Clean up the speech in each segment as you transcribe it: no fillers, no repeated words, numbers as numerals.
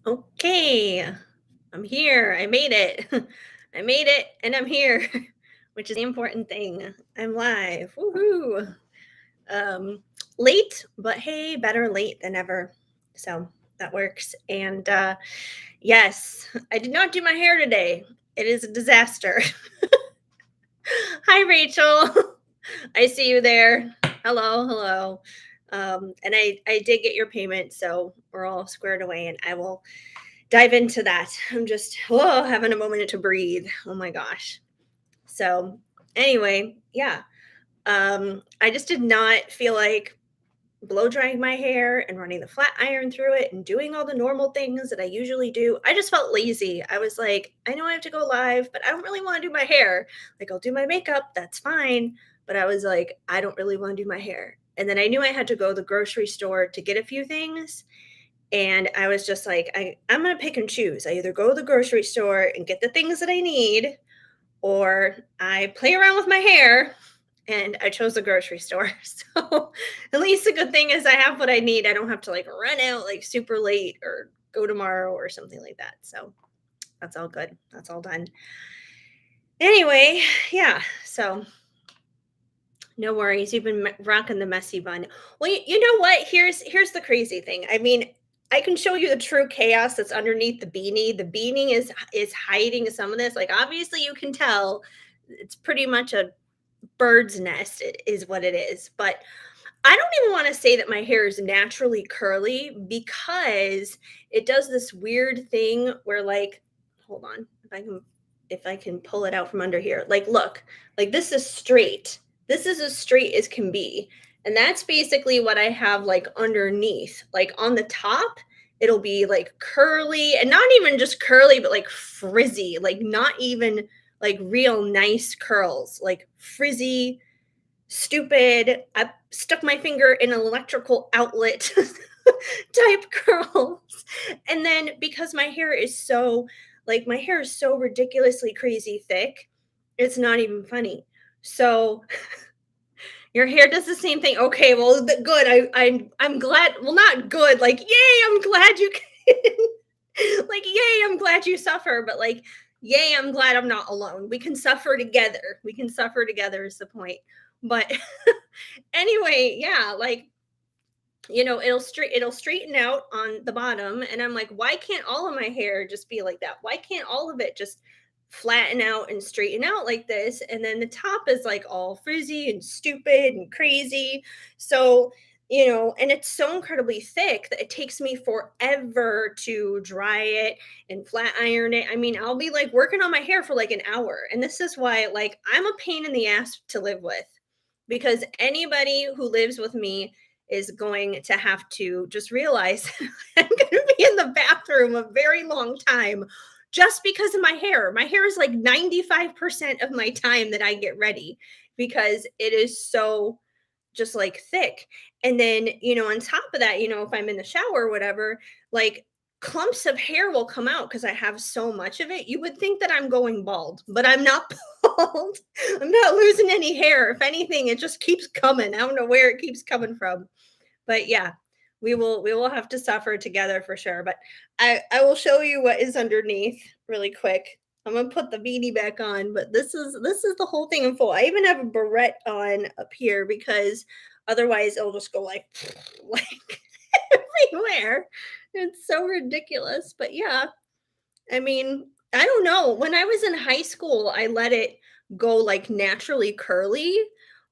Okay, I'm here. I made it. I made it and I'm here, which is the important thing. I'm live. Woohoo. Um Late, but hey, better late than never. So that works. And yes, I did not do my hair today. It is a disaster. Hi Rachel. I see you there. Hello, hello. And I did get your payment, so we're all squared away and I will dive into that. I'm just having a moment to breathe. Oh my gosh. So anyway, yeah. I just did not feel like blow drying my hair and running the flat iron through it and doing all the normal things that I usually do. I just felt lazy. I was like, I know I have to go live, but I don't really want to do my hair. Like I'll do my makeup, that's fine. But I was like, I don't really want to do my hair. And then I knew I had to go to the grocery store to get a few things. And I was just like, I'm going to pick and choose. I either go to the grocery store and get the things that I need, or I play around with my hair. And I chose the grocery store. So at least the good thing is I have what I need. I don't have to like run out like super late or go tomorrow or something like that. So that's all good. That's all done. Anyway, yeah. So no worries. You've been rocking the messy bun. Well, you know what? Here's the crazy thing. I mean, I can show you the true chaos that's underneath the beanie. The beanie is hiding some of this. Like obviously you can tell it's pretty much a bird's nest is what it is. But I don't even want to say that my hair is naturally curly because it does this weird thing where like hold on, if I can pull it out from under here. Like look, like this is straight. This is as straight as can be. And that's basically what I have like underneath. Like on the top, it'll be like curly and not even just curly but like frizzy, like not even like real nice curls, like frizzy stupid, I stuck my finger in an electrical outlet type curls. And then because my hair is so ridiculously crazy thick, it's not even funny. So your hair does the same thing. Okay, well, good. I'm glad. Well, not good. Like, yay! I'm glad you can. Like, yay! I'm glad you suffer. But like, yay! I'm glad I'm not alone. We can suffer together. We can suffer together. Is the point. But anyway, yeah, like it'll straighten out on the bottom, and I'm like, why can't all of my hair just be like that? Why can't all of it just flatten out and straighten out like this? And then the top is like all frizzy and stupid and crazy. So and it's so incredibly thick that it takes me forever to dry it and flat iron it. I mean, I'll be like working on my hair for like an hour. And this is why, like, I'm a pain in the ass to live with because anybody who lives with me is going to have to just realize I'm going to be in the bathroom a very long time just because of my hair. My hair is like 95% of my time that I get ready because it is so just like thick. And then, on top of that, if I'm in the shower or whatever, like clumps of hair will come out because I have so much of it. You would think that I'm going bald, but I'm not bald. I'm not losing any hair. If anything, it just keeps coming. I don't know where it keeps coming from. But yeah, we will have to suffer together for sure. But I will show you what is underneath really quick. I'm gonna put the beanie back on, but this is the whole thing in full. I even have a barrette on up here because otherwise it'll just go like like everywhere. It's so ridiculous. But yeah, I mean, I don't know. When I was in high school, I let it go like naturally curly,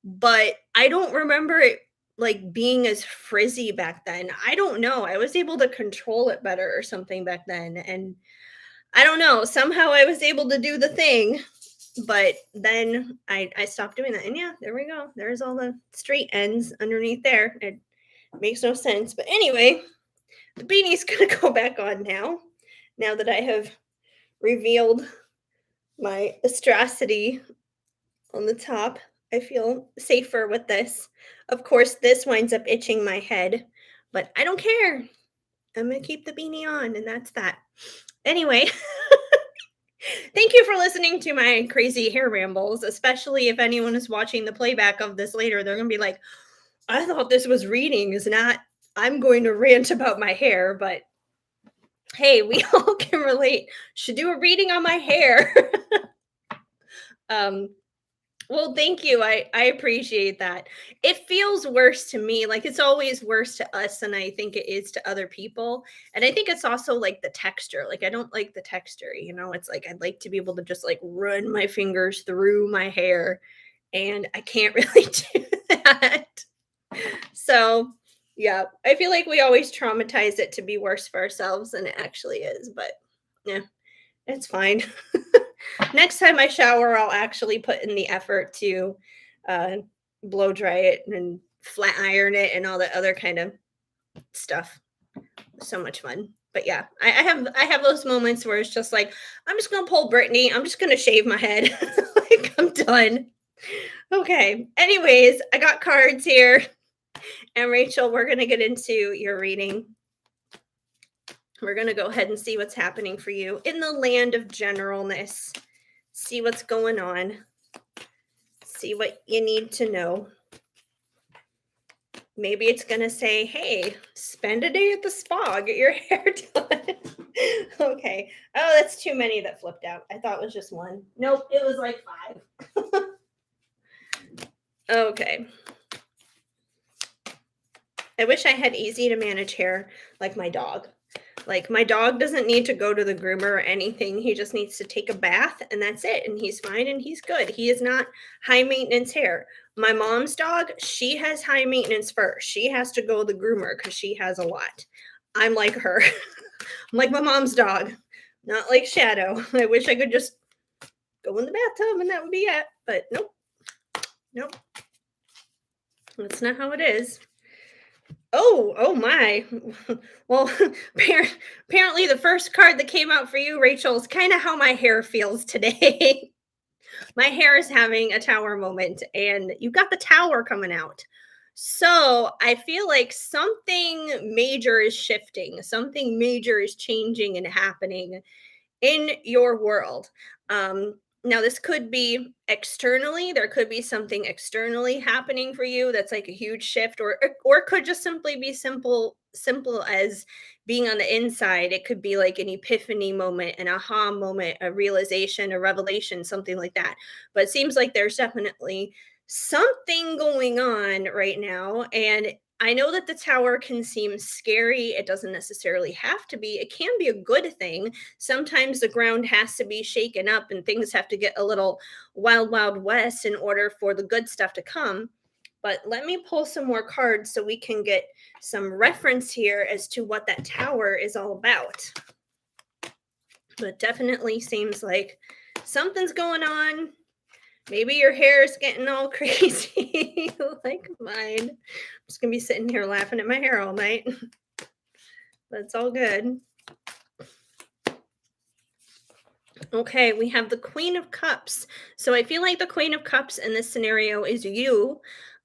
but I don't remember it like being as frizzy back then. I don't know. I was able to control it better or something back then. And I don't know. Somehow I was able to do the thing, but then I stopped doing that. And yeah, there we go. There's all the straight ends underneath there. It makes no sense. But anyway, the beanie's gonna go back on now. Now that I have revealed my astrocity on the top. I feel safer with this. Of course, this winds up itching my head, but I don't care. I'm going to keep the beanie on, and that's that. Anyway, thank you for listening to my crazy hair rambles, especially if anyone is watching the playback of this later. They're going to be like, I thought this was reading, is not. I'm going to rant about my hair, but Hey, we all can relate. Should do a reading on my hair. um, well, thank you. I appreciate that. It feels worse to me. Like it's always worse to us than I think it is to other people. And I think it's also like the texture. Like I don't like the texture, you know. It's like I'd like to be able to just like run my fingers through my hair and I can't really do that. So, yeah, I feel like we always traumatize it to be worse for ourselves than it actually is, but yeah, it's fine. Next time I shower, I'll actually put in the effort to uh, blow dry it and flat iron it and all that other kind of stuff. So much fun. But yeah, I have those moments where it's just like I'm just gonna pull Brittany. I'm just gonna shave my head. Like I'm done. Okay. Anyways, I got cards here. And Rachel, we're going to get into your reading. We're going to go ahead and see what's happening for you in the land of generalness. See what's going on. See what you need to know. Maybe it's going to say, hey, spend a day at the spa, get your hair done. Okay. Oh, that's too many that flipped out. I thought it was just one. Nope, it was like 5. Okay. I wish I had easy to manage hair like my dog. Like my dog doesn't need to go to the groomer or anything. He just needs to take a bath and that's it. And he's fine and he's good. He is not high maintenance hair. My mom's dog, she has high maintenance fur. She has to go to the groomer because she has a lot. I'm like her. I'm like my mom's dog, not like Shadow. I wish I could just go in the bathtub and that would be it. But nope. Nope. That's not how it is. Oh my. Well, apparently the first card that came out for you, Rachel, is kind of how my hair feels today. My hair is having a tower moment, and you got the tower coming out. So I feel like something major is shifting, something major is changing and happening in your world. Now, this could be externally. There could be something externally happening for you that's like a huge shift, or it could just simply be simple as being on the inside. It could be like an epiphany moment, an aha moment, a realization, a revelation, something like that. But it seems like there's definitely something going on right now, and I know that the tower can seem scary. It doesn't necessarily have to be. It can be a good thing. Sometimes the ground has to be shaken up and things have to get a little wild, wild west in order for the good stuff to come. But let me pull some more cards so we can get some reference here as to what that tower is all about. But definitely seems like something's going on. Maybe your hair is getting all crazy like mine. I'm just going to be sitting here laughing at my hair all night. That's all good. Okay, we have the Queen of Cups. So I feel like the Queen of Cups in this scenario is you.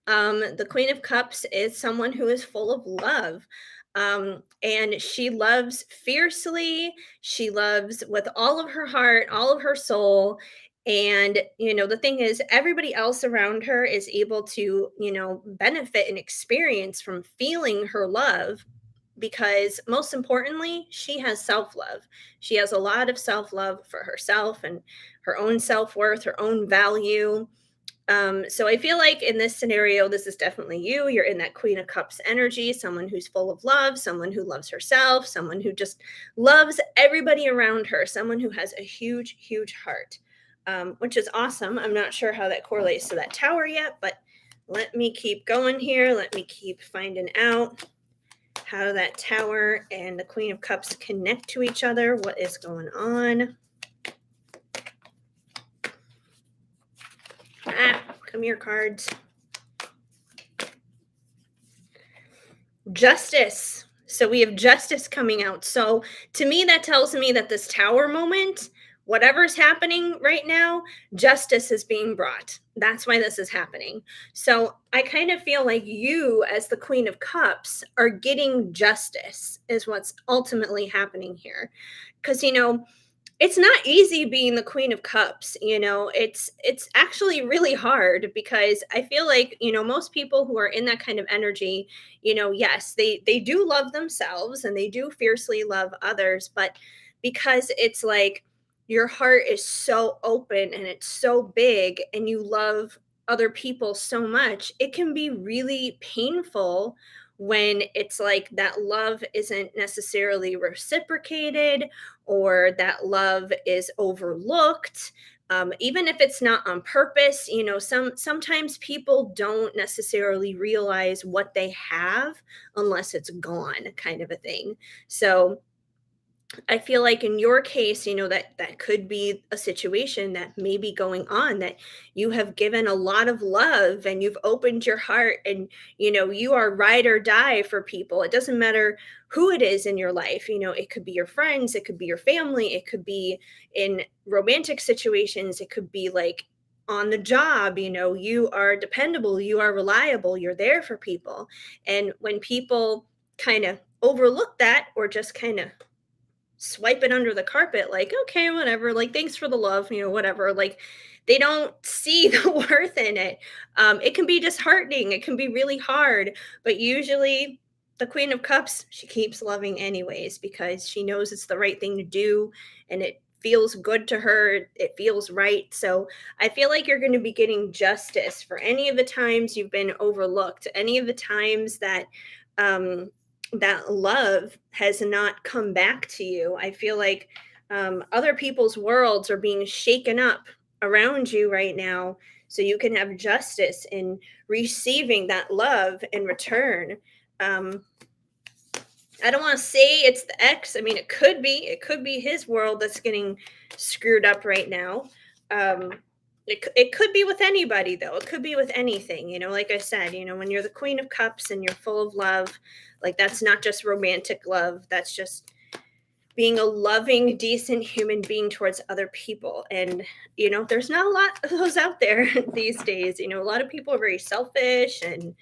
The Queen of Cups is someone who is full of love. And she loves fiercely. She loves with all of her heart, all of her soul. And, the thing is, everybody else around her is able to, benefit and experience from feeling her love because most importantly, she has self love. She has a lot of self love for herself and her own self worth, her own value. So I feel like in this scenario, this is definitely you. You're in that Queen of Cups energy, someone who's full of love, someone who loves herself, someone who just loves everybody around her, someone who has a huge, huge heart, which is awesome. I'm not sure how that correlates to that tower yet, but let me keep going here. Let me keep finding out how that tower and the Queen of Cups connect to each other. What is going on? Come here, cards. Justice. So we have justice coming out. So to me, that tells me that this tower moment, whatever's happening right now, justice is being brought. That's why this is happening. So I kind of feel like you, as the Queen of Cups, are getting justice, is what's ultimately happening here. Because, It's not easy being the queen of cups, it's actually really hard because I feel like, most people who are in that kind of energy, yes, they do love themselves and they do fiercely love others, but because it's like your heart is so open and it's so big and you love other people so much, it can be really painful when it's like that love isn't necessarily reciprocated or that love is overlooked, even if it's not on purpose. Sometimes people don't necessarily realize what they have unless it's gone, kind of a thing. So I feel like in your case, that could be a situation that may be going on, that you have given a lot of love and you've opened your heart, and you are ride or die for people. It doesn't matter who it is in your life. It could be your friends, it could be your family, it could be in romantic situations, it could be like on the job. You are dependable, you are reliable, you're there for people. And when people kind of overlook that or just kind of swipe it under the carpet, like, okay, whatever, like, thanks for the love, whatever, like, they don't see the worth in it. It can be disheartening, it can be really hard, but usually the queen of cups, she keeps loving anyways because she knows it's the right thing to do, and it feels good to her, it feels right. So I feel like you're going to be getting justice for any of the times you've been overlooked, any of the times um that love has not come back to you. I feel like other people's worlds are being shaken up around you right now, so you can have justice in receiving that love in return. Um, I don't want to say it's the ex. I mean, it could be. It could be his world that's getting screwed up right now. Um, it could be with anybody, though. It could be with anything. Like I said, when you're the queen of cups and you're full of love, like that's not just romantic love. That's just being a loving, decent human being towards other people. And, there's not a lot of those out there these days. A lot of people are very selfish and,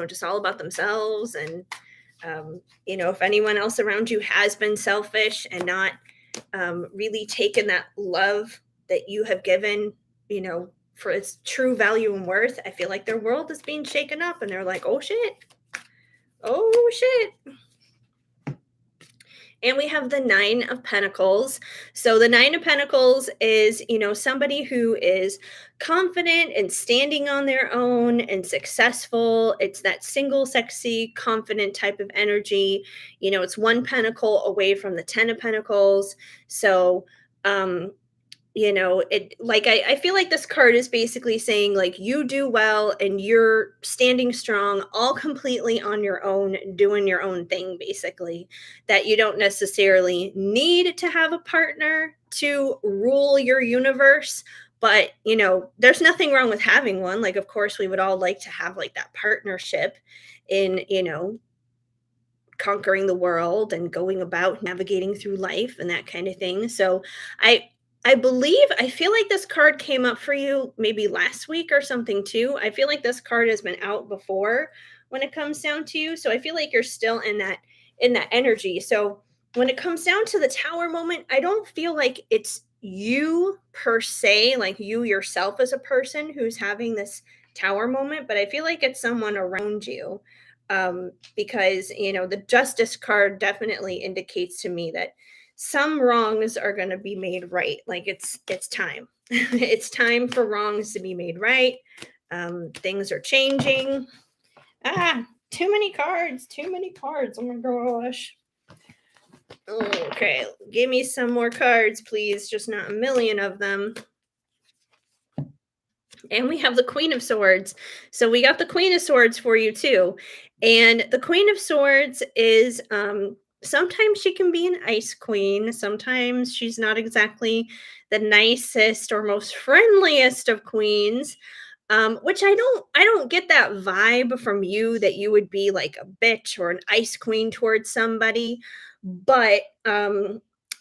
just all about themselves. And if anyone else around you has been selfish and not really taken that love that you have given, for its true value and worth, I feel like their world is being shaken up and they're like, oh shit. And we have the Nine of Pentacles. So the Nine of Pentacles is, somebody who is confident and standing on their own and successful. It's that single, sexy, confident type of energy. It's one pentacle away from the Ten of Pentacles. So, it like I feel like this card is basically saying like you do well and you're standing strong all completely on your own, doing your own thing, basically, that you don't necessarily need to have a partner to rule your universe. But there's nothing wrong with having one. Like, of course we would all like to have like that partnership in conquering the world and going about navigating through life and that kind of thing. So I I feel like this card came up for you maybe last week or something too. I feel like this card has been out before when it comes down to you. So I feel like you're still in that energy. So when it comes down to the tower moment, I don't feel like it's you per se, like you yourself as a person who's having this tower moment, but I feel like it's someone around you, because the justice card definitely indicates to me that some wrongs are going to be made right. Like it's time. It's time for wrongs to be made right. Things are changing. Ah, too many cards, too many cards, oh my gosh. Okay, give me some more cards, please, just not a million of them. And we have the Queen of Swords. So we got the Queen of Swords for you too. And the Queen of Swords is, sometimes she can be an ice queen. Sometimes she's not exactly the nicest or most friendliest of queens. Which I don't get that vibe from you that you would be like a bitch or an ice queen towards somebody. But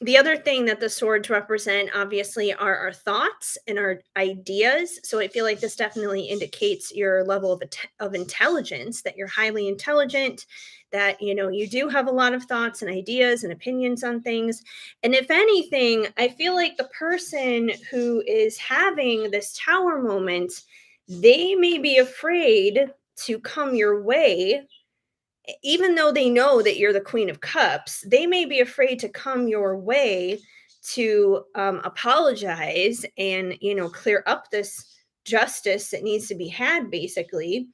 The other thing that the swords represent, obviously, are our thoughts and our ideas. So I feel like this definitely indicates your level of intelligence, that you're highly intelligent, that, you do have a lot of thoughts and ideas and opinions on things. And if anything, I feel like the person who is having this tower moment, they may be afraid to come your way. Even though they know that you're the Queen of Cups, they may be afraid to come your way to apologize and, clear up this justice that needs to be had, basically,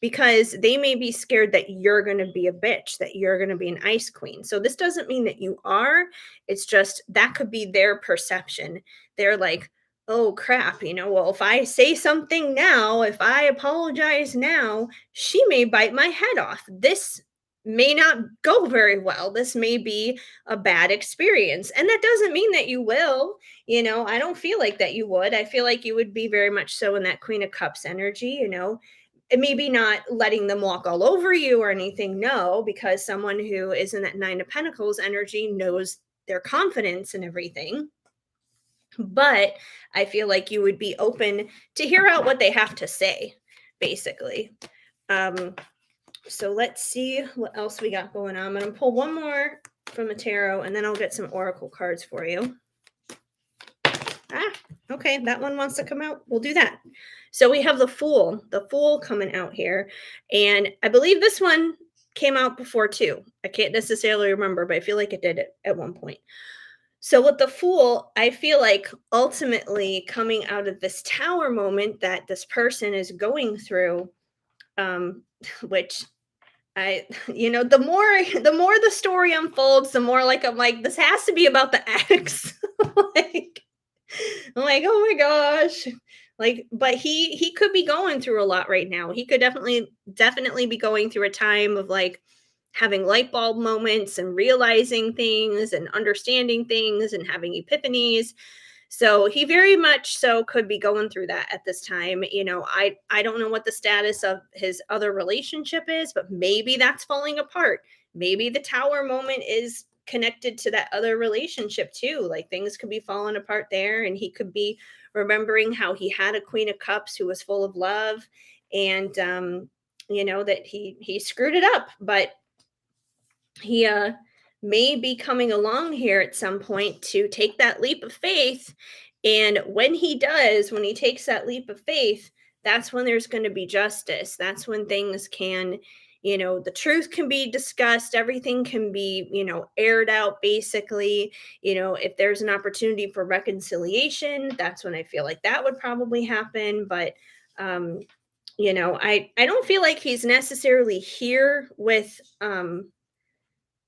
because they may be scared that you're going to be a bitch, that you're going to be an ice queen. So this doesn't mean that you are. It's just that could be their perception. They're like, oh crap, well, if I say something now, if I apologize now, she may bite my head off. This may not go very well. This may be a bad experience. And that doesn't mean that you will. I don't feel like that you would. I feel like you would be very much so in that Queen of Cups energy, and maybe not letting them walk all over you or anything, no, because someone who is in that Nine of Pentacles energy knows their confidence and everything. But I feel like you would be open to hear out what they have to say, basically. So let's see what else we got going on. I'm going to pull one more from the tarot, and then I'll get some oracle cards for you. Okay, that one wants to come out. We'll do that. So we have the Fool coming out here. And I believe this one came out before too. I can't necessarily remember, but I feel like it did at one point. So with the Fool, I feel like ultimately coming out of this tower moment that this person is going through, which the more the story unfolds, the more like I'm like, this has to be about the ex. like I'm like, oh my gosh. Like, but he could be going through a lot right now. He could definitely be going through a time of like having light bulb moments and realizing things and understanding things and having epiphanies. So he very much so could be going through that at this time. I don't know what the status of his other relationship is, but maybe that's falling apart. Maybe the tower moment is connected to that other relationship too. Like things could be falling apart there, and he could be remembering how he had a Queen of Cups who was full of love, and that he screwed it up, but he may be coming along here at some point to take that leap of faith. And when he does, when he takes that leap of faith, that's when there's going to be justice. That's when things can, the truth can be discussed. Everything can be, aired out, basically. If there's an opportunity for reconciliation, that's when I feel like that would probably happen. But, I don't feel like he's necessarily here with,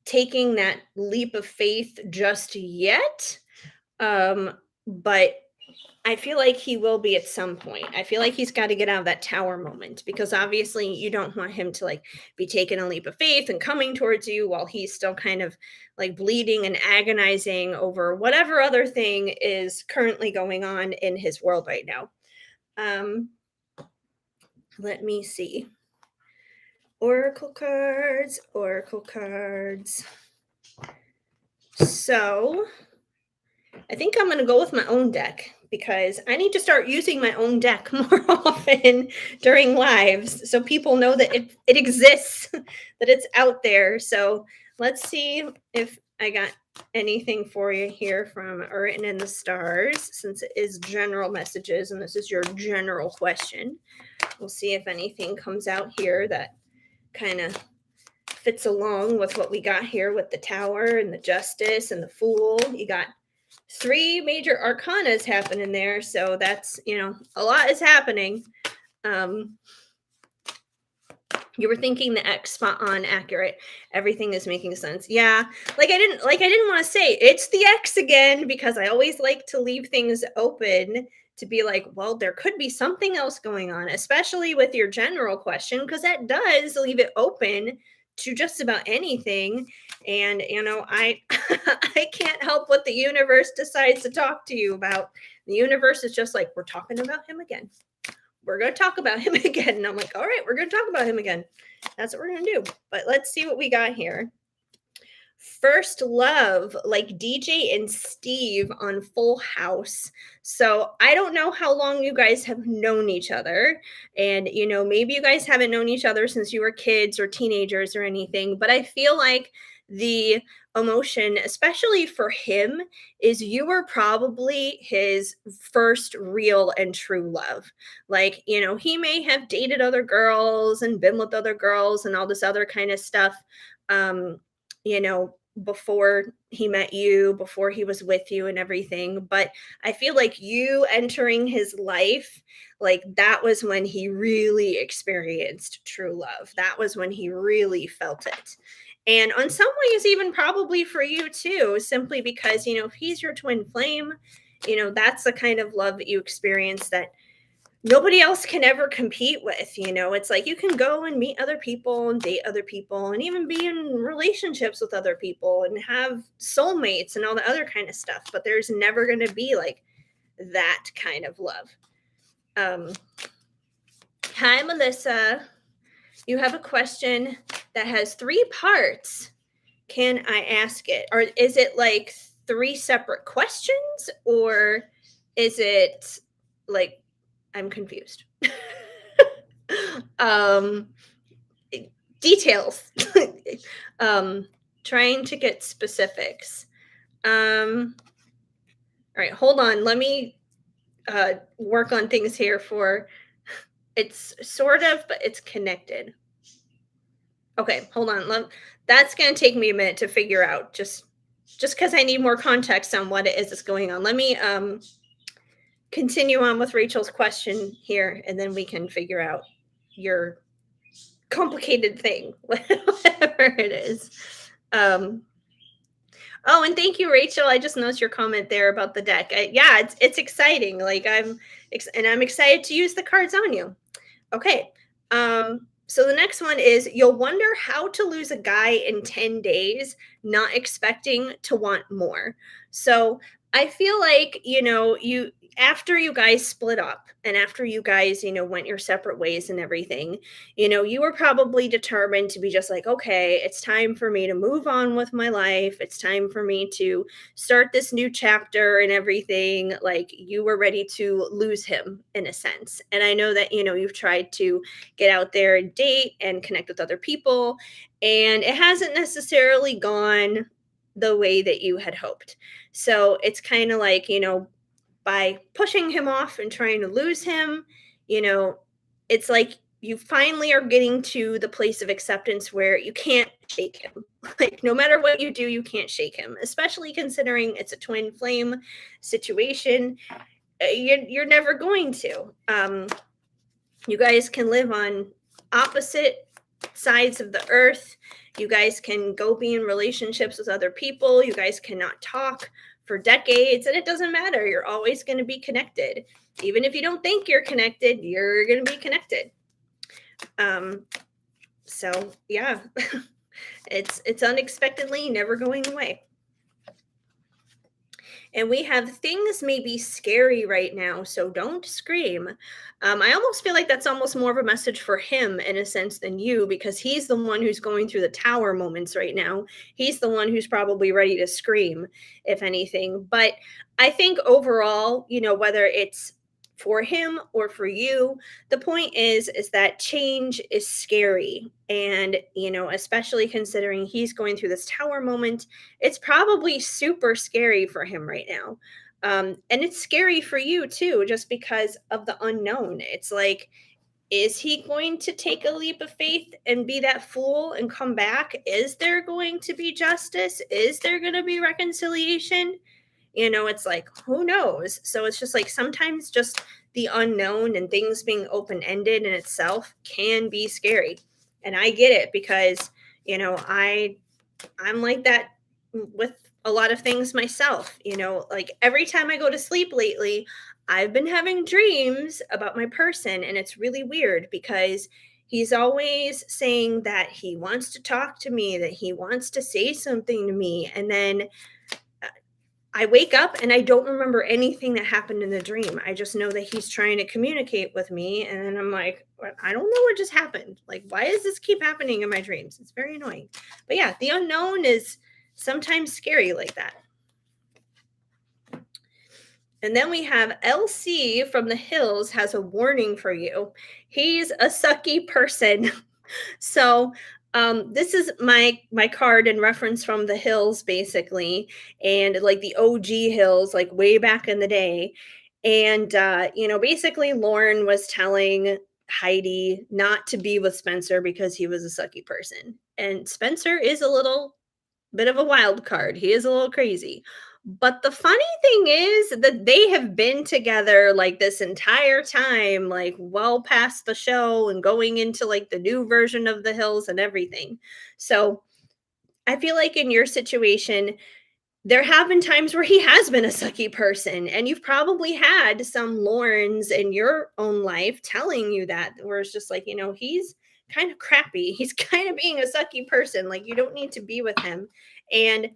taking that leap of faith just yet. But I feel like he will be at some point. I feel like he's got to get out of that tower moment, because obviously you don't want him to like be taking a leap of faith and coming towards you while he's still kind of like bleeding and agonizing over whatever other thing is currently going on in his world right now. Let me see. Oracle cards. So I think I'm going to go with my own deck, because I need to start using my own deck more often during lives so people know that it exists, that it's out there. So let's see if I got anything for you here from Written in the Stars, since it is general messages and this is your general question. We'll see if anything comes out here that kind of fits along with what we got here with the Tower and the Justice and the Fool. You got 3 major arcanas happening there, so that's, a lot is happening. You were thinking the X, spot on, accurate. Everything is making sense. Yeah, like I didn't want to say it's the X again, because I always like to leave things open to be like, well, there could be something else going on, especially with your general question, because that does leave it open to just about anything. And I I can't help what the universe decides to talk to you about. The universe is just like, we're talking about him again. We're going to talk about him again. And I'm like, all right, we're going to talk about him again. That's what we're going to do. But let's see what we got here. first love, like DJ and Steve on Full House. So I don't know how long you guys have known each other. And, maybe you guys haven't known each other since you were kids or teenagers or anything. But I feel like the emotion, especially for him, is you were probably his first real and true love. Like, he may have dated other girls and been with other girls and all this other kind of stuff. Before he met you, before he was with you and everything. But I feel like you entering his life, like that was when he really experienced true love. That was when he really felt it. And on some ways, even probably for you too, simply because, if he's your twin flame, that's the kind of love that you experience that nobody else can ever compete with. It's like you can go and meet other people and date other people and even be in relationships with other people and have soulmates and all the other kind of stuff, but there's never going to be like that kind of love. Hi Melissa, you have a question that has 3 parts. Can I ask it? Or is it like 3 separate questions, or is it like, I'm confused. um Details. Trying to get specifics. All right, hold on, let me work on things here. For it's sort of, but it's connected. Okay, hold on. That's going to take me a minute to figure out, just because I need more context on what it is that's going on. Let me continue on with Rachel's question here, and then we can figure out your complicated thing, whatever it is. Oh, and thank you, Rachel. I just noticed your comment there about the deck. Yeah, it's exciting. Like I'm excited to use the cards on you. Okay. So the next one is, you'll wonder how to lose a guy in 10 days, not expecting to want more. So I feel like, you after you guys split up and after you guys, went your separate ways and everything, you were probably determined to be just like, okay, it's time for me to move on with my life. It's time for me to start this new chapter and everything. Like, you were ready to lose him in a sense. And I know that, you've tried to get out there and date and connect with other people, and it hasn't necessarily gone the way that you had hoped. So it's kind of like, by pushing him off and trying to lose him, it's like you finally are getting to the place of acceptance where you can't shake him. Like, no matter what you do, you can't shake him, especially considering it's a twin flame situation. You're never going to. You guys can live on opposite sides of the earth. You guys can go be in relationships with other people. You guys cannot talk for decades, and it doesn't matter. You're always going to be connected. Even if you don't think you're connected, you're going to be connected. So yeah, it's unexpectedly never going away. And we have, things may be scary right now, so don't scream. I almost feel like that's almost more of a message for him in a sense than you, because he's the one who's going through the tower moments right now. He's the one who's probably ready to scream, if anything. But I think overall, whether it's for him or for you, the point is that change is scary. And, especially considering he's going through this tower moment, it's probably super scary for him right now. And it's scary for you too, just because of the unknown. It's like, is he going to take a leap of faith and be that fool and come back? Is there going to be justice? Is there going to be reconciliation? It's like, who knows? So it's just like, sometimes just the unknown and things being open-ended in itself can be scary. And I get it, because, I'm like that with a lot of things myself. Like, every time I go to sleep lately, I've been having dreams about my person, and it's really weird because he's always saying that he wants to talk to me, that he wants to say something to me, and then I wake up and I don't remember anything that happened in the dream. I just know that he's trying to communicate with me. And then I'm like, I don't know what just happened. Like, why does this keep happening in my dreams? It's very annoying. But yeah, the unknown is sometimes scary like that. And then we have LC from the hills has a warning for you. He's a sucky person. So this is my card in reference from the hills basically, and like the OG hills, like way back in the day. And basically Lauren was telling Heidi not to be with Spencer because he was a sucky person. And Spencer is a little bit of a wild card. He is a little crazy. But the funny thing is that they have been together like this entire time, like well past the show and going into like the new version of the hills and everything. So I feel like in your situation, there have been times where he has been a sucky person, and you've probably had some Laurens in your own life telling you that, where it's just like, he's kind of crappy. He's kind of being a sucky person. Like, you don't need to be with him. And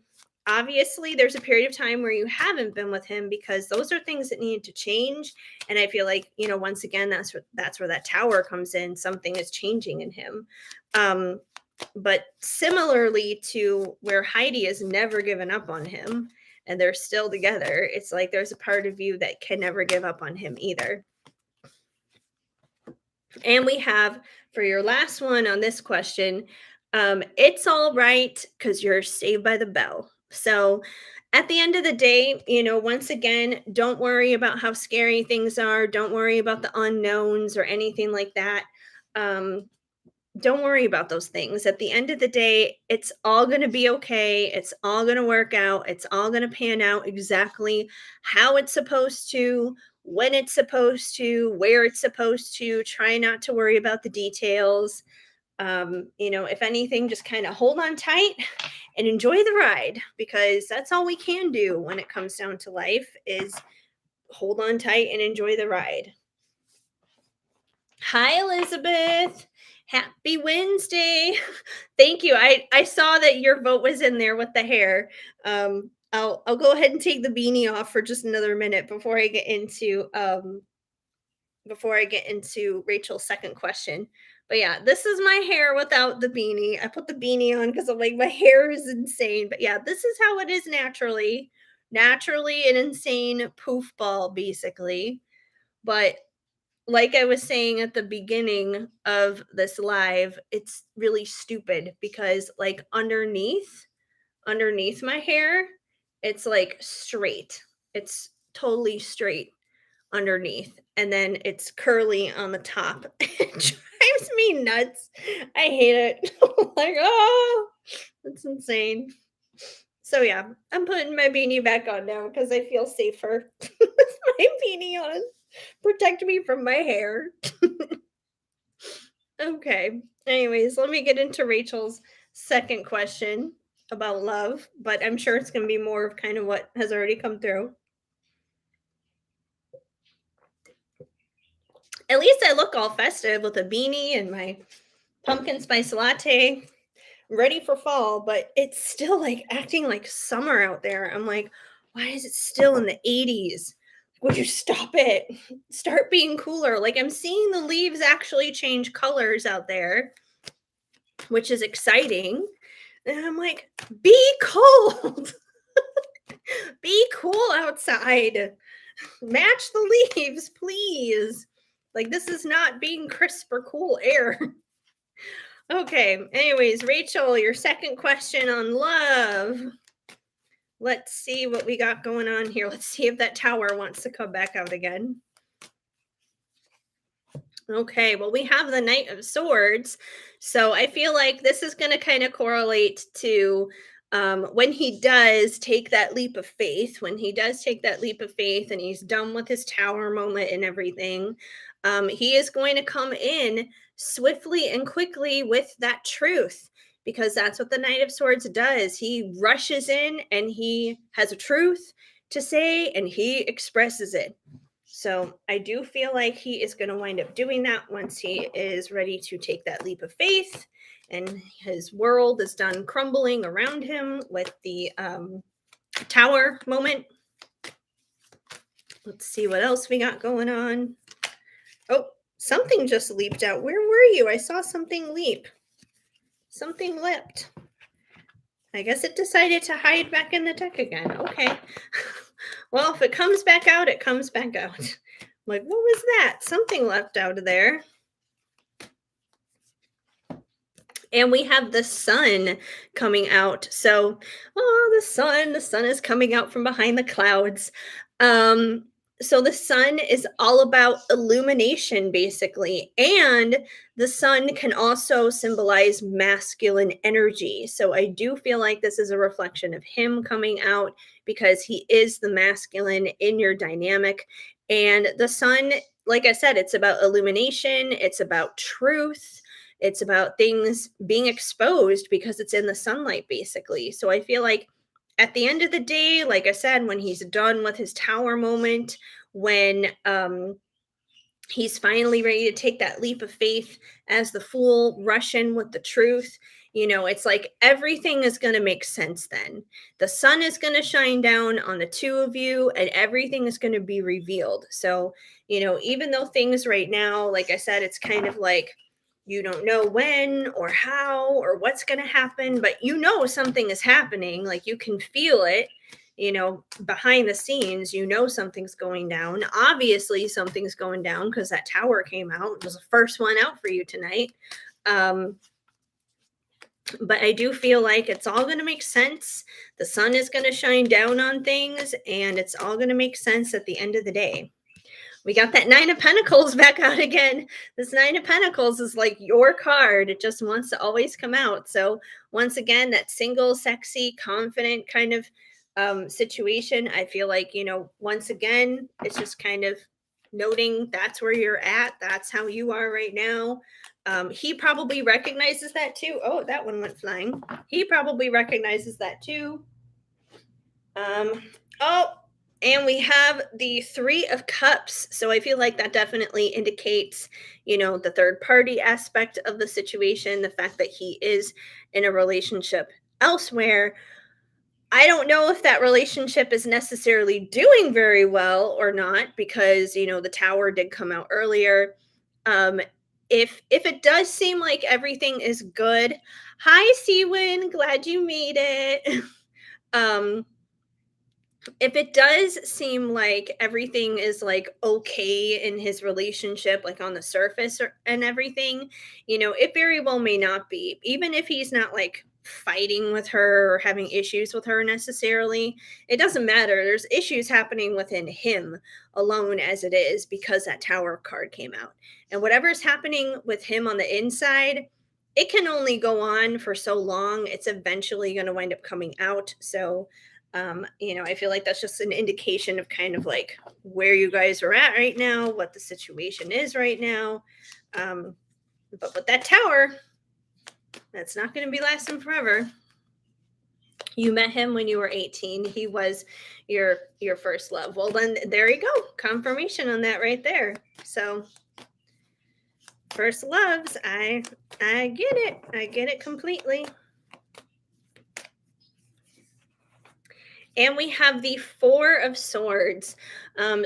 obviously, there's a period of time where you haven't been with him because those are things that need to change. And I feel like, once again, that's where that tower comes in. Something is changing in him. But similarly to where Heidi has never given up on him and they're still together, it's like there's a part of you that can never give up on him either. And we have for your last one on this question, it's all right because you're saved by the bell. So at the end of the day, once again, don't worry about how scary things are. Don't worry about the unknowns or anything like that. Don't worry about those things. At the end of the day, it's all going to be okay. It's all going to work out. It's all going to pan out exactly how it's supposed to, when it's supposed to, where it's supposed to. Try not to worry about the details. If anything, just kind of hold on tight and enjoy the ride, because that's all we can do when it comes down to life is hold on tight and enjoy the ride. Hi, Elizabeth. Happy Wednesday. Thank you. I saw that your vote was in there with the hair. I'll go ahead and take the beanie off for just another minute before I get into Rachel's second question. But yeah, this is my hair without the beanie. I put the beanie on because I'm like, my hair is insane. But yeah, this is how it is naturally. Naturally an insane poof ball, basically. But like I was saying at the beginning of this live, it's really stupid because like underneath my hair, it's like straight. It's totally straight underneath. And then it's curly on the top. It drives me nuts. I hate it. Like, oh, that's insane. So yeah, I'm putting my beanie back on now because I feel safer with my beanie on. Protect me from my hair. Okay. Anyways, let me get into Rachel's second question about love, but I'm sure it's going to be more of kind of what has already come through. At least I look all festive with a beanie and my pumpkin spice latte, ready for fall, but it's still like acting like summer out there. I'm like, why is it still in the 80s? Would you stop it? Start being cooler. Like, I'm seeing the leaves actually change colors out there, which is exciting. And I'm like, be cold. Be cool outside. Match the leaves, please. Like, this is not being crisp or cool air. Okay. Anyways, Rachel, your second question on love. Let's see what we got going on here. Let's see if that tower wants to come back out again. Okay, well, we have the Knight of Swords. So I feel like this is going to kind of correlate to when he does take that leap of faith, and he's done with his tower moment and everything, he is going to come in swiftly and quickly with that truth, because that's what the Knight of Swords does. He rushes in and he has a truth to say and he expresses it. So I do feel like he is going to wind up doing that once he is ready to take that leap of faith and his world is done crumbling around him with the tower moment. Let's see what else we got going on. Oh, something just leaped out. Where were you? I saw something leap. Something leapt. I guess it decided to hide back in the deck again. Okay. Well, if it comes back out, it comes back out. Like, what was that? Something left out of there. And we have the sun coming out. So, oh, the sun is coming out from behind the clouds. Um, so the sun is all about illumination, basically. And the sun can also symbolize masculine energy. So I do feel like this is a reflection of him coming out because he is the masculine in your dynamic. And the sun, like I said, it's about illumination, it's about truth, it's about things being exposed because it's in the sunlight, basically. So I feel like at the end of the day, like I said, when he's done with his tower moment, when he's finally ready to take that leap of faith as the fool, rush in with the truth. It's like everything is going to make sense then. The sun is going to shine down on the two of you and everything is going to be revealed. So, even though things right now, like I said, it's kind of like you don't know when or how or what's going to happen, but something is happening. Like you can feel it, behind the scenes, something's going down. Obviously, something's going down because that tower came out. It was the first one out for you tonight. But I do feel like it's all going to make sense. The sun is going to shine down on things, and it's all going to make sense at the end of the day. We got that Nine of Pentacles back out again. This Nine of Pentacles is like your card. It just wants to always come out. So once again, that single, sexy, confident kind of situation. I feel like, once again, it's just kind of noting that's where you're at. That's how you are right now. He probably recognizes that too. Oh, that one went flying. He probably recognizes that too. Oh, and we have the Three of Cups. So I feel like that definitely indicates, the third party aspect of the situation, the fact that he is in a relationship elsewhere. I don't know if that relationship is necessarily doing very well or not because, the tower did come out earlier. Um, if it does seem like everything is good, hi Seawin, glad you made it. um, if it does seem like everything is like okay in his relationship, like on the surface and everything, it very well may not be. Even if he's not like fighting with her or having issues with her necessarily, it doesn't matter. There's issues happening within him alone as it is because that tower card came out. And whatever's happening with him on the inside, it can only go on for so long. It's eventually going to wind up coming out. So, I feel like that's just an indication of kind of like where you guys are at right now, what the situation is right now. But with that tower, that's not going to be lasting forever. You met him when you were 18. He was your first love. Well, then there you go. Confirmation on that right there. So first loves, I get it. I get it completely. And we have the Four of Swords.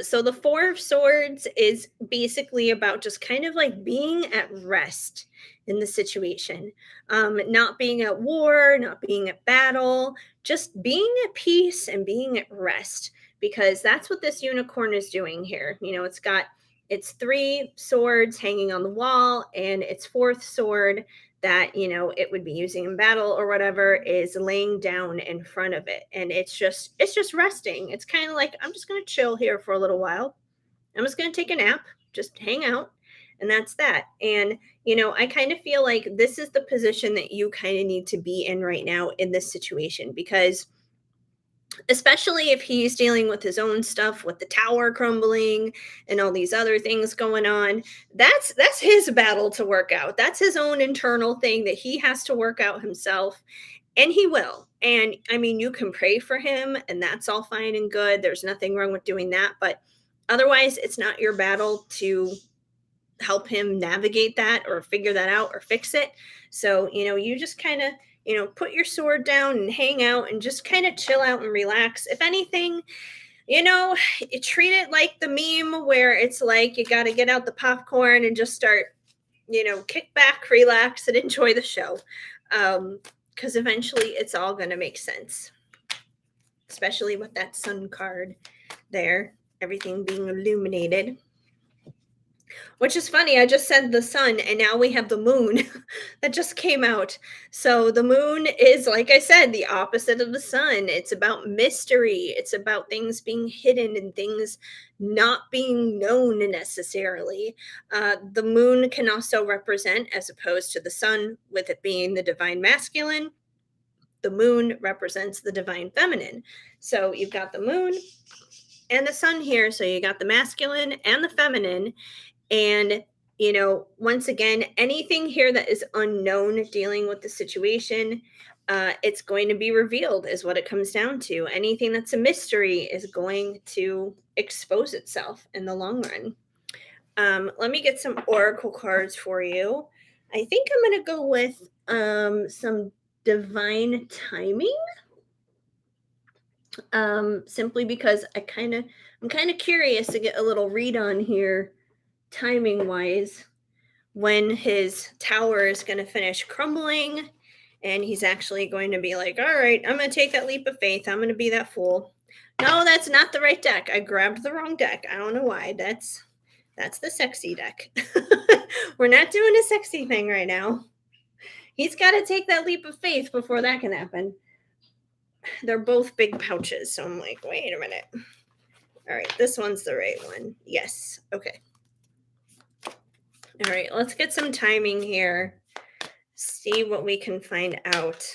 So the Four of Swords is basically about just kind of like being at rest in the situation, not being at war, not being at battle, just being at peace and being at rest, because that's what this unicorn is doing here. It's got its three swords hanging on the wall, and its fourth sword that it would be using in battle or whatever is laying down in front of it, and it's just resting. It's kind of like, I'm just going to chill here for a little while. I'm just going to take a nap, just hang out, and that's that. And I kind of feel like this is the position that you kind of need to be in right now in this situation, because especially if he's dealing with his own stuff with the tower crumbling and all these other things going on, that's his battle to work out. That's his own internal thing that he has to work out himself, and he will. And I mean, you can pray for him and that's all fine and good. There's nothing wrong with doing that, but otherwise it's not your battle to help him navigate that or figure that out or fix it. So, you just kind of, put your sword down and hang out and just kind of chill out and relax. If anything, you treat it like the meme where it's like you got to get out the popcorn and just start, kick back, relax, and enjoy the show. because eventually it's all going to make sense, especially with that sun card there, everything being illuminated. Which is funny, I just said the sun, and now we have the moon that just came out. So the moon is, like I said, the opposite of the sun. It's about mystery, it's about things being hidden and things not being known necessarily. The moon can also represent, as opposed to the sun, with it being the divine masculine, the moon represents the divine feminine. So you've got the moon and the sun here. So you got the masculine and the feminine. And, once again, anything here that is unknown dealing with the situation, it's going to be revealed, is what it comes down to. Anything that's a mystery is going to expose itself in the long run. Let me get some oracle cards for you. I think I'm going to go with some divine timing. Simply because I'm kind of curious to get a little read on here, timing wise, when his tower is going to finish crumbling and he's actually going to be like, all right, I'm going to take that leap of faith, I'm going to be that fool. No, that's not the right deck. I grabbed the wrong deck. I don't know why. That's the sexy deck. We're not doing a sexy thing right now. He's got to take that leap of faith before that can happen. They're both big pouches, so I'm like, wait a minute. All right, this one's the right one. Yes. Okay. All right, let's get some timing here. See what we can find out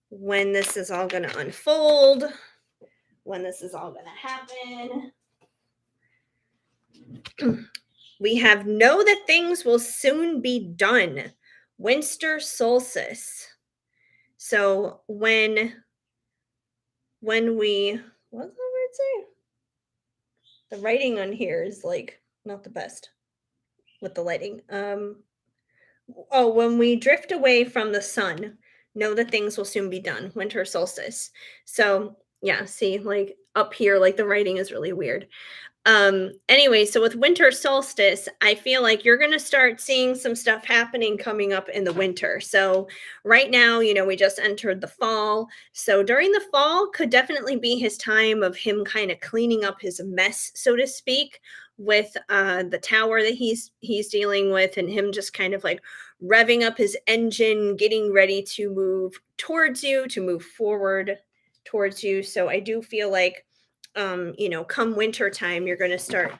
when this is all going to unfold, when this is all going to happen. We have know that things will soon be done. Winter solstice. So when we, what's the word say? The writing on here is like not the best with the lighting. When we drift away from the sun, know that things will soon be done. Winter solstice. So yeah, see, like up here, like the writing is really weird. Anyway, so with winter solstice, I feel like you're going to start seeing some stuff happening coming up in the winter. So right now, we just entered the fall. So during the fall could definitely be his time of him kind of cleaning up his mess, so to speak, with the tower that he's dealing with, and him just kind of like revving up his engine, getting ready to move towards you, to move forward towards you. So I do feel like come winter time, you're going to start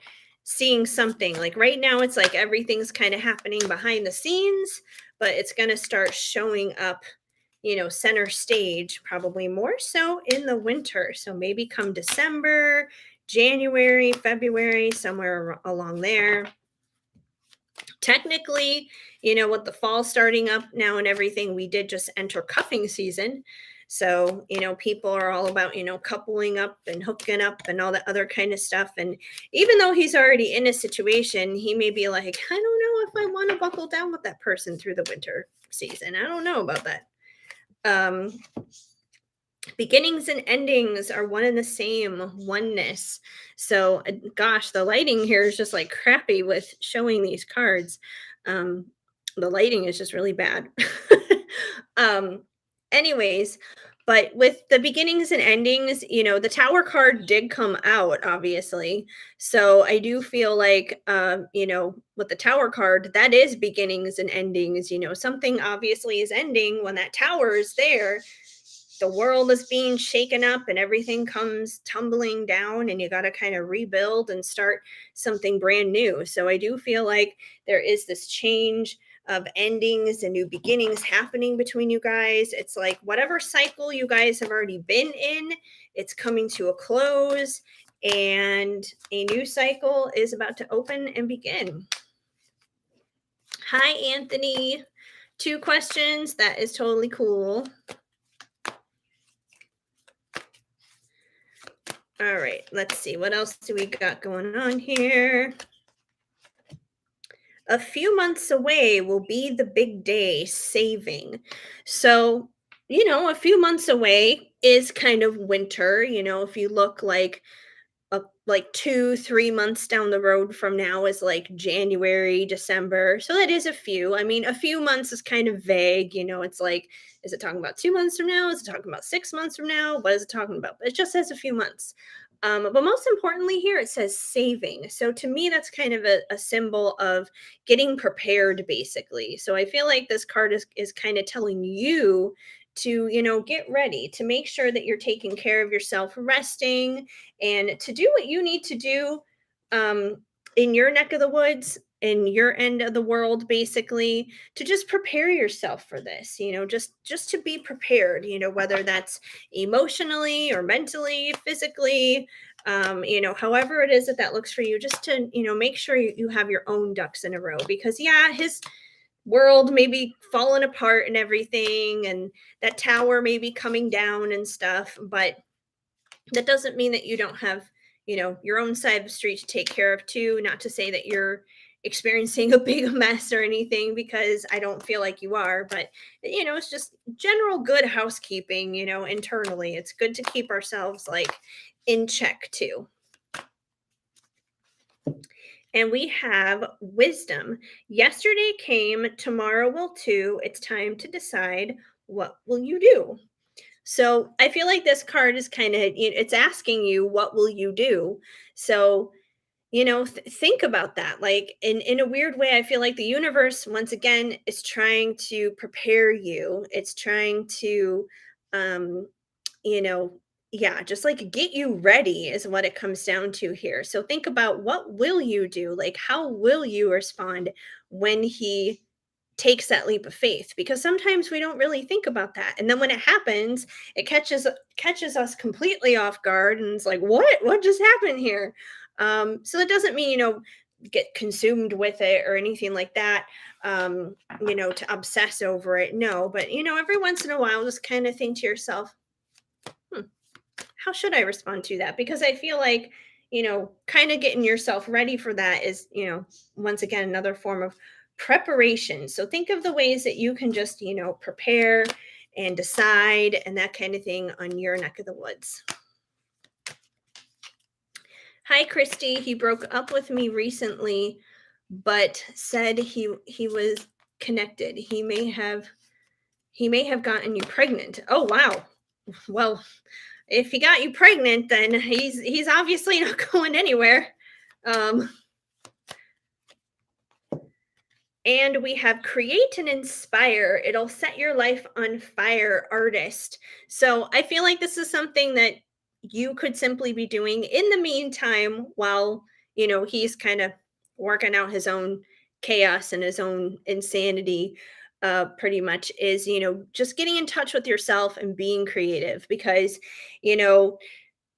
seeing something. Like right now, it's like everything's kind of happening behind the scenes, but it's going to start showing up, center stage, probably more so in the winter. So maybe come December, January, February, somewhere along there. Technically, with the fall starting up now and everything, we did just enter cuffing season. So, people are all about, coupling up and hooking up and all that other kind of stuff. And even though he's already in a situation, he may be like, I don't know if I want to buckle down with that person through the winter season. I don't know about that. Beginnings and endings are one and the same, oneness. So gosh, the lighting here is just like crappy with showing these cards. The lighting is just really bad. Anyways, but with the beginnings and endings, the tower card did come out, obviously. So I do feel like, with the tower card, that is beginnings and endings. Something obviously is ending when that tower is there. The world is being shaken up and everything comes tumbling down, and you got to kind of rebuild and start something brand new. So I do feel like there is this change of endings and new beginnings happening between you guys. It's like whatever cycle you guys have already been in, it's coming to a close, and a new cycle is about to open and begin. Hi, Anthony. 2 questions. That is totally cool. All right, let's see. What else do we got going on here? A few months away will be the big day, saving. So, a few months away is kind of winter. If you look like like 2, 3 months down the road from now is like January, December. So that is a few. I mean, a few months is kind of vague. It's like, is it talking about 2 months from now? Is it talking about 6 months from now? What is it talking about? It just says a few months. But most importantly, here it says saving. So to me, that's kind of a symbol of getting prepared, basically. So I feel like this card is kind of telling you to, get ready, to make sure that you're taking care of yourself, resting, and to do what you need to do um, in your neck of the woods, in your end of the world, basically, to just prepare yourself for this. Just to be prepared. Whether that's emotionally or mentally, physically. However it is that that looks for you, just to make sure you have your own ducks in a row. Because yeah, his world may be falling apart and everything, and that tower may be coming down and stuff, but that doesn't mean that you don't have your own side of the street to take care of too. Not to say that you're experiencing a big mess or anything, because I don't feel like you are, but it's just general good housekeeping. Internally, it's good to keep ourselves like in check too. And we have wisdom. Yesterday came, tomorrow will too. It's time to decide, what will you do? So I feel like this card is kind of, it's asking you, what will you do? So, think about that. Like in a weird way, I feel like the universe, once again, is trying to prepare you. It's trying to, um, you know, yeah, just like get you ready is what it comes down to here. So think about, what will you do? Like, how will you respond when he takes that leap of faith? Because sometimes we don't really think about that, and then when it happens, it catches us completely off guard, and it's like, what just happened here? So that doesn't mean get consumed with it or anything like that, to obsess over it. No, but every once in a while, just kind of think to yourself, hmm, how should I respond to that? Because I feel like, kind of getting yourself ready for that is, once again, another form of preparation. So think of the ways that you can just, prepare and decide and that kind of thing on your neck of the woods. Hi, Christy. He broke up with me recently, but said he was connected. He may have gotten you pregnant. Oh, wow. Well, if he got you pregnant, then he's obviously not going anywhere. Um, and we have create and inspire. It'll set your life on fire, artist. So I feel like this is something that you could simply be doing in the meantime while, he's kind of working out his own chaos and his own insanity. Pretty much is, just getting in touch with yourself and being creative, because, you know,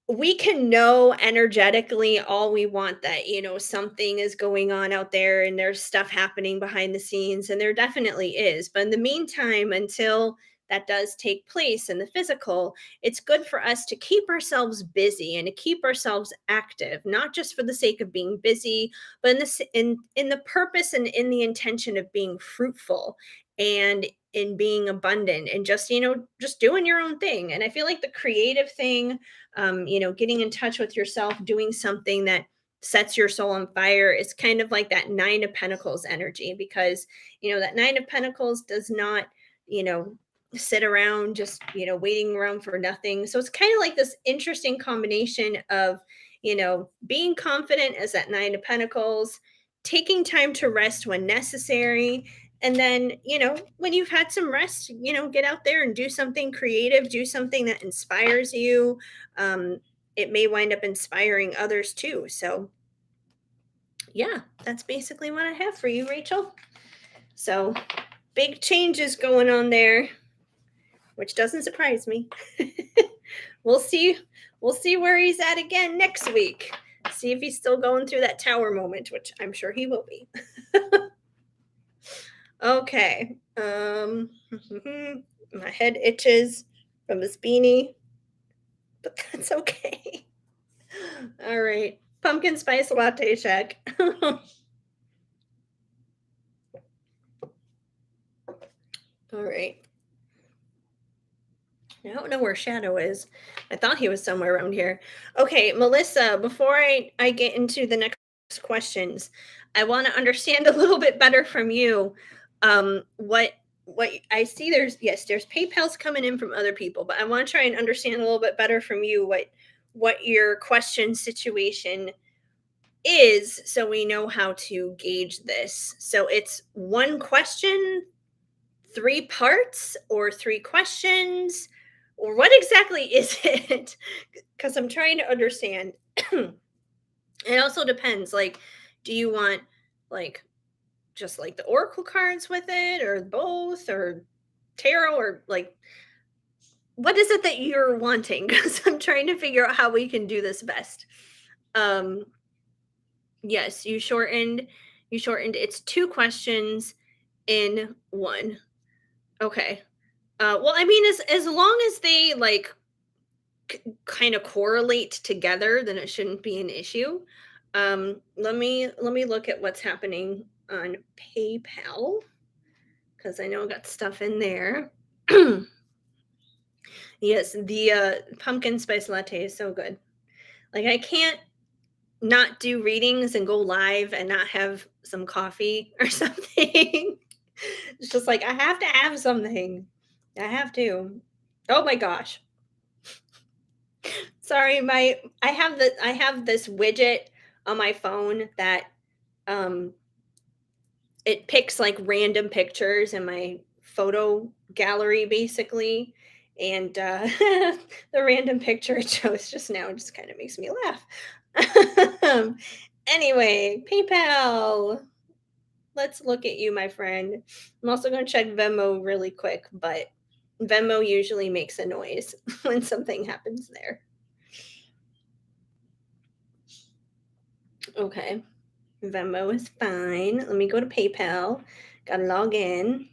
we can know energetically all we want that something is going on out there and there's stuff happening behind the scenes, and there definitely is. But in the meantime, until that does take place in the physical, it's good for us to keep ourselves busy and to keep ourselves active, not just for the sake of being busy, but in the purpose and in the intention of being fruitful and in being abundant, and just just doing your own thing. And I feel like the creative thing, getting in touch with yourself, doing something that sets your soul on fire, is kind of like that Nine of Pentacles energy, because, that Nine of Pentacles does not, you know, sit around just, waiting around for nothing. So it's kind of like this interesting combination of, being confident as that Nine of Pentacles, taking time to rest when necessary, and then, when you've had some rest, get out there and do something creative, do something that inspires you. um, it may wind up inspiring others too. So yeah, that's basically what I have for you, Rachel. So big changes going on there, which doesn't surprise me. we'll see we'll see where he's at again next week. See if he's still going through that tower moment, which I'm sure he will be. Okay. My head itches from this beanie, but that's okay. All right. Pumpkin spice latte check. All right. I don't know where Shadow is. I thought he was somewhere around here. Okay, Melissa, before I get into the next questions, I want to understand a little bit better from you. What I see, there's PayPal's coming in from other people, but I want to try and understand a little bit better from you what your question situation is, so we know how to gauge this. So it's one question, three parts, or three questions, or what exactly is it? Because I'm trying to understand. It also depends, like, do you want, like, just like the oracle cards with it, or both, or tarot, or like, what is it that you're wanting? Because I'm trying to figure out how we can do this best. um yes, you shortened it's two questions in one. Okay. Well, I mean, as long as they like kind of correlate together, then it shouldn't be an issue. Let me look at what's happening on PayPal, because I know I got stuff in there. Yes, the pumpkin spice latte is so good. Like, I can't not do readings and go live and not have some coffee or something. It's just like I have to have something. I have to. Oh my gosh. Sorry, my I have this widget on my phone that um it picks like random pictures in my photo gallery basically. And the random picture it shows just now just kind of makes me laugh. Anyway, PayPal. Let's look at you, my friend. I'm also going to check Venmo really quick, but Venmo usually makes a noise when something happens there. Okay. Venmo is fine. Let me go to PayPal. Gotta log in.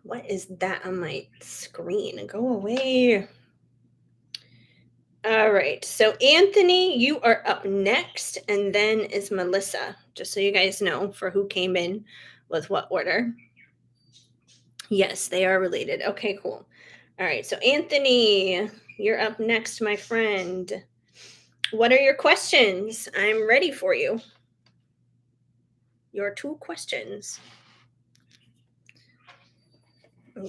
What is that on my screen? Go away. All right. So, Anthony, you are up next, and then is Melissa, just so you guys know for who came in with what order. Yes, they are related. Okay, cool. All right. So, Anthony, you're up next, my friend. What are your questions? I'm ready for you. Your two questions.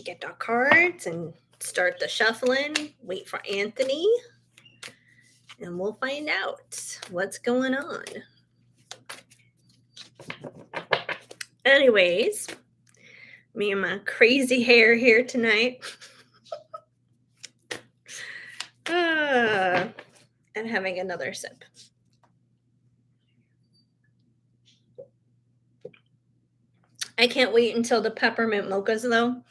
Get our cards and start the shuffling. Wait for Anthony, and we'll find out what's going on. Anyways, me and my crazy hair here tonight. I'm having another sip. I can't wait until the peppermint mochas, though.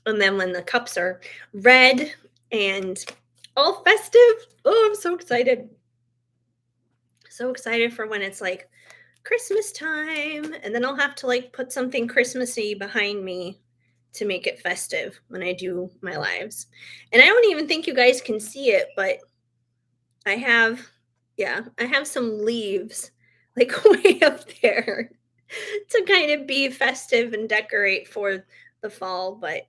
And then when the cups are red and all festive. Oh, I'm so excited. So excited for when it's like Christmas time. And then I'll have to like put something Christmassy behind me to make it festive when I do my lives. And I don't even think you guys can see it, but I have, yeah, I have some leaves like way up there to kind of be festive and decorate for the fall, but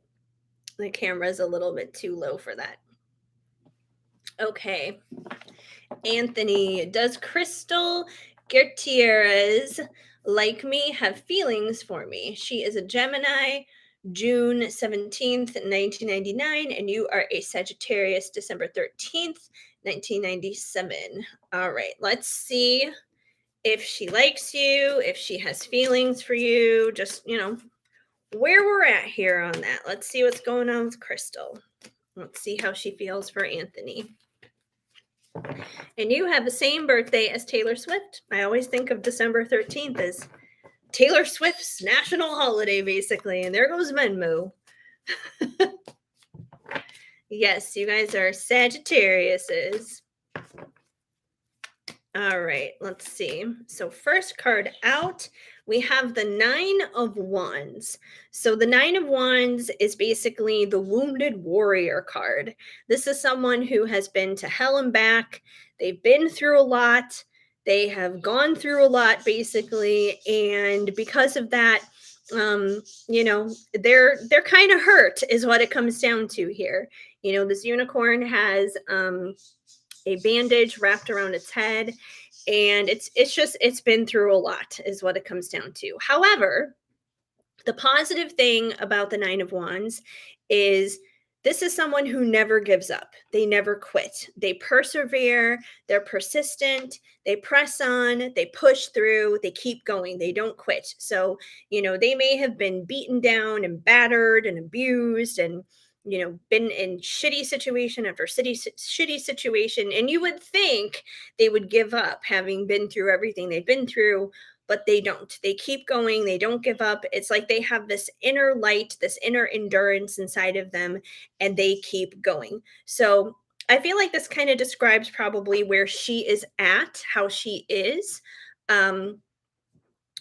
the camera's a little bit too low for that. Okay. Anthony, does Crystal Gutierrez like me have feelings for me? She is a Gemini, June 17th, 1999, and you are a Sagittarius, December 13th, 1997. All right, let's see if she likes you, if she has feelings for you, just, where we're at here on that. Let's see what's going on with Crystal. Let's see how she feels for Anthony. And you have the same birthday as Taylor Swift. I always think of December 13th as Taylor Swift's national holiday, basically. And there goes Venmo. Yes, you guys are Sagittariuses. All right, let's see. So first card out, we have the Nine of Wands. So the Nine of Wands is basically the Wounded Warrior card. This is someone who has been to hell and back. They've been through a lot. They have gone through a lot, basically. And because of that, You know, they're kind of hurt is what it comes down to here. You know, this unicorn has a bandage wrapped around its head, and it's been through a lot is what it comes down to. However, the positive thing about the Nine of Wands is this is someone who never gives up. They never quit. They persevere, they're persistent, they press on, they push through, they keep going, they don't quit. So, you know, they may have been beaten down and battered and abused and been in shitty situation after shitty situation, and you would think they would give up having been through everything they've been through, but they don't. They keep going. They don't give up. It's like they have this inner light, this inner endurance inside of them, and they keep going. So I feel like this kind of describes probably where she is at, how she is. Um,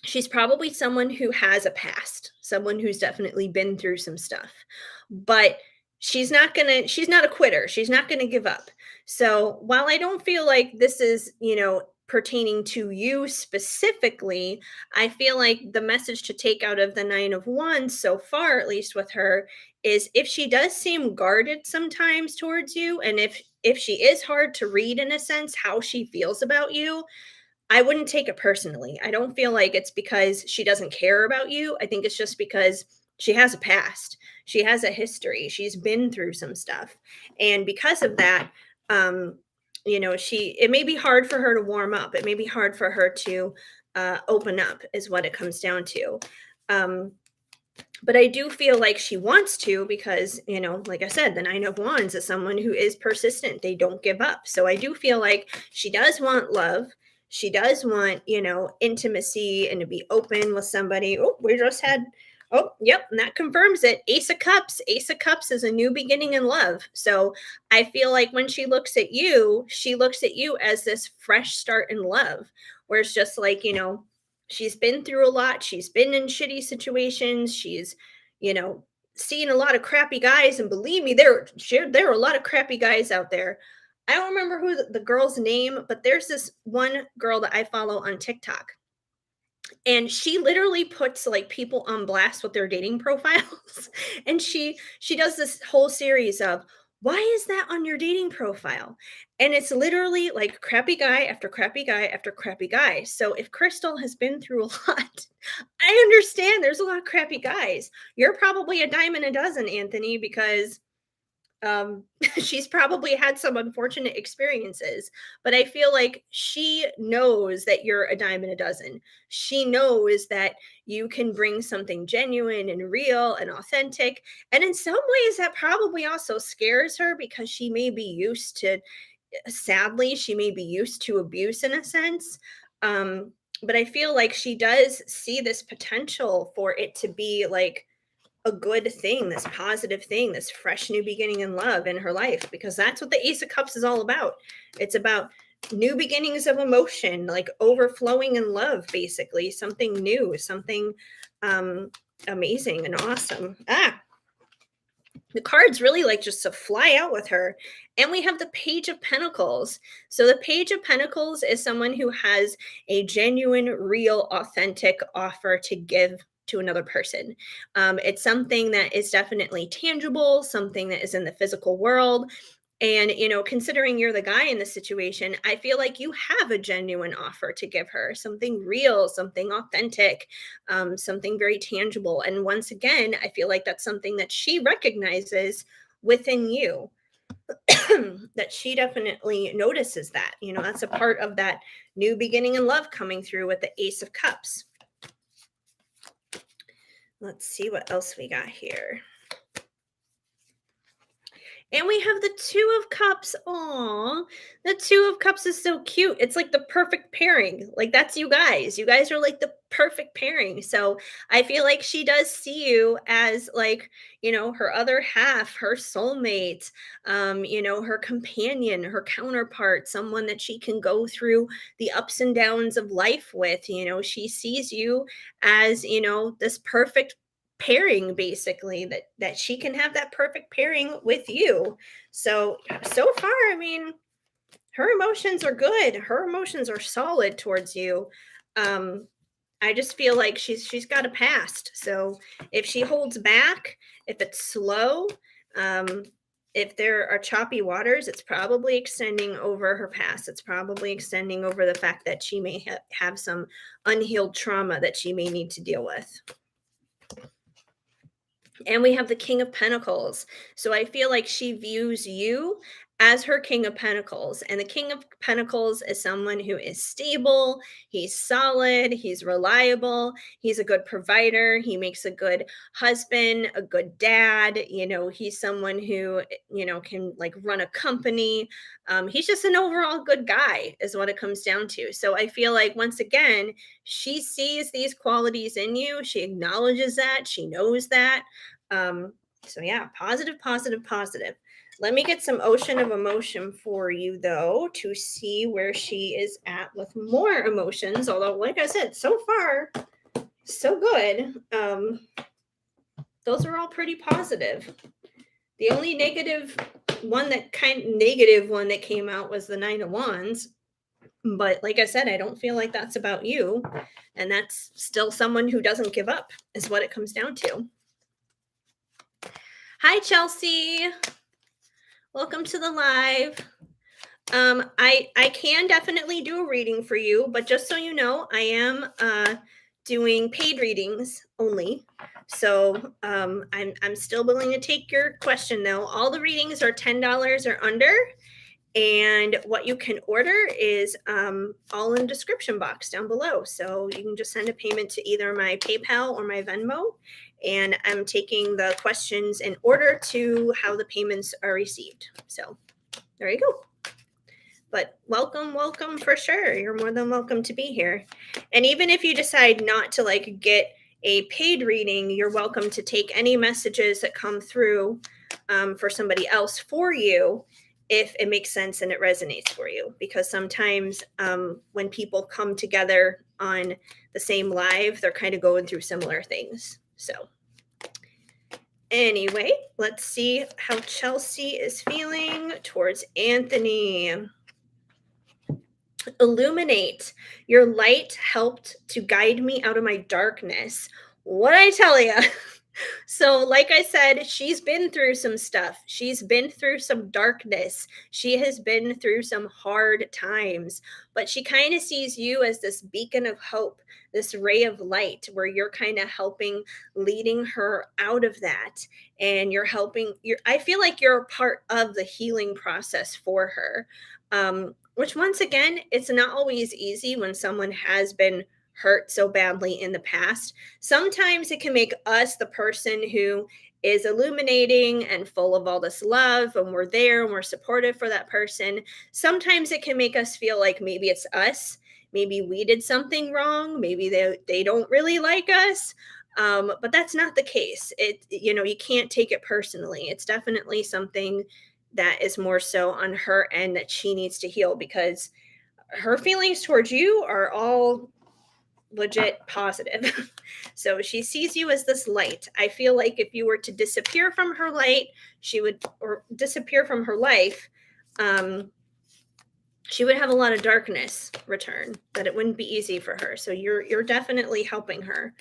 she's probably someone who has a past, someone who's definitely been through some stuff, but she's not a quitter. She's not gonna give up. So while I don't feel like this is, pertaining to you specifically, I feel like the message to take out of the Nine of Wands so far, at least with her, is if she does seem guarded sometimes towards you, and if she is hard to read in a sense how she feels about you, I wouldn't take it personally. I don't feel like it's because she doesn't care about you. I think it's just because she has a past. She has a history. She's been through some stuff. And because of that, it may be hard for her to warm up. It may be hard for her to open up, is what it comes down to. Um, but I do feel like she wants to because, like I said, the Nine of Wands is someone who is persistent. They don't give up. So I do feel like she does want love. She does want, intimacy and to be open with somebody. Oh, we just had, oh, yep, and that confirms it. Ace of Cups. Ace of Cups is a new beginning in love. So I feel like when she looks at you, she looks at you as this fresh start in love, where it's just like, she's been through a lot. She's been in shitty situations. She's, you know, seen a lot of crappy guys. And believe me, there are a lot of crappy guys out there. I don't remember who the girl's name, but there's this one girl that I follow on TikTok. And she literally puts like people on blast with their dating profiles. And she does this whole series of, why is that on your dating profile? And it's literally like crappy guy after crappy guy after crappy guy. So if Crystal has been through a lot, I understand there's a lot of crappy guys. You're probably a dime in a dozen, Anthony, because she's probably had some unfortunate experiences, but I feel like she knows that you're a dime in a dozen. She knows that you can bring something genuine and real and authentic. And in some ways, that probably also scares her because she may be used to, sadly, she may be used to abuse in a sense. But I feel like she does see this potential for it to be like a good thing, this positive thing, this fresh new beginning in love in her life, because that's what the Ace of Cups is all about. It's about new beginnings of emotion, like overflowing in love, basically, something new, something amazing and awesome. The cards really like just to fly out with her. And we have the Page of Pentacles. So the Page of Pentacles is someone who has a genuine, real, authentic offer to give to another person. It's something that is definitely tangible, something that is in the physical world. And, considering you're the guy in this situation, I feel like you have a genuine offer to give her, something real, something authentic, something very tangible. And once again, I feel like that's something that she recognizes within you, that she definitely notices that, that's a part of that new beginning in love coming through with the Ace of Cups. Let's see what else we got here. And we have the Two of Cups. Aw, the Two of Cups is so cute. It's like the perfect pairing. Like, that's you guys. You guys are like the perfect pairing. So I feel like she does see you as like, her other half, her soulmate, her companion, her counterpart, someone that she can go through the ups and downs of life with. She sees you as, this perfect pairing, basically, that she can have that perfect pairing with you. So far, I mean, her emotions are good, her emotions are solid towards you. I just feel like she's got a past. So if she holds back, if it's slow, um, if there are choppy waters, it's probably extending over her past. It's probably extending over the fact that she may have some unhealed trauma that she may need to deal with. And we have the King of Pentacles. So I feel like she views you as her King of Pentacles. And the King of Pentacles is someone who is stable, he's solid, he's reliable, he's a good provider, he makes a good husband, a good dad. He's someone who, can like run a company. He's just an overall good guy, is what it comes down to. So I feel like, once again, she sees these qualities in you, she acknowledges that, she knows that. So yeah, positive, positive, positive. Let me get some ocean of emotion for you, though, to see where she is at with more emotions. Although, like I said, so far, so good. Those are all pretty positive. The only negative one that came out was the Nine of Wands. But like I said, I don't feel like that's about you. And that's still someone who doesn't give up, is what it comes down to. Hi, Chelsea. Welcome to the live. I can definitely do a reading for you, but just so you know, I am doing paid readings only. So I'm still willing to take your question, though. All the readings are $10 or under. And what you can order is all in the description box down below. So you can just send a payment to either my PayPal or my Venmo. And I'm taking the questions in order to how the payments are received. So there you go. But welcome for sure. You're more than welcome to be here. And even if you decide not to get a paid reading, you're welcome to take any messages that come through for somebody else for you, if it makes sense and it resonates for you. Because sometimes when people come together on the same live, they're kind of going through similar things. So anyway, let's see how Chelsea is feeling towards Anthony. Illuminate. Your light helped to guide me out of my darkness. What I tell you. So, like I said, she's been through some stuff. She's been through some darkness. She has been through some hard times, but she kind of sees you as this beacon of hope, this ray of light, where you're kind of leading her out of that. And I feel like you're a part of the healing process for her. Which, once again, it's not always easy when someone has been hurt so badly in the past. Sometimes it can make us the person who is illuminating and full of all this love, and we're there and we're supportive for that person. Sometimes it can make us feel like maybe it's us, maybe we did something wrong, maybe they don't really like us. But that's not the case. You can't take it personally. It's definitely something that is more so on her end that she needs to heal, because her feelings towards you are all legit positive. So she sees you as this light. I feel like if you were to disappear from her light, or disappear from her life, she would have a lot of darkness return, that it wouldn't be easy for her. So you're definitely helping her.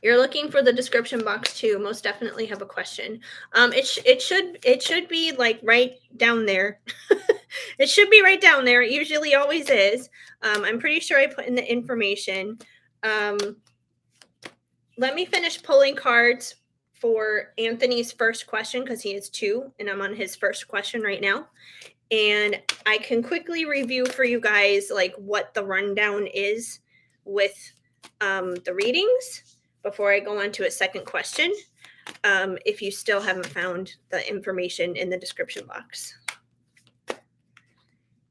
You're looking for the description box too. Most definitely have a question. It should be like right down there. It should be right down there. It usually always is. I'm pretty sure I put in the information. Let me finish pulling cards for Anthony's first question, because he has two, and I'm on his first question right now. And I can quickly review for you guys what the rundown is with the readings before I go on to a second question, if you still haven't found the information in the description box.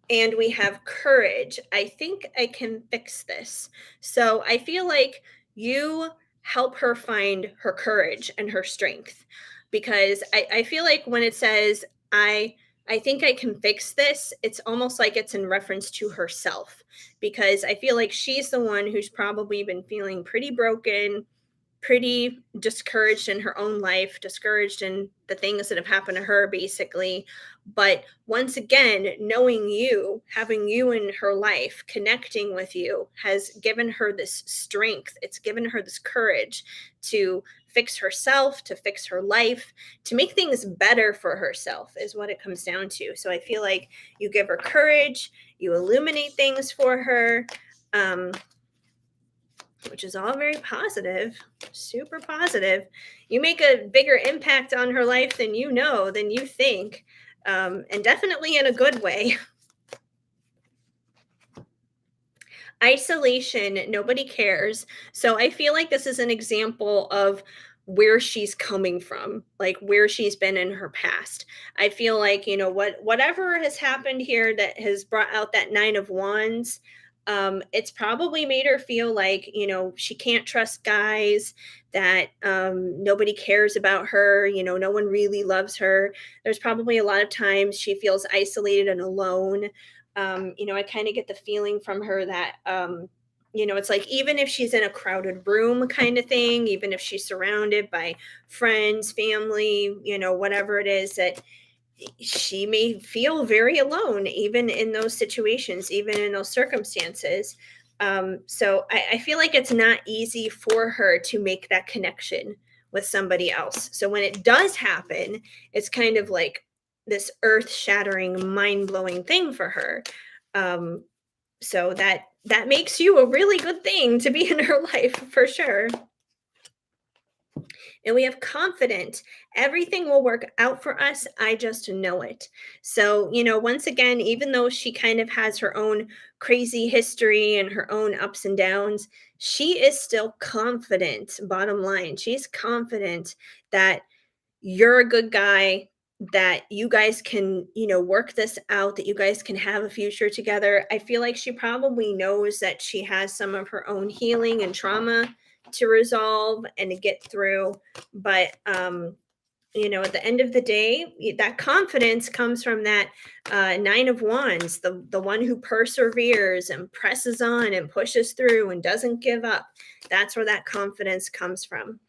And we have courage. I think I can fix this. So I feel like you help her find her courage and her strength, because I feel like when it says, I think I can fix this, it's almost like it's in reference to herself, because I feel like she's the one who's probably been feeling pretty broken, pretty discouraged in her own life, discouraged in the things that have happened to her, basically. But once again, knowing you, having you in her life, connecting with you, has given her this strength. It's given her this courage to fix herself, to fix her life, to make things better for herself, is what it comes down to. So I feel like you give her courage, you illuminate things for her. Um, which is all very positive, super positive. You make a bigger impact on her life than you know, than you think, and definitely in a good way. Isolation, nobody cares. So I feel like this is an example of where she's coming from, like where she's been in her past. I feel like, whatever has happened here that has brought out that 9 of wands, it's probably made her feel like, she can't trust guys, that nobody cares about her, no one really loves her. There's probably a lot of times she feels isolated and alone. I kind of get the feeling from her that, it's like even if she's in a crowded room kind of thing, even if she's surrounded by friends, family, whatever it is, that she may feel very alone, even in those situations, even in those circumstances. So I feel like it's not easy for her to make that connection with somebody else. So when it does happen, it's kind of like this earth shattering, mind blowing thing for her. Um, so that makes you a really good thing to be in her life for sure. And we have confident, everything will work out for us, I just know it. So, once again, even though she kind of has her own crazy history and her own ups and downs, she is still confident. Bottom line, she's confident that you're a good guy, that you guys can, work this out, that you guys can have a future together. I feel like she probably knows that she has some of her own healing and trauma to resolve and to get through. But at the end of the day, that confidence comes from that 9 of wands, the one who perseveres and presses on and pushes through and doesn't give up. That's where that confidence comes from.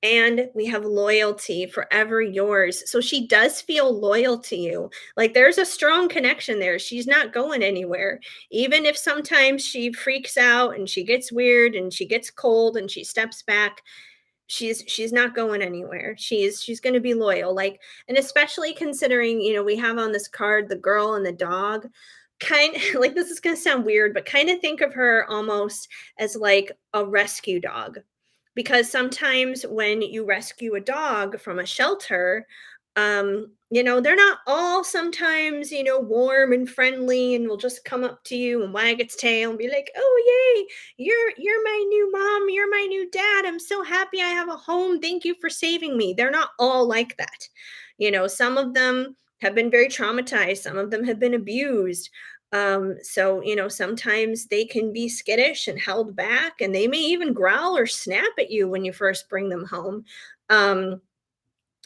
And we have loyalty, forever yours. So she does feel loyal to you. Like there's a strong connection there. She's not going anywhere. Even if sometimes she freaks out and she gets weird and she gets cold and she steps back, she's not going anywhere. She's going to be loyal. Like, and especially considering, we have on this card the girl and the dog. Kind like, this is going to sound weird, but kind of think of her almost as like a rescue dog, because sometimes when you rescue a dog from a shelter, they're not all sometimes, warm and friendly and will just come up to you and wag its tail and be like, oh yay, you're my new mom, you're my new dad, I'm so happy I have a home, thank you for saving me. They're not all like that. Some of them have been very traumatized, some of them have been abused. So, sometimes they can be skittish and held back, and they may even growl or snap at you when you first bring them home. Um,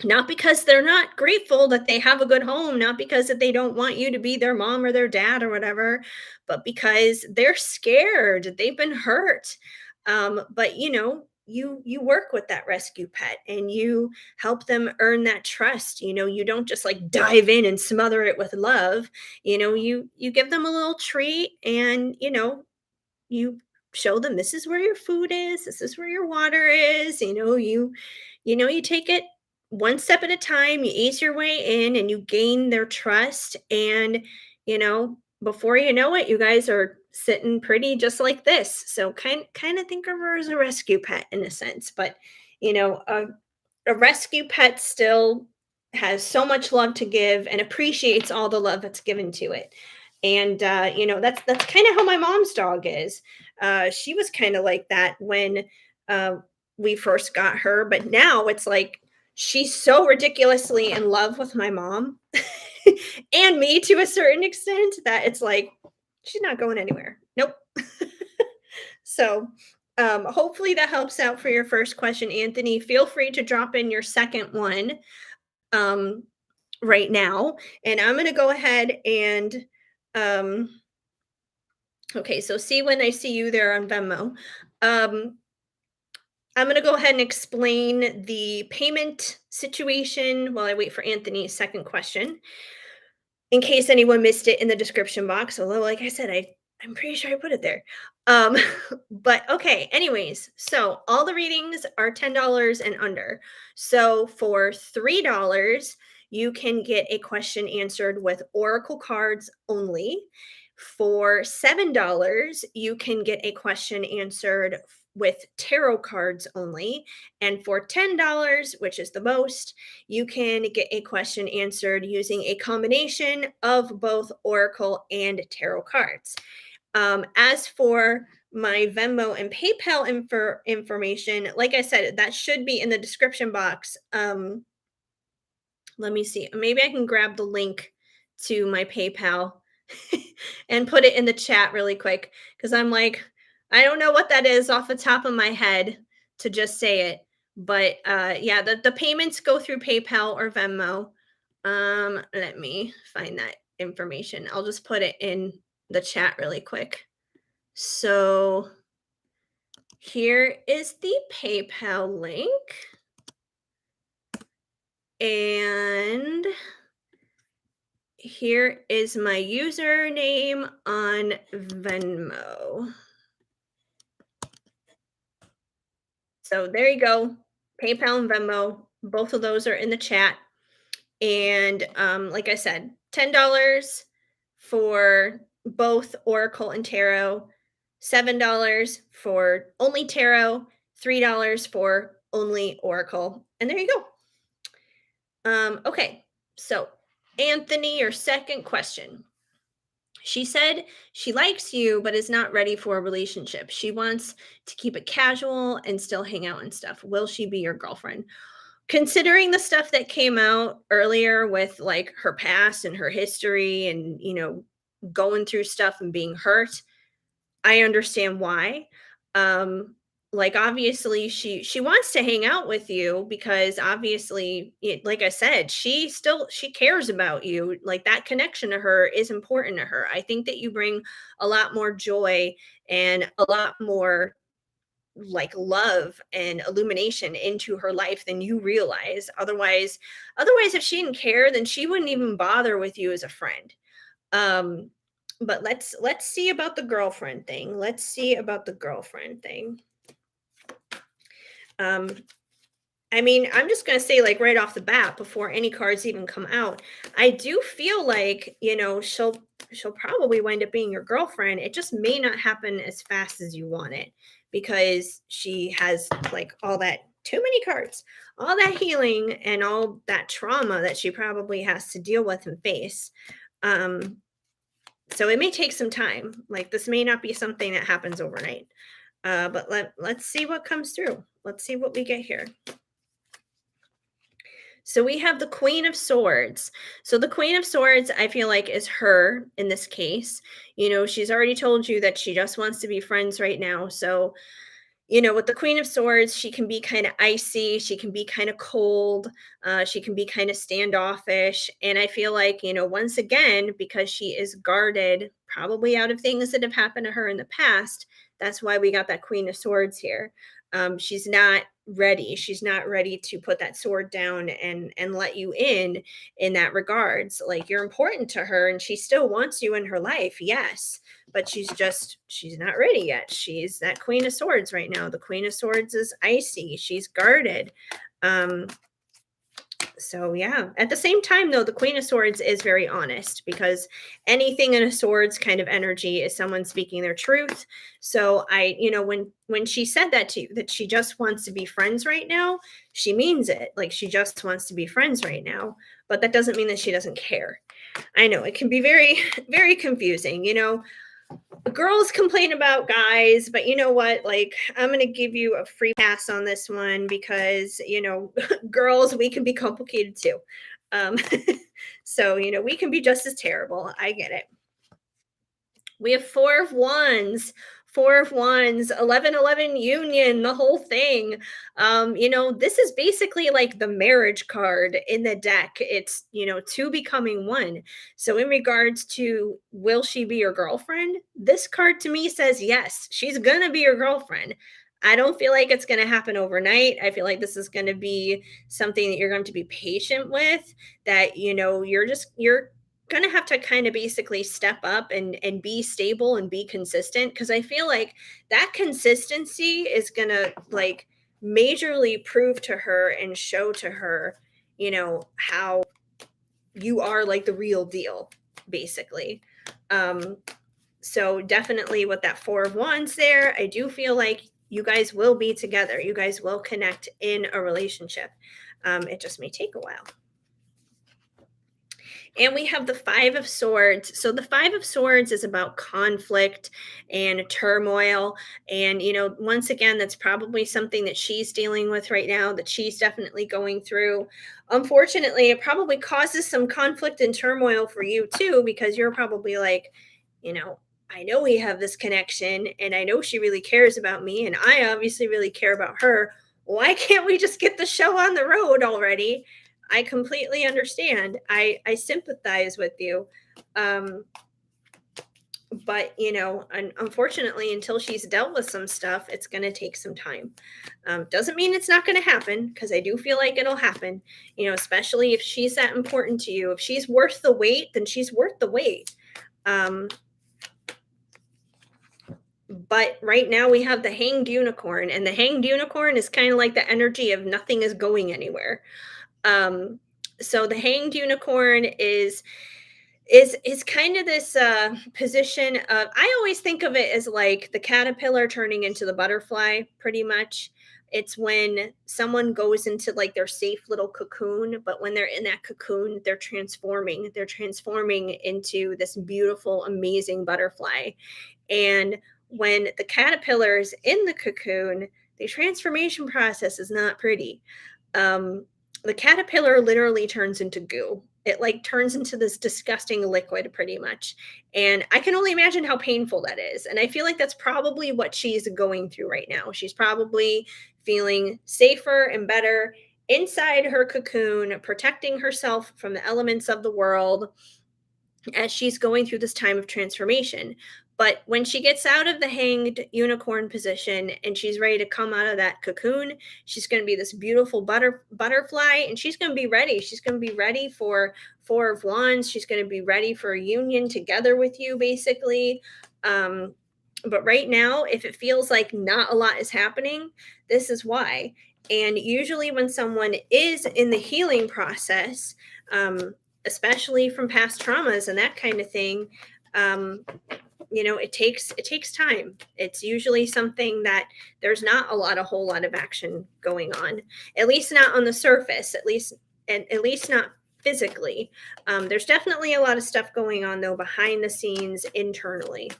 not because they're not grateful that they have a good home, not because that they don't want you to be their mom or their dad or whatever, but because they're scared, they've been hurt. But you work with that rescue pet and you help them earn that trust. You don't just like dive in and smother it with love. You give them a little treat, and you show them this is where your food is, this is where your water is. You take it one step at a time, you ease your way in and you gain their trust. And before you know it, you guys are sitting pretty just like this. So kind of think of her as a rescue pet in a sense. But you know a, a rescue pet still has so much love to give and appreciates all the love that's given to it. And that's kind of how my mom's dog is. She was kind of like that when uh, we first got her, but now it's like she's so ridiculously in love with my mom and me to a certain extent that it's like she's not going anywhere. Nope. So hopefully that helps out for your first question, Anthony. Feel free to drop in your second one um, right now. And I'm going to go ahead and um, okay, so see when I see you there on Venmo. Um, I'm going to go ahead and explain the payment situation while I wait for Anthony's second question, in case anyone missed it in the description box. Although, like I said, I'm pretty sure I put it there. Um, but okay, anyways, so all the readings are $10 and under. So for $3, you can get a question answered with oracle cards only. For $7, you can get a question answered with tarot cards only. And for $10, which is the most, you can get a question answered using a combination of both oracle and tarot cards. As for my Venmo and PayPal information, like I said, that should be in the description box. Let me see. Maybe I can grab the link to my PayPal and put it in the chat really quick, because I'm like, I don't know what that is off the top of my head to just say it. But yeah, the payments go through PayPal or Venmo. Let me find that information. I'll just put it in the chat really quick. So here is the PayPal link. And here is my username on Venmo. So there you go. PayPal and Venmo, both of those are in the chat. And like I said, $10 for both Oracle and Tarot, $7 for only Tarot, $3 for only Oracle. And there you go. Okay, so Anthony, your second question. She said she likes you, but is not ready for a relationship. She wants to keep it casual and still hang out and stuff. Will she be your girlfriend? Considering the stuff that came out earlier with like her past and her history and, going through stuff and being hurt, I understand why. Um, like obviously she wants to hang out with you because obviously, like I said, she cares about you. Like that connection to her is important to her. I think that you bring a lot more joy and a lot more like love and illumination into her life than you realize. Otherwise if she didn't care, then she wouldn't even bother with you as a friend. um but let's see about the girlfriend thing. um I mean, I'm just going to say, like, right off the bat, before any cards even come out, I do feel like, she'll probably wind up being your girlfriend. It just may not happen as fast as you want it, because she has like all that, too many cards, all that healing and all that trauma that she probably has to deal with and face. Um, so it may take some time. Like this may not be something that happens overnight. But let's see what comes through. Let's see what we get here. So we have the Queen of Swords. So the Queen of Swords, I feel like, is her in this case. She's already told you that she just wants to be friends right now. So, with the Queen of Swords, she can be kind of icy. She can be kind of cold. She can be kind of standoffish. And I feel like, once again, because she is guarded, probably out of things that have happened to her in the past, that's why we got that Queen of Swords here. She's not ready. She's not ready to put that sword down and let you in that regards. Like you're important to her and she still wants you in her life. Yes, but she's not ready yet. She's that Queen of Swords right now. The Queen of Swords is icy. She's guarded. So yeah, at the same time though, the Queen of Swords is very honest, because anything in a swords kind of energy is someone speaking their truth. So when she said that to you, that she just wants to be friends right now, she means it. Like she just wants to be friends right now, but that doesn't mean that she doesn't care. I know it can be very, very confusing. Girls complain about guys, but you know what? Like, I'm going to give you a free pass on this one because, girls, we can be complicated too. Um, so, we can be just as terrible. I get it. We have Four of Wands, 11 union, the whole thing. This is basically like the marriage card in the deck. It's, two becoming one. So in regards to will she be your girlfriend? This card to me says yes, she's gonna be your girlfriend. I don't feel like it's going to happen overnight. I feel like this is going to be something that you're going to be patient with, that you're going to have to kind of basically step up and be stable and be consistent, because I feel like that consistency is going to like majorly prove to her and show to her, how you are like the real deal, basically. Um, so definitely with that Four of Wands there, I do feel like you guys will be together. You guys will connect in a relationship. It just may take a while. And we have the Five of Swords. So the Five of Swords is about conflict and turmoil. And, once again, that's probably something that she's dealing with right now, that she's definitely going through. Unfortunately, it probably causes some conflict and turmoil for you too, because you're probably like, I know we have this connection and I know she really cares about me and I obviously really care about her. Why can't we just get the show on the road already? I completely understand. I sympathize with you. Um, but unfortunately, until she's dealt with some stuff, it's going to take some time. Doesn't mean it's not going to happen, because I do feel like it'll happen. Especially if she's that important to you. If she's worth the wait, then she's worth the wait. Um, but right now we have the Hanged Unicorn, and the Hanged Unicorn is kind of like the energy of nothing is going anywhere. Um, so the Hanged Unicorn is kind of this position of, I always think of it as like the caterpillar turning into the butterfly, pretty much. It's when someone goes into like their safe little cocoon, but when they're in that cocoon, they're transforming into this beautiful, amazing butterfly. And when the caterpillar is in the cocoon, the transformation process is not pretty. um, the caterpillar literally turns into goo. It like turns into this disgusting liquid, pretty much. And I can only imagine how painful that is. And I feel like that's probably what she's going through right now. She's probably feeling safer and better inside her cocoon, protecting herself from the elements of the world as she's going through this time of transformation. But when she gets out of the Hanged Unicorn position and she's ready to come out of that cocoon, she's going to be this beautiful butterfly, and she's going to be ready. She's going to be ready for Four of Wands. She's going to be ready for a union together with you, basically. But right now, if it feels like not a lot is happening, this is why. And usually, when someone is in the healing process, especially from past traumas and that kind of thing, um, it takes time. It's usually something that there's not a whole lot of action going on, at least not on the surface, at least not physically. There's definitely a lot of stuff going on though behind the scenes internally.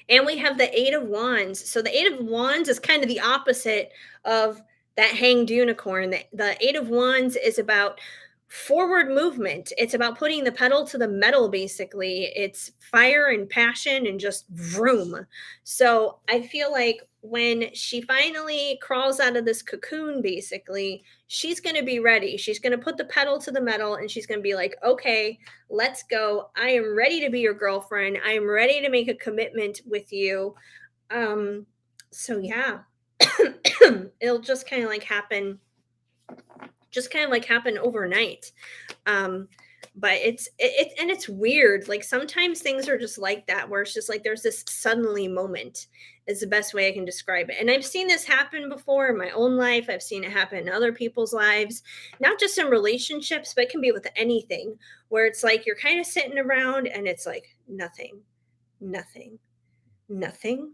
And we have the Eight of Wands. So the Eight of Wands is kind of the opposite of that Hanged Unicorn. The Eight of Wands is about forward movement. It's about putting the pedal to the metal, basically. It's fire and passion and just vroom. So I feel like when she finally crawls out of this cocoon, basically, she's going to be ready. She's going to put the pedal to the metal and she's going to be like, okay, let's go. I am ready to be your girlfriend. I am ready to make a commitment with you. So yeah, it'll just kind of like happen overnight. But it's weird. Like sometimes things are just like that, where it's just like there's this suddenly moment, is the best way I can describe it. And I've seen this happen before in my own life. I've seen it happen in other people's lives, not just in relationships, but it can be with anything, where it's like you're kind of sitting around and it's like nothing, nothing, nothing,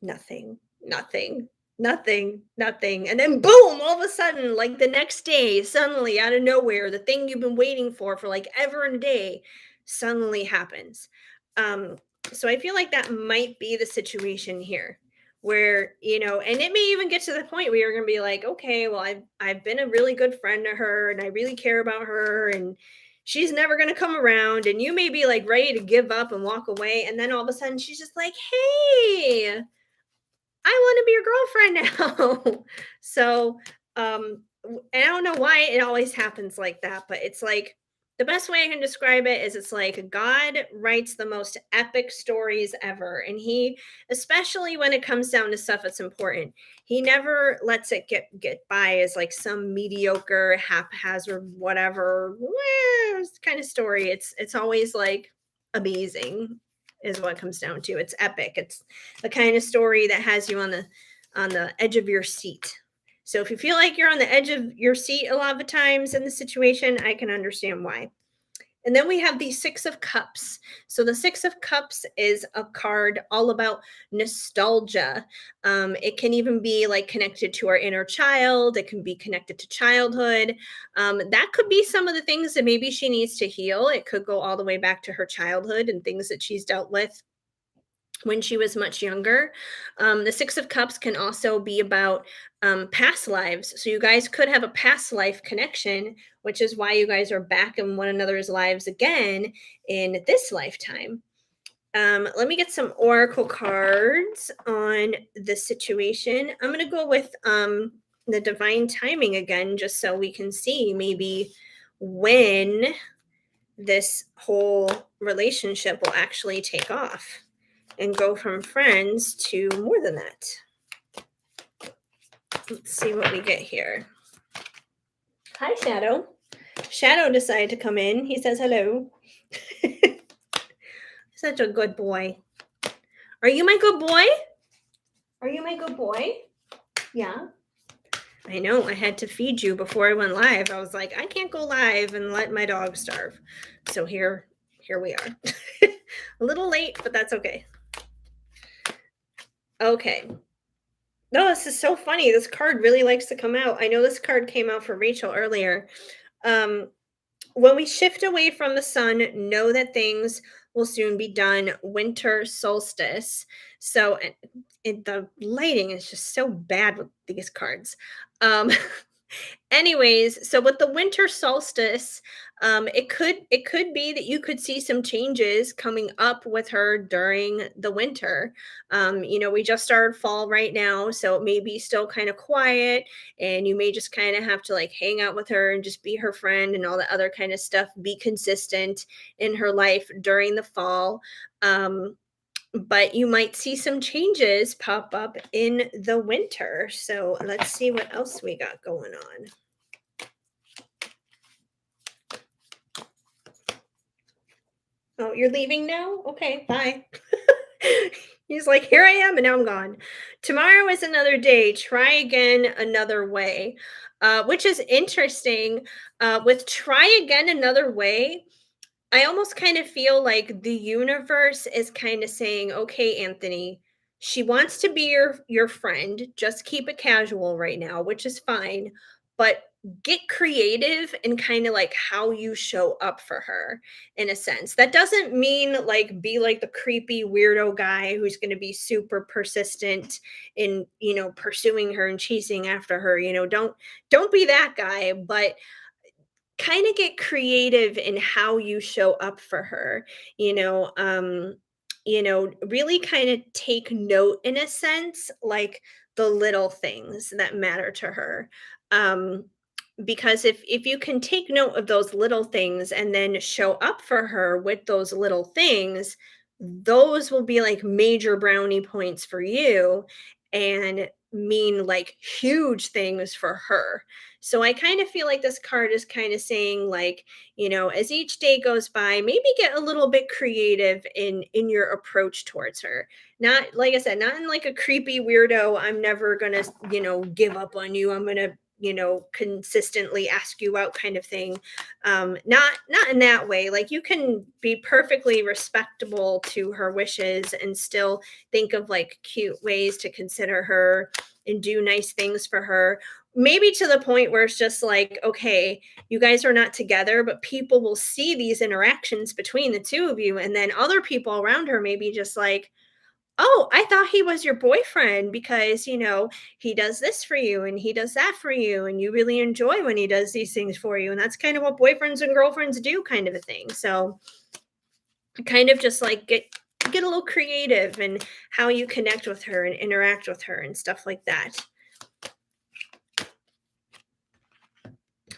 nothing, nothing, nothing, nothing. And then boom, all of a sudden, like the next day, suddenly out of nowhere, the thing you've been waiting for like ever and a day suddenly happens. Um, so I feel like that might be the situation here, where, and it may even get to the point where you're gonna be like, okay, well, I've been a really good friend to her and I really care about her, and she's never going to come around, and you may be like ready to give up and walk away, and then all of a sudden she's just like, hey, I want to be your girlfriend now. So and I don't know why it always happens like that, but it's like The best way I can describe it is it's like God writes the most epic stories ever. And he, especially when it comes down to stuff that's important, he never lets it get by as like some mediocre, haphazard, whatever kind of story. It's always like amazing is what it comes down to. It's epic. It's the kind of story that has you on the edge of your seat. So if you feel like you're on the edge of your seat a lot of the times in the situation, I can understand why. And then we have the Six of Cups. So the Six of Cups is a card all about nostalgia. It can even be like connected to our inner child. It can be connected to childhood. That could be some of the things that maybe she needs to heal. It could go all the way back to her childhood and things that she's dealt with when she was much younger. The Six of Cups can also be about past lives. So you guys could have a past life connection, which is why you guys are back in one another's lives again in this lifetime. Let me get some oracle cards on the situation. I'm going to go with the divine timing again, just so we can see maybe when this whole relationship will actually take off and go from friends to more than that. Let's see what we get here. Hi, Shadow. Shadow decided to come in. He says hello. Such a good boy. Are you my good boy? Are you my good boy? Yeah. I know. I had to feed you before I went live. I was like, I can't go live and let my dog starve. So here we are. A little late, but that's okay. Okay. No, this is so funny. This card really likes to come out. I know this card came out for Rachel earlier. When we shift away from the sun, know that things will soon be done. Winter solstice. So the lighting is just so bad with these cards. Um, Anyways, so with the winter solstice, it could be that you could see some changes coming up with her during the winter. We just started fall right now, so it may be still kind of quiet, and you may just kind of have to like hang out with her and just be her friend and all that other kind of stuff. Be consistent in her life during the fall. But you might see some changes pop up in the winter. So let's see what else we got going on. Oh, you're leaving now? Okay, bye. He's like, here I am, and now I'm gone. Tomorrow is another day. Try again another way, which is interesting. With try again another way, I almost kind of feel like the universe is kind of saying, okay, Anthony, she wants to be your friend. Just keep it casual right now, which is fine. But get creative in kind of like how you show up for her in a sense. That doesn't mean like be like the creepy weirdo guy who's going to be super persistent in, pursuing her and chasing after her. Don't be that guy, but kind of get creative in how you show up for her, really kind of take note in a sense, like the little things that matter to her. um because if you can take note of those little things and then show up for her with those little things, those will be like major brownie points for you and mean like huge things for her. So I kind of feel like this card is kind of saying like, as each day goes by, maybe get a little bit creative in your approach towards her. Not, like I said, not in like a creepy weirdo, I'm never going to, give up on you. I'm going to, consistently ask you out kind of thing. Not in that way. Like, you can be perfectly respectable to her wishes and still think of like cute ways to consider her and do nice things for her. Maybe to the point where it's just like, okay, you guys are not together, but people will see these interactions between the two of you. And then other people around her may be just like, oh, I thought he was your boyfriend because, he does this for you and he does that for you. And you really enjoy when he does these things for you. And that's kind of what boyfriends and girlfriends do, kind of a thing. So kind of just like get a little creative in how you connect with her and interact with her and stuff like that.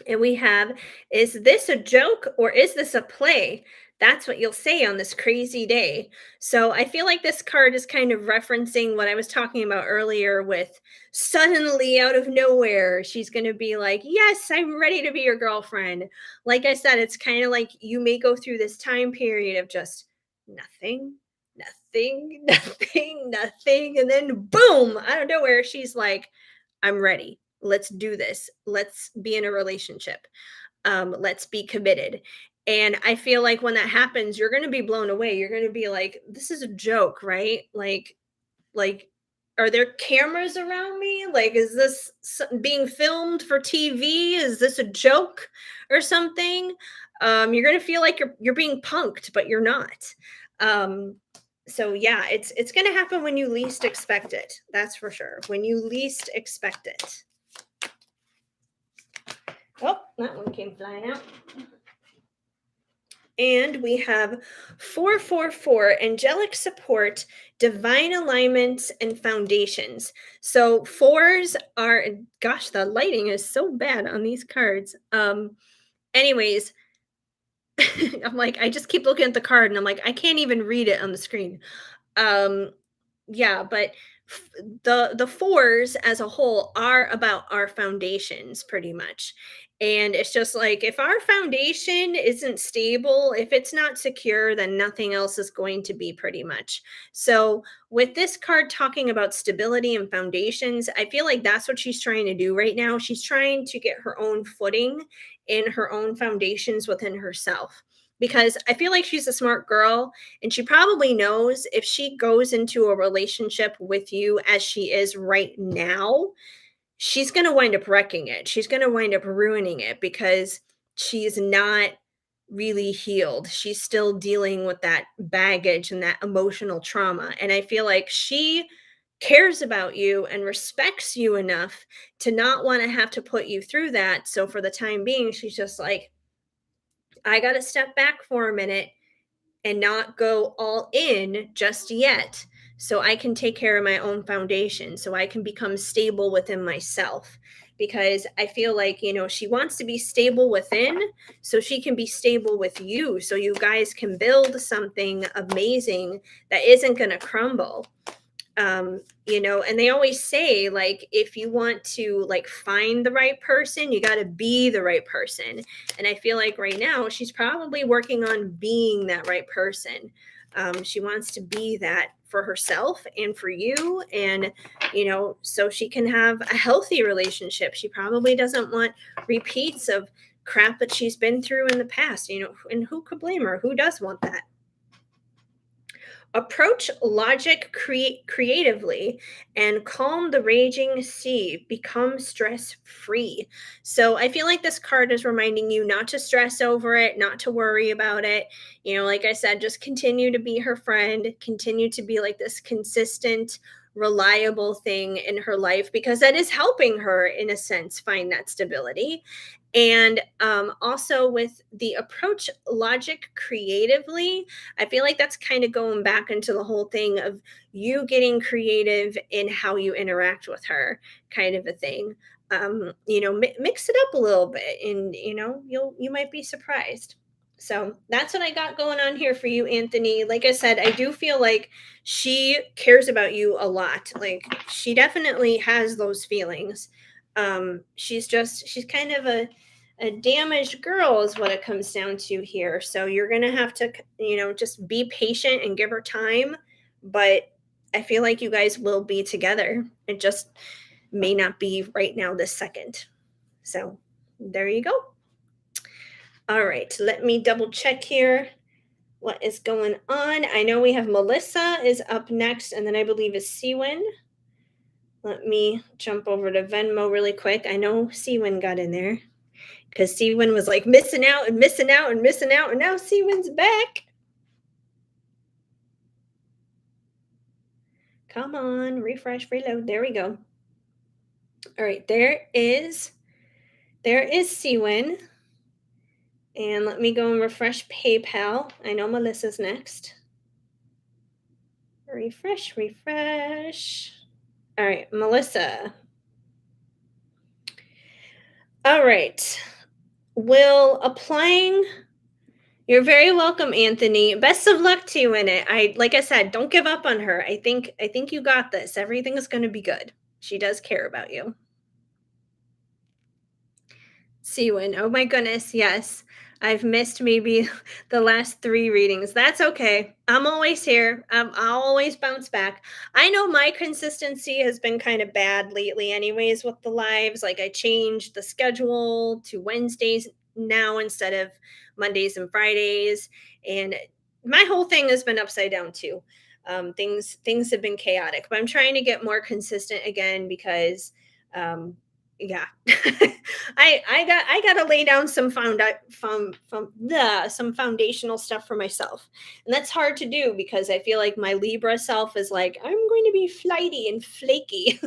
And we have, is this a joke or is this a play? That's what you'll say on this crazy day. So I feel like this card is kind of referencing what I was talking about earlier with suddenly out of nowhere, she's going to be like, yes, I'm ready to be your girlfriend. Like I said, it's kind of like you may go through this time period of just nothing, nothing, nothing, nothing. And then boom, out of nowhere, she's like, I'm ready. Let's do this. Let's be in a relationship. Let's be committed. And I feel like when that happens, you're going to be blown away. You're going to be like, this is a joke, right? Like, are there cameras around me? Like, is this being filmed for TV? Is this a joke or something? You're going to feel like you're being punked, but you're not. Um, so yeah, it's going to happen when you least expect it. That's for sure. When you least expect it. Oh, that one came flying out. And we have 444 angelic support, divine alignments, and foundations. So fours are, gosh, the lighting is so bad on these cards. Anyways, I'm like, I just keep looking at the card and I'm like, I can't even read it on the screen. Um, yeah, but the fours as a whole are about our foundations pretty much. And it's just like if our foundation isn't stable, if it's not secure, then nothing else is going to be pretty much. So with this card talking about stability and foundations, I feel like that's what she's trying to do right now. She's trying to get her own footing in her own foundations within herself, because I feel like she's a smart girl and she probably knows if she goes into a relationship with you as she is right now, she's going to wind up wrecking it. She's going to wind up ruining it because she's not really healed. She's still dealing with that baggage and that emotional trauma. And I feel like she cares about you and respects you enough to not want to have to put you through that. So for the time being, she's just like, I got to step back for a minute and not go all in just yet, so I can take care of my own foundation, so I can become stable within myself. Because I feel like, she wants to be stable within so she can be stable with you, so you guys can build something amazing that isn't going to crumble. And they always say, like, if you want to like find the right person, you got to be the right person. And I feel like right now she's probably working on being that right person. She wants to be that for herself and for you, and so she can have a healthy relationship. She probably doesn't want repeats of crap that she's been through in the past, and who could blame her? Who does want that? Approach logic creatively and calm the raging sea. Become stress free. So I feel like this card is reminding you not to stress over it, not to worry about it. Like I said, just continue to be her friend, continue to be like this consistent, reliable thing in her life, because that is helping her in a sense find that stability. And also with the approach logic creatively, I feel like that's kind of going back into the whole thing of you getting creative in how you interact with her, kind of a thing. Mix it up a little bit, and you might be surprised. So that's what I got going on here for you, Anthony. Like I said, I do feel like she cares about you a lot. Like, she definitely has those feelings. She's kind of a damaged girl is what it comes down to here. So you're going to have to, just be patient and give her time. But I feel like you guys will be together. It just may not be right now, this second. So there you go. All right. Let me double check here what is going on. I know we have Melissa is up next, and then I believe is Siwin. Let me jump over to Venmo really quick. I know Siwin got in there, because Seawin was like missing out and missing out and missing out, and now Seawin's back. Come on, refresh, reload. There we go. All right, there is Seawin. And let me go and refresh PayPal. I know Melissa's next. Refresh, refresh. All right, Melissa. All right. Will applying You're very welcome, Anthony. Best of luck to you in it. Like I said, don't give up on her. I think you got this. Everything is going to be good. She does care about you. Siwin, oh my goodness, yes. I've missed maybe the last 3 readings. That's okay. I'm always here. I'll always bounce back. I know my consistency has been kind of bad lately anyways with the lives. Like I changed the schedule to Wednesdays now instead of Mondays and Fridays, and my whole thing has been upside down too. Things have been chaotic, but I'm trying to get more consistent again because um yeah. I got to lay down some foundational stuff for myself. And that's hard to do because I feel like my Libra self is like, I'm going to be flighty and flaky.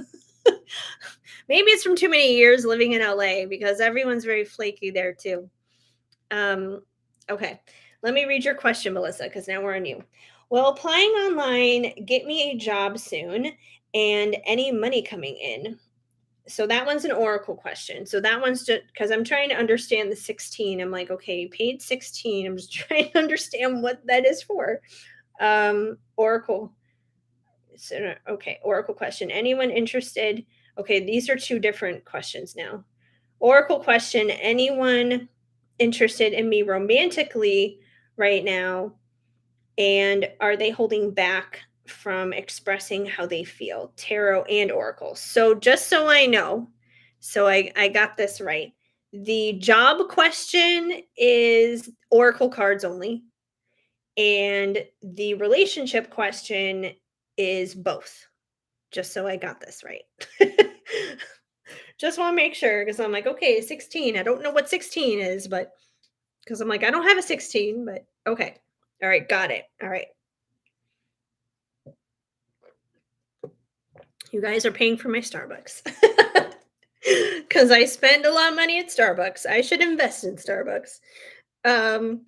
Maybe it's from too many years living in LA because everyone's very flaky there too. Okay. Let me read your question, Melissa, because now we're on you. Will applying online get me a job soon and any money coming in? So that one's an oracle question. So that one's just because I'm trying to understand the 16. I'm like, okay, paid 16. I'm just trying to understand what that is for. Oracle. So, okay, oracle question. Anyone interested? Okay, these are 2 different questions now. Oracle question. Anyone interested in me romantically right now? And are they holding back from expressing how they feel? Tarot and oracle. So just so I know, so I got this right. The job question is oracle cards only, and the relationship question is both. Just so I got this right. Just want to make sure because I'm like, okay, 16. I don't know what 16 is, but because I'm like, I don't have a 16, but okay. All right, got it. All right. You guys are paying for my Starbucks. Because I spend a lot of money at Starbucks. I should invest in Starbucks. Um,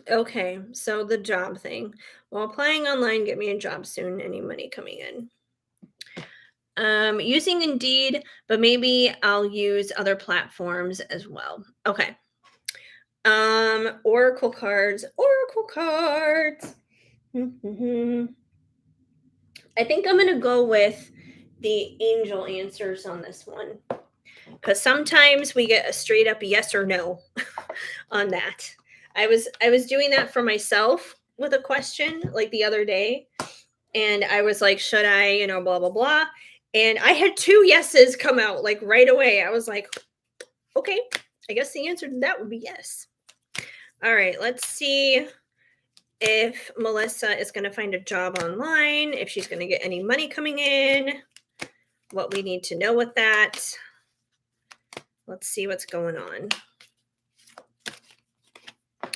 okay, so the job thing. While applying online, get me a job soon. Any money coming in? Using Indeed, but maybe I'll use other platforms as well. Okay. Oracle cards. Oracle cards. I think I'm gonna go with the angel answers on this one because sometimes we get a straight up yes or no on that. I was doing that for myself with a question like the other day, and I was like, should I, blah blah blah, and I had 2 yeses come out like right away. I was like, okay, I guess the answer to that would be yes. All right, let's see if Melissa is going to find a job online, if she's going to get any money coming in, what we need to know with that. Let's see what's going on.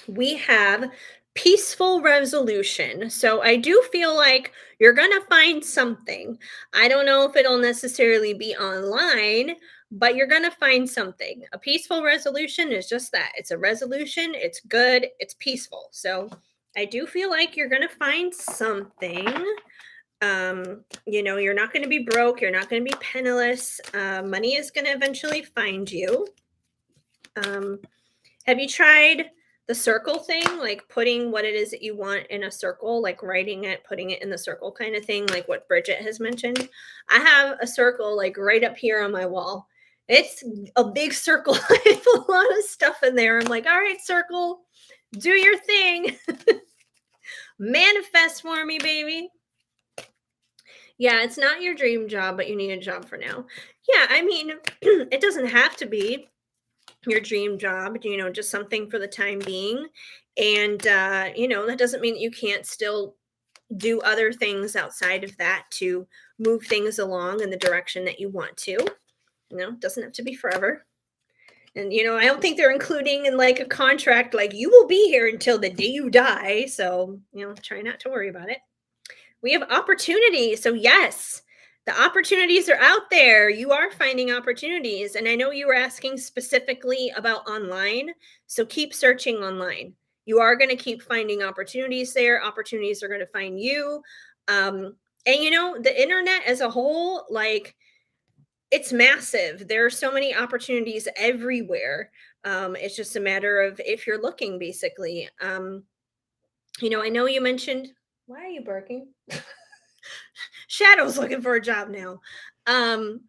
We have peaceful resolution. So I do feel like you're going to find something. I don't know if it'll necessarily be online, but you're going to find something. A peaceful resolution is just that. It's a resolution, it's good, it's peaceful. So I do feel like you're going to find something. You're not going to be broke, you're not going to be penniless. Money is going to eventually find you. Have you tried the circle thing, like putting what it is that you want in a circle, like writing it, putting it in the circle kind of thing, like what Bridget has mentioned? I have a circle like right up here on my wall. It's a big circle. I have a lot of stuff in there. I'm like, all right, circle, do your thing. Manifest for me, baby. Yeah, it's not your dream job, but you need a job for now. Yeah, I mean, it doesn't have to be your dream job, just something for the time being. And, that doesn't mean that you can't still do other things outside of that to move things along in the direction that you want to. It doesn't have to be forever. And, I don't think they're including in like a contract, like you will be here until the day you die. So, try not to worry about it. We have opportunities. So, yes, the opportunities are out there. You are finding opportunities. And I know you were asking specifically about online. So, keep searching online. You are going to keep finding opportunities there. Opportunities are going to find you. And, the internet as a whole, like, It's massive. There are so many opportunities everywhere. It's just a matter of if you're looking, basically. I know you mentioned. Why are you barking? Shadow's looking for a job now. Um,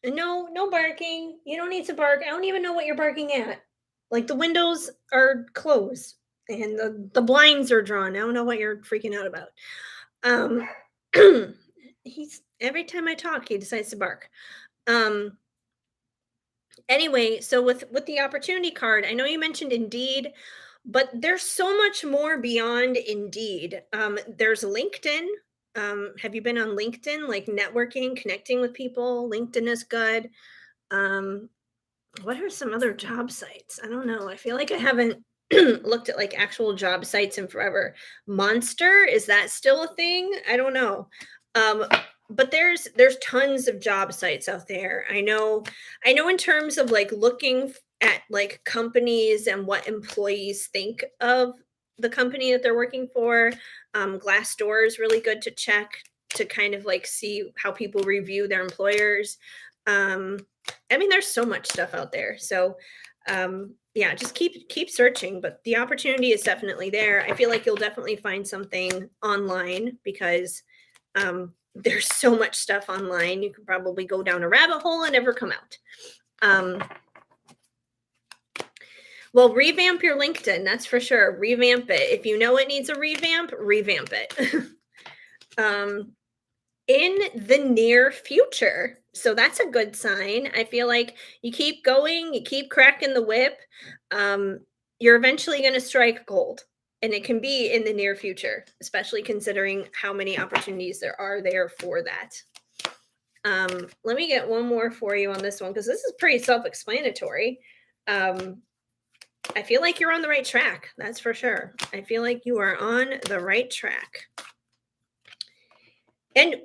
no, no barking. You don't need to bark. I don't even know what you're barking at. Like the windows are closed and the blinds are drawn. I don't know what you're freaking out about. Um, he's every time I talk, he decides to bark. Um, anyway, so with the opportunity card, I know you mentioned Indeed, but there's so much more beyond Indeed. There's LinkedIn. Have you been on LinkedIn, like networking, connecting with people? LinkedIn is good. Um, what are some other job sites? I don't know. I feel like I haven't looked at like actual job sites in forever. Monster, is that still a thing? I don't know. Um, but there's tons of job sites out there. I know in terms of like looking at like companies and what employees think of the company that they're working for. Glassdoor is really good to check to kind of like see how people review their employers. Um, I mean, there's so much stuff out there. So, yeah, just keep searching. But the opportunity is definitely there. I feel like you'll definitely find something online because there's so much stuff online. You could probably go down a rabbit hole and never come out. Well, revamp your LinkedIn. That's for sure. Revamp it. If you know it needs a revamp, revamp it. In the near future. So that's a good sign. I feel like you keep going, you keep cracking the whip. You're eventually going to strike gold. And it can be in the near future, especially considering how many opportunities there are there for that. Let me get one more for you on this one because this is pretty self explanatory. I feel like you're on the right track. That's for sure. I feel like you are on the right track. And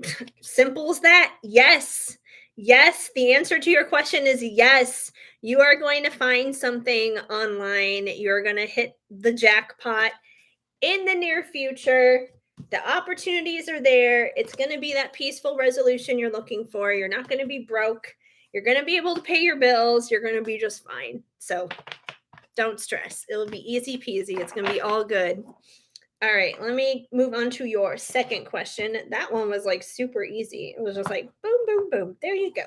simple as that. Yes. Yes. The answer to your question is yes. You are going to find something online. You're going to hit the jackpot in the near future. The opportunities are there. It's going to be that peaceful resolution you're looking for. You're not going to be broke. You're going to be able to pay your bills. You're going to be just fine. So don't stress. It'll be easy peasy. It's going to be all good. All right, let me move on to your second question. That one was like super easy. It was just like boom, boom, boom. There you go.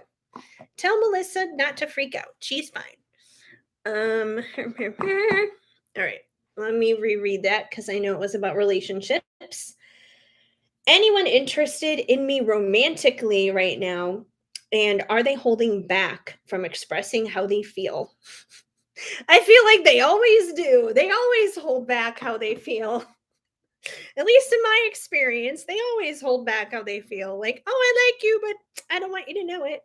Tell Melissa not to freak out. She's fine. All right, let me reread that because I know it was about relationships. Anyone interested in me romantically right now? And are they holding back from expressing how they feel? I feel like they always do. They always hold back how they feel. At least in my experience, they always hold back how they feel. Like, oh, I like you, but I don't want you to know it.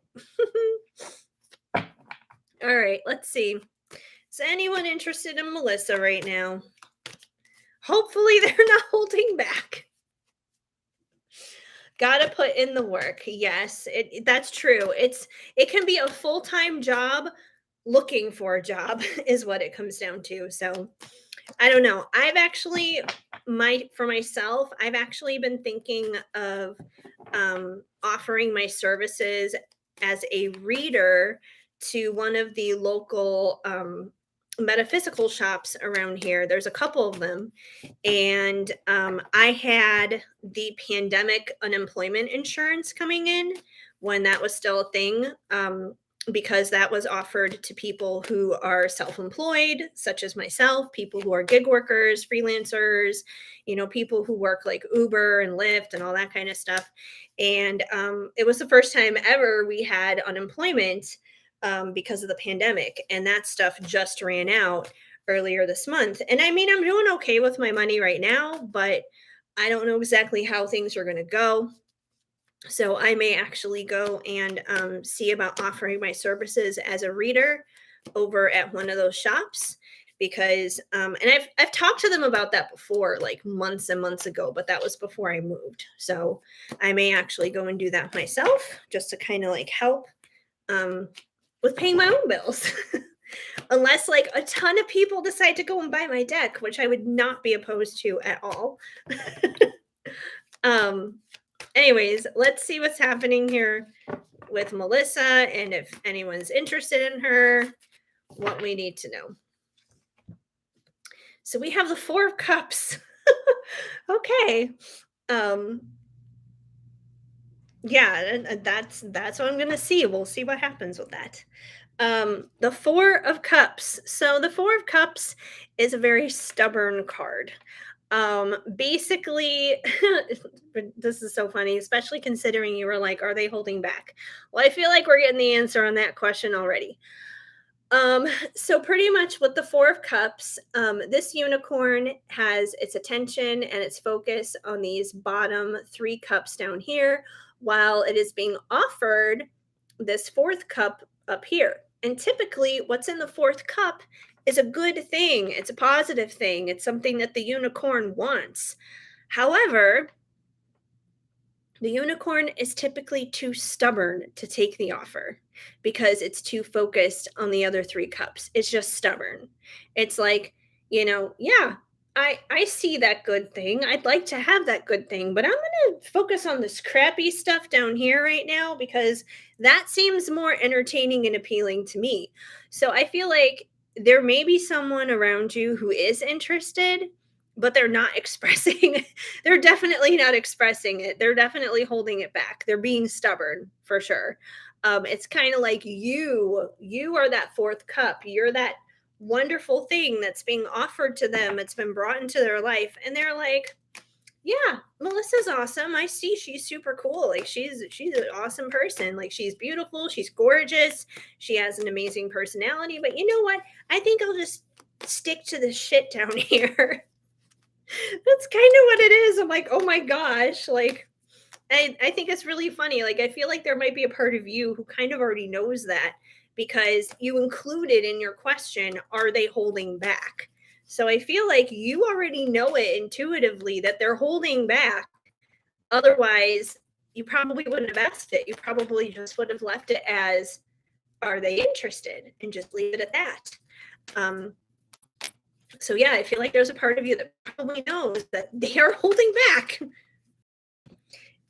All right, let's see. Is anyone interested in Melissa right now? Hopefully, they're not holding back. Gotta put in the work. Yes, that's true. It can be a full-time job looking for a job is what it comes down to. So I don't know. I've actually for myself, I've actually been thinking of offering my services as a reader to one of the local metaphysical shops around here. There's a couple of them. And I had the pandemic unemployment insurance coming in when that was still a thing. Because that was offered to people who are self-employed, such as myself, people who are gig workers, freelancers, people who work like Uber and Lyft and all that kind of stuff. And it was the first time ever we had unemployment because of the pandemic. And that stuff just ran out earlier this month. And I mean, I'm doing okay with my money right now, but I don't know exactly how things are going to go. So I may actually go and see about offering my services as a reader over at one of those shops because and I've talked to them about that before, like months and months ago, but that was before I moved. So I may actually go and do that myself just to kind of like help with paying my own bills. Unless like a ton of people decide to go and buy my deck, which I would not be opposed to at all. Anyways, let's see what's happening here with Melissa, and if anyone's interested in her, what we need to know. So we have the Four of Cups. Okay. Um, yeah, and that's what I'm gonna see. We'll see what happens with that. The Four of Cups. So the Four of Cups is a very stubborn card. Basically, this is so funny, especially considering you were like, are they holding back? Well, I feel like we're getting the answer on that question already. Um, so pretty much with the Four of Cups, this unicorn has its attention and its focus on these bottom three cups down here, while it is being offered this fourth cup up here. And typically, what's in the fourth cup is a good thing. It's a positive thing. It's something that the unicorn wants. However, the unicorn is typically too stubborn to take the offer because it's too focused on the other three cups. It's just stubborn. It's like, yeah, I see that good thing. I'd like to have that good thing, but I'm going to focus on this crappy stuff down here right now because that seems more entertaining and appealing to me. So I feel like there may be someone around you who is interested, but they're not expressing they're definitely not expressing it. They're definitely holding it back. They're being stubborn for sure. It's kind of like you are that fourth cup. You're that wonderful thing that's being offered to them. It's been brought into their life, and they're like, "Yeah, Melissa's awesome. I see she's super cool. Like she's an awesome person. Like she's beautiful. She's gorgeous. She has an amazing personality. But you know what? I think I'll just stick to this shit down here." That's kind of what it is. I'm like, oh my gosh. Like, I think it's really funny. Like, I feel like there might be a part of you who kind of already knows that because you included in your question, are they holding back? So I feel like you already know it intuitively that they're holding back. Otherwise, you probably wouldn't have asked it. You probably just would have left it as, are they interested? And just leave it at that. So yeah, I feel like there's a part of you that probably knows that they are holding back.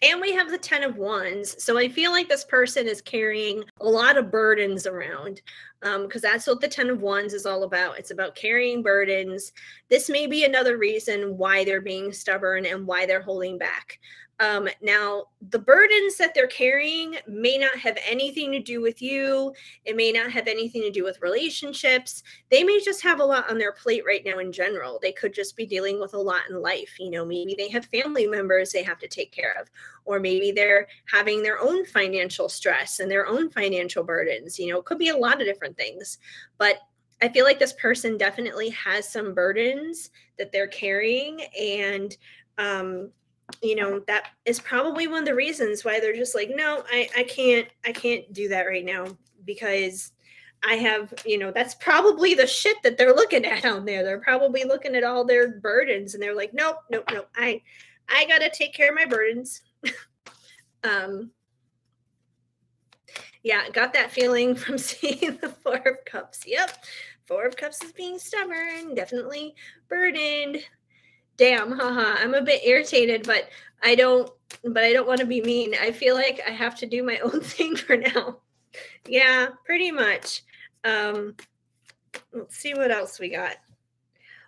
And we have the 10 of Wands. So I feel like this person is carrying a lot of burdens around because that's what the 10 of Wands is all about. It's about carrying burdens. This may be another reason why they're being stubborn and why they're holding back. Now, the burdens that they're carrying may not have anything to do with you. It may not have anything to do with relationships. They may just have a lot on their plate right now in general. They could just be dealing with a lot in life. Maybe they have family members they have to take care of, or maybe they're having their own financial stress and their own financial burdens. It could be a lot of different things. But I feel like this person definitely has some burdens that they're carrying. And, that is probably one of the reasons why they're just like, no, I can't do that right now because I have, that's probably the shit that they're looking at out there. They're probably looking at all their burdens and they're like, nope, nope, nope. I gotta take care of my burdens. Yeah, got that feeling from seeing the Four of Cups. Yep. Four of Cups is being stubborn, definitely burdened. Damn, haha. I'm a bit irritated, but I don't want to be mean. I feel like I have to do my own thing for now. Yeah, pretty much. Let's see what else we got.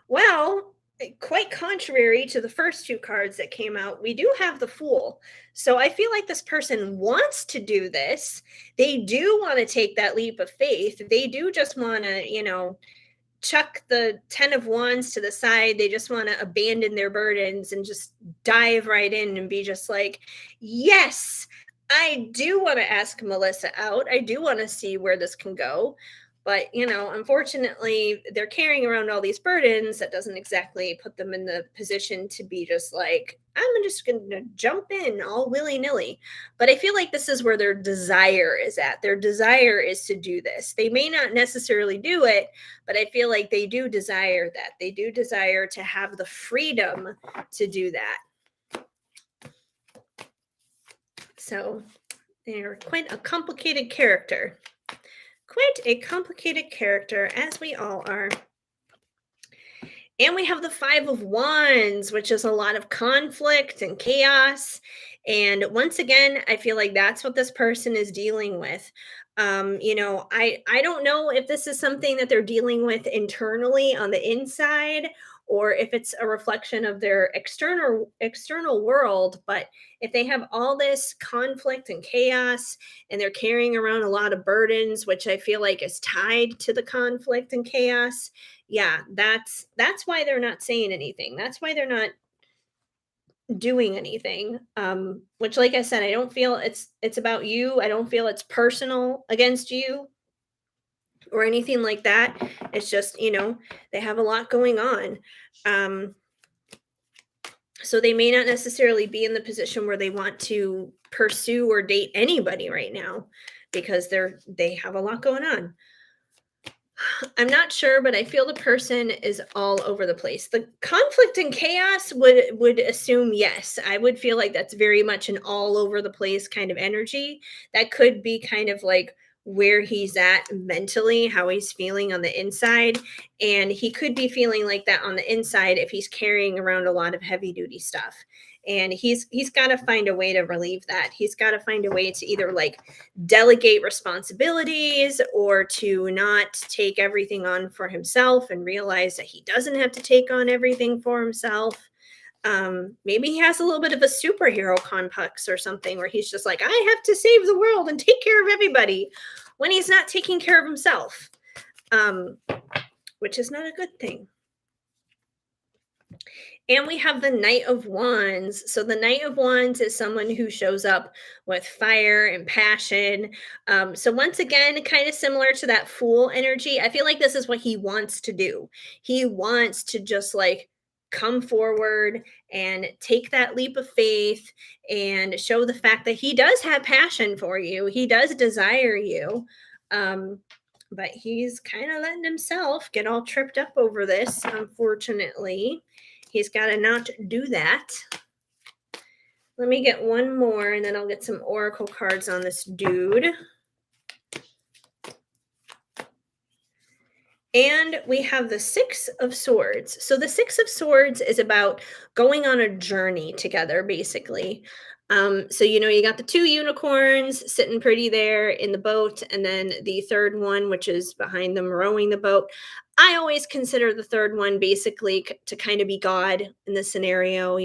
Well, quite contrary to the first two cards that came out, we do have the Fool. So I feel like this person wants to do this. They do want to take that leap of faith. They do just want to, chuck the 10 of Wands to the side. They just want to abandon their burdens and just dive right in and be just like, yes, I do want to ask Melissa out. I do want to see where this can go. But, unfortunately, they're carrying around all these burdens that doesn't exactly put them in the position to be just like, I'm just going to jump in all willy nilly. But I feel like this is where their desire is at. Their desire is to do this. They may not necessarily do it, but I feel like they do desire that. They do desire to have the freedom to do that. So they're quite a complicated character. Quite a complicated character, as we all are. And we have the Five of Wands, which is a lot of conflict and chaos. And once again, I feel like that's what this person is dealing with. I don't know if this is something that they're dealing with internally on the inside, or if it's a reflection of their external world. But if they have all this conflict and chaos, and they're carrying around a lot of burdens, which I feel like is tied to the conflict and chaos, yeah, that's why they're not saying anything. That's why they're not doing anything. Which, like I said, I don't feel it's about you. I don't feel it's personal against you or anything like that. It's just, they have a lot going on. Um, so they may not necessarily be in the position where they want to pursue or date anybody right now, because they have a lot going on. I'm not sure, but I feel the person is all over the place. The conflict and chaos would assume yes. I would feel like that's very much an all over the place kind of energy. That could be kind of like where he's at mentally, how he's feeling on the inside, and he could be feeling like that on the inside if he's carrying around a lot of heavy duty stuff. And he's got to find a way to relieve that. He's got to find a way to either like delegate responsibilities, or to not take everything on for himself and realize that he doesn't have to take on everything for himself. Maybe he has a little bit of a superhero complex or something, where he's just like, I have to save the world and take care of everybody, when he's not taking care of himself, um, which is not a good thing. And we have the Knight of Wands. So the Knight of Wands is someone who shows up with fire and passion. So once again, kind of similar to that Fool energy. I feel like this is what he wants to do. He wants to just like come forward and take that leap of faith and show the fact that he does have passion for you. He does desire you. But he's kind of letting himself get all tripped up over this, unfortunately. He's got to not do that. Let me get one more, and then I'll get some oracle cards on this dude. And we have the Six of Swords. So the Six of Swords is about going on a journey together, basically. So you got the two unicorns sitting pretty there in the boat, and then the third one, which is behind them rowing the boat. I always consider the third one basically to kind of be God in the scenario,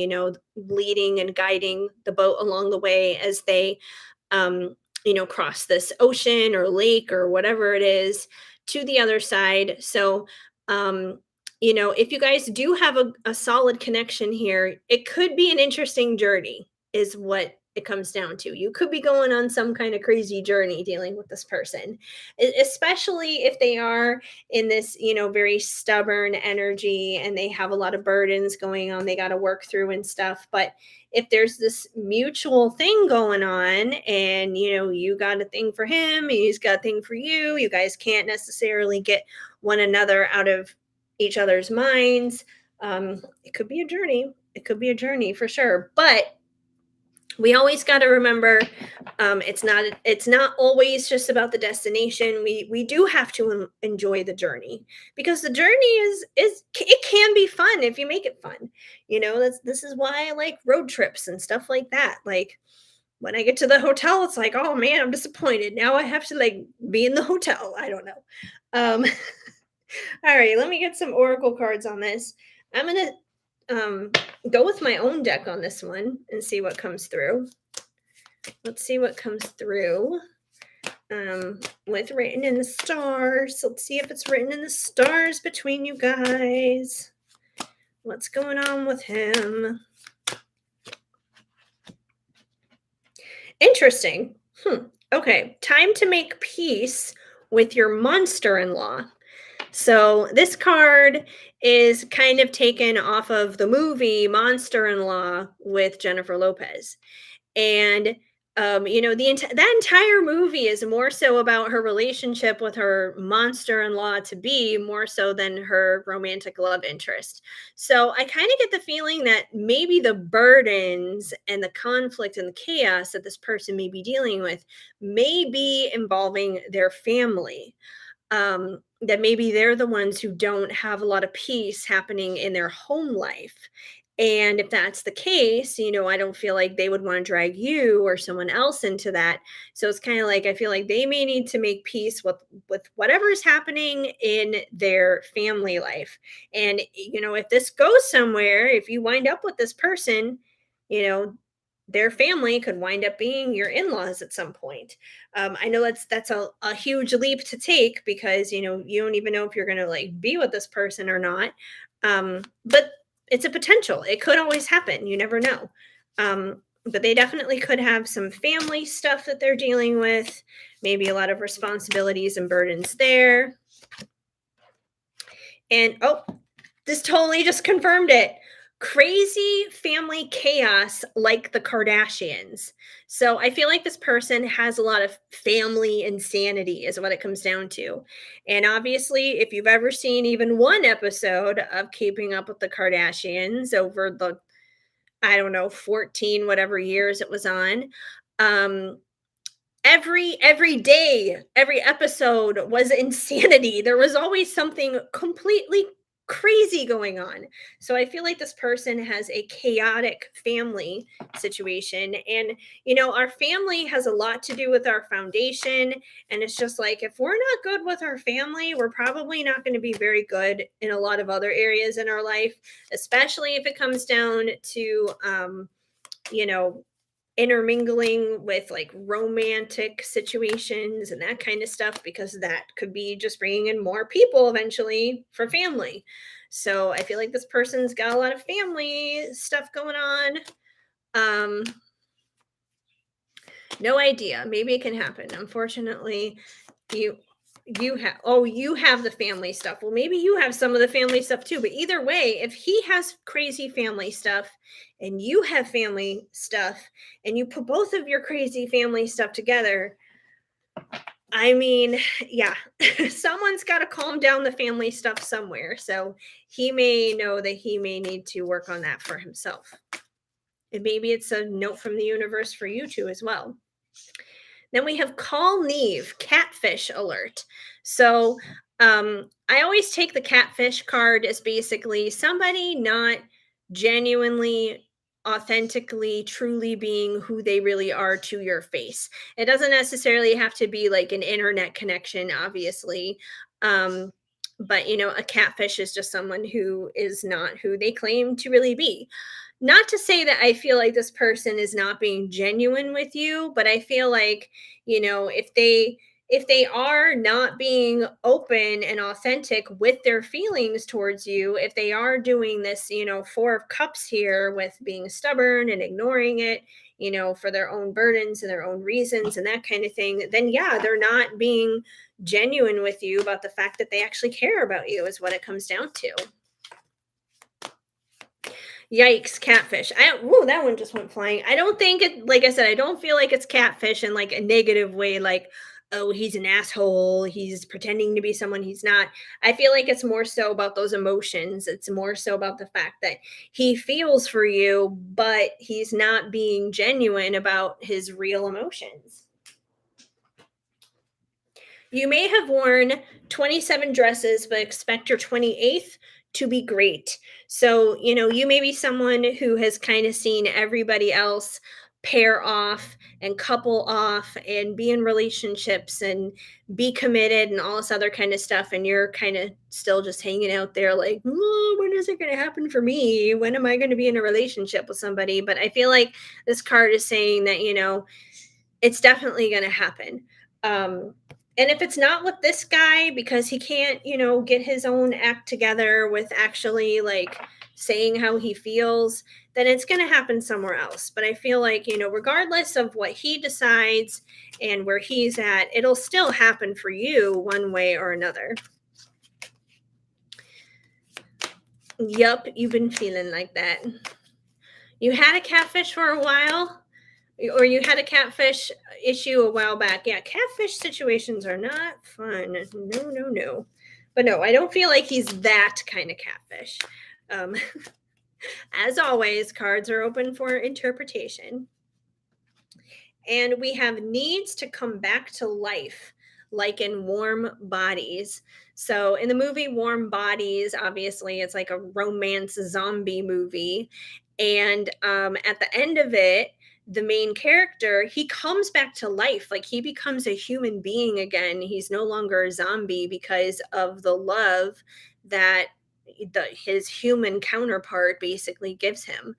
leading and guiding the boat along the way as they cross this ocean or lake or whatever it is to the other side. So, if you guys do have a solid connection here, it could be an interesting journey, is what it comes down to. You could be going on some kind of crazy journey dealing with this person, especially if they are in this, very stubborn energy and they have a lot of burdens going on they got to work through and stuff. But if there's this mutual thing going on, and you got a thing for him, he's got a thing for you, you guys can't necessarily get one another out of each other's minds. It could be a journey. It could be a journey for sure. But we always got to remember, it's not always just about the destination. We do have to enjoy the journey, because the journey is it can be fun if you make it fun. This is why I like road trips and stuff like that. Like, when I get to the hotel, it's like, oh man, I'm disappointed, now I have to like be in the hotel. I don't know. um all right, let me get some oracle cards on this. I'm gonna go with my own deck on this one and see what comes through. Let's see what comes through with written in the stars. Let's see if it's written in the stars between you guys. What's going on with him? Interesting. Okay, time to make peace with your monster-in-law. So this card is kind of taken off of the movie Monster-in-Law with Jennifer Lopez. And that entire movie is more so about her relationship with her monster-in-law to be, more so than her romantic love interest. So I kind of get the feeling that maybe the burdens and the conflict and the chaos that this person may be dealing with may be involving their family. That maybe they're the ones who don't have a lot of peace happening in their home life. And if that's the case, I don't feel like they would want to drag you or someone else into that. So it's kind of like I feel like they may need to make peace with whatever is happening in their family life. And if this goes somewhere, if you wind up with this person, you know, their family could wind up being your in-laws at some point. I know that's a huge leap to take because you don't even know if you're going to like be with this person or not. But it's a potential. It could always happen. You never know. But they definitely could have some family stuff that they're dealing with, maybe a lot of responsibilities and burdens there. And oh, this totally just confirmed it. Crazy family chaos like the Kardashians. So I feel like this person has a lot of family insanity, is what it comes down to. And obviously, if you've ever seen even one episode of Keeping Up with the Kardashians over the, I don't know, 14 whatever years it was on, um, every day, every episode was insanity. There was always something completely crazy going on. So I feel like this person has a chaotic family situation. And our family has a lot to do with our foundation. And it's just like if we're not good with our family, we're probably not going to be very good in a lot of other areas in our life, especially if it comes down to you know intermingling with like romantic situations and that kind of stuff, because that could be just bringing in more people eventually for family. So I feel like this person's got a lot of family stuff going on. um no idea, maybe it can happen. Unfortunately, you you have the family stuff. Well, maybe you have some of the family stuff too, but either way, if he has crazy family stuff and you have family stuff and you put both of your crazy family stuff together, I mean, yeah, someone's got to calm down the family stuff somewhere. So he may know that he may need to work on that for himself, and maybe it's a note from the universe for you too as well. Then we have call Neve, catfish alert. So I always take the catfish card as basically somebody not genuinely, authentically, truly being who they really are to your face. It doesn't necessarily have to be like an internet connection, obviously. Um, but a catfish is just someone who is not who they claim to really be. Not to say that I feel like this person is not being genuine with you, but I feel like, if they are not being open and authentic with their feelings towards you, if they are doing this, four of cups here with being stubborn and ignoring it, for their own burdens and their own reasons and that kind of thing, then yeah, they're not being genuine with you about the fact that they actually care about you, is what it comes down to. Yikes, catfish. That one just went flying. I don't think it, like I said, I don't feel like it's catfish in like a negative way, like, oh, he's an asshole, he's pretending to be someone he's not. I feel like it's more so about those emotions. It's more so about the fact that he feels for you, but he's not being genuine about his real emotions. You may have worn 27 dresses, but expect your 28th to be great. So, you may be someone who has kind of seen everybody else pair off and couple off and be in relationships and be committed and all this other kind of stuff. And you're kind of still just hanging out there like, oh, when is it going to happen for me? When am I going to be in a relationship with somebody? But I feel like this card is saying that, it's definitely going to happen. Um, and if it's not with this guy because he can't, get his own act together with actually like saying how he feels, then it's going to happen somewhere else. But I feel like, regardless of what he decides and where he's at, it'll still happen for you one way or another. Yup, you've been feeling like that. You had a catfish for a while, or you had a catfish issue a while back. Yeah, catfish situations are not fun. No, no, no. But no, I don't feel like he's that kind of catfish. Um, as always, cards are open for interpretation. And we have needs to come back to life. like in Warm Bodies. So in the movie Warm Bodies, obviously it's like a romance zombie movie. And at the end of it, the main character, he comes back to life. Like he becomes a human being again. He's no longer a zombie because of the love that his human counterpart basically gives him.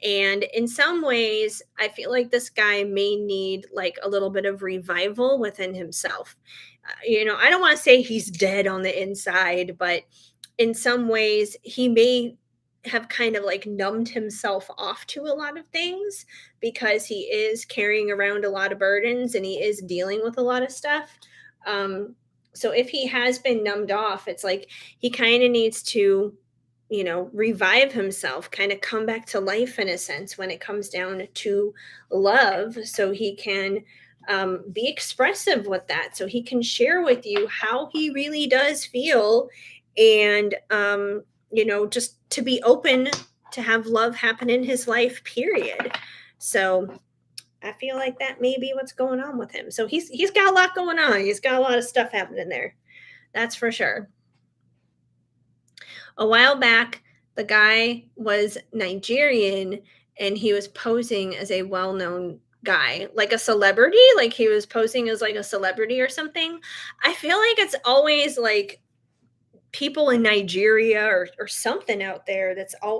And in some ways, I feel like this guy may need like a little bit of revival within himself. I don't want to say he's dead on the inside, but in some ways, he may have kind of like numbed himself off to a lot of things because he is carrying around a lot of burdens and he is dealing with a lot of stuff. So if he has been numbed off, it's like he kind of needs to revive himself, kind of come back to life in a sense when it comes down to love, so he can be expressive with that, so he can share with you how he really does feel, and just to be open to have love happen in his life, period. So I feel like that may be what's going on with him. So he's got a lot going on. He's got a lot of stuff happening there. That's for sure. A while back, the guy was Nigerian and he was posing as a well known guy, like a celebrity, like he was posing as like a celebrity or something. I feel like it's always like people in Nigeria or something out there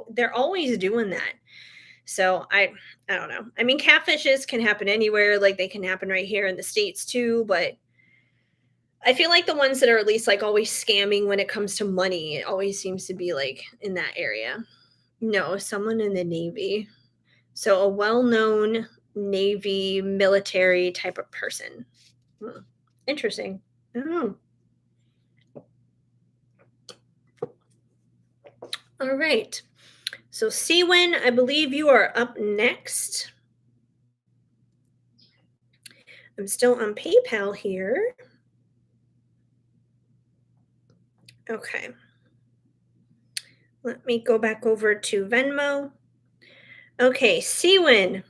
they're always doing that. So I don't know. I mean, catfishes can happen anywhere, like they can happen right here in the States too, but I feel like the ones that are at least like always scamming when it comes to money, it always seems to be like in that area. No, someone in the Navy. So a well-known Navy military type of person. Hmm. Interesting. I don't know. All right. So Seawin, I believe you are up next. I'm still on PayPal here. Okay. Let me go back over to Venmo. Okay, Seawin.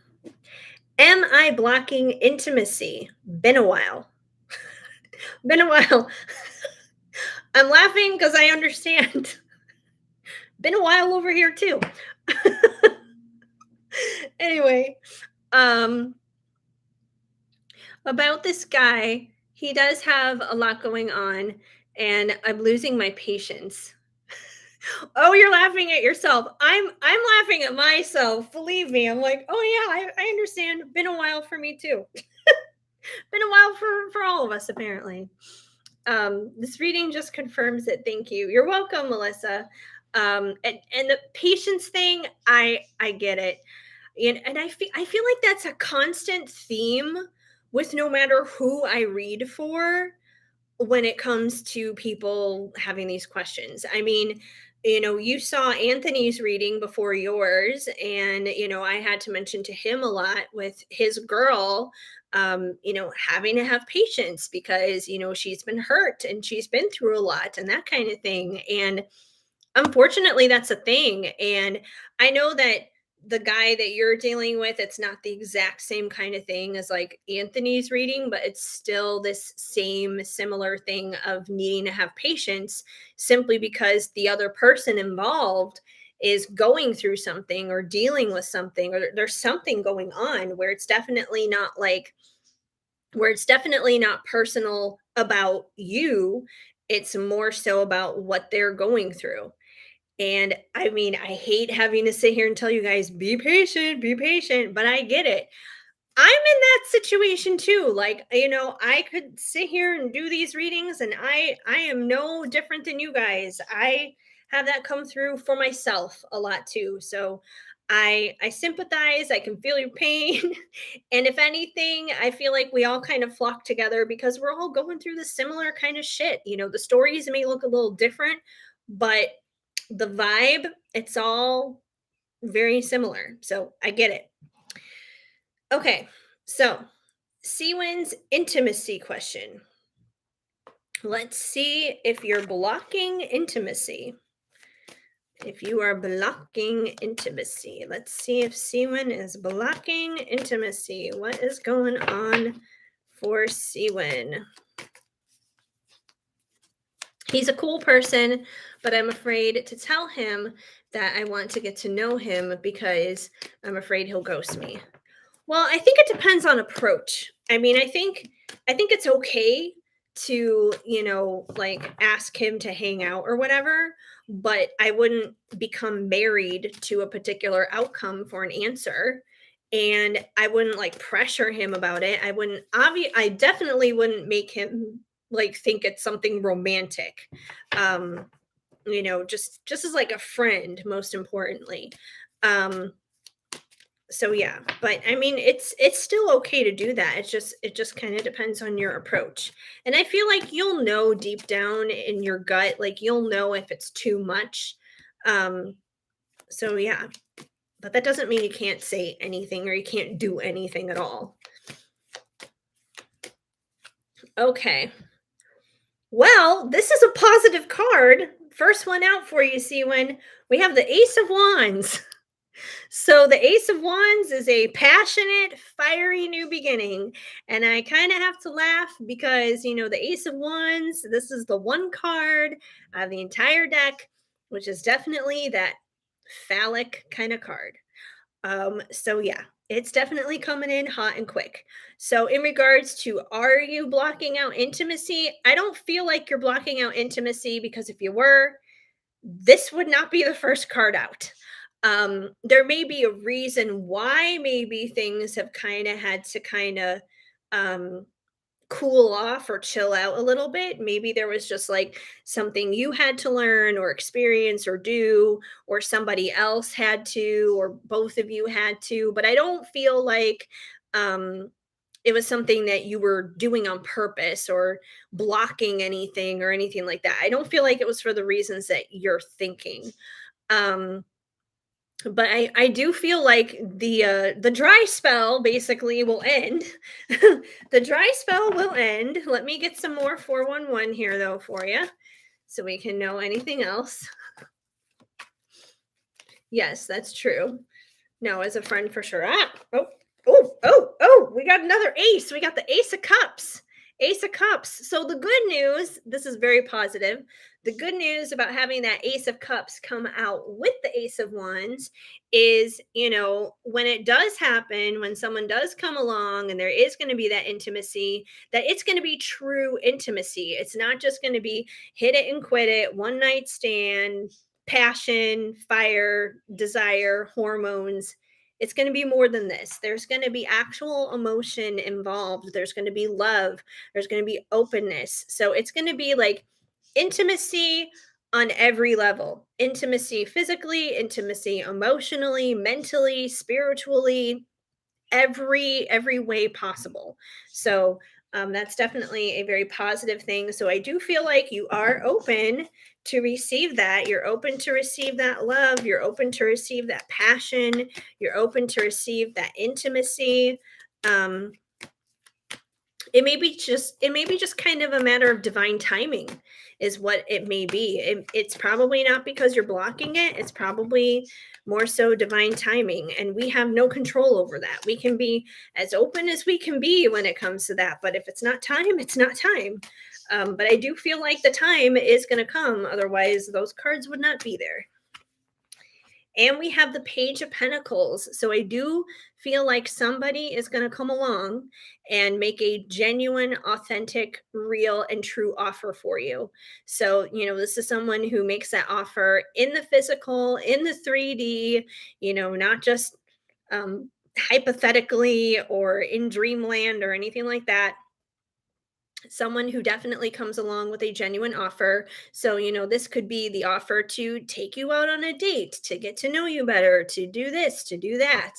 Am I blocking intimacy? Been a while. Been a while. I'm laughing because I understand. Been a while over here too. Anyway, um, about this guy, he does have a lot going on, and I'm losing my patience. Oh, you're laughing at yourself. I'm laughing at myself. Believe me. I'm like, oh yeah, I understand. Been a while for me too. Been a while for all of us apparently. This reading just confirms it. Thank you. You're welcome, Melissa. And the patience thing, I get it. And I feel like that's a constant theme with no matter who I read for when it comes to people having these questions. I mean, you saw Anthony's reading before yours, and I had to mention to him a lot with his girl, having to have patience because she's been hurt and she's been through a lot and that kind of thing. And unfortunately, that's a thing. And I know that the guy that you're dealing with, it's not the exact same kind of thing as like Anthony's reading, but it's still this same similar thing of needing to have patience simply because the other person involved is going through something or dealing with something, or there's something going on where it's definitely not personal about you. It's more so about what they're going through. And I mean, I hate having to sit here and tell you guys, be patient, but I get it. I'm in that situation too. Like, I could sit here and do these readings and I am no different than you guys. I have that come through for myself a lot too. So I sympathize, I can feel your pain. And if anything, I feel like we all kind of flock together because we're all going through the similar kind of shit. The stories may look a little different, but the vibe, it's all very similar. So I get it. Okay. So Seawin's intimacy question. Let's see if you're blocking intimacy. If you are blocking intimacy, let's see if Seawin is blocking intimacy. What is going on for Seawin? He's a cool person, but I'm afraid to tell him that I want to get to know him because I'm afraid he'll ghost me. Well, I think it depends on approach. I think it's okay to, like ask him to hang out or whatever, but I wouldn't become married to a particular outcome for an answer. And I wouldn't like pressure him about it. I definitely wouldn't make him like think it's something romantic. Um, just as like a friend, most importantly. Um, so yeah, but I mean it's still okay to do that. It just kind of depends on your approach. And I feel like you'll know deep down in your gut, like you'll know if it's too much. um so yeah, but that doesn't mean you can't say anything or you can't do anything at all. Okay, well, this is a positive card. First one out for you, see, when we have the Ace of Wands. So the Ace of Wands is a passionate, fiery new beginning. And I kind of have to laugh because, the Ace of Wands, this is the one card of the entire deck, which is definitely that phallic kind of card. So yeah, it's definitely coming in hot and quick. So in regards to, are you blocking out intimacy? I don't feel like you're blocking out intimacy, because if you were, this would not be the first card out. There may be a reason why maybe things have kind of had to kind of um, cool off or chill out a little bit. Maybe there was just like something you had to learn or experience or do, or somebody else had to, or both of you had to. But I don't feel like um, it was something that you were doing on purpose or blocking anything or anything like that. I don't feel like it was for the reasons that you're thinking. Um, but I do feel like the dry spell basically will end. The dry spell will end. Let me get some more 411 here though for you, so we can know anything else. Yes, that's true. No, as a friend for sure. We got another ace. We got the Ace of Cups. Ace of Cups. So the good news, this is very positive. The good news about having that Ace of Cups come out with the Ace of Wands is, when it does happen, when someone does come along and there is going to be that intimacy, that it's going to be true intimacy. It's not just going to be hit it and quit it, one night stand, passion, fire, desire, hormones. It's going to be more than this. There's going to be actual emotion involved. There's going to be love. There's going to be openness. So it's going to be like intimacy on every level: intimacy physically, intimacy emotionally, mentally, spiritually, every way possible. So that's definitely a very positive thing. So I do feel like you are open to receive that. You're open to receive that love. You're open to receive that passion. You're open to receive that intimacy. Um, it may be just kind of a matter of divine timing, is what it may be. It's probably not because you're blocking it. It's probably more so divine timing, and we have no control over that. We can be as open as we can be when it comes to that, but if it's not time, it's not time. But I do feel like the time is going to come, otherwise those cards would not be there. And we have the Page of Pentacles. So I do feel like somebody is going to come along and make a genuine, authentic, real, and true offer for you. So, this is someone who makes that offer in the physical, in the 3D, not just hypothetically or in dreamland or anything like that. Someone who definitely comes along with a genuine offer. So, this could be the offer to take you out on a date, to get to know you better, to do this, to do that.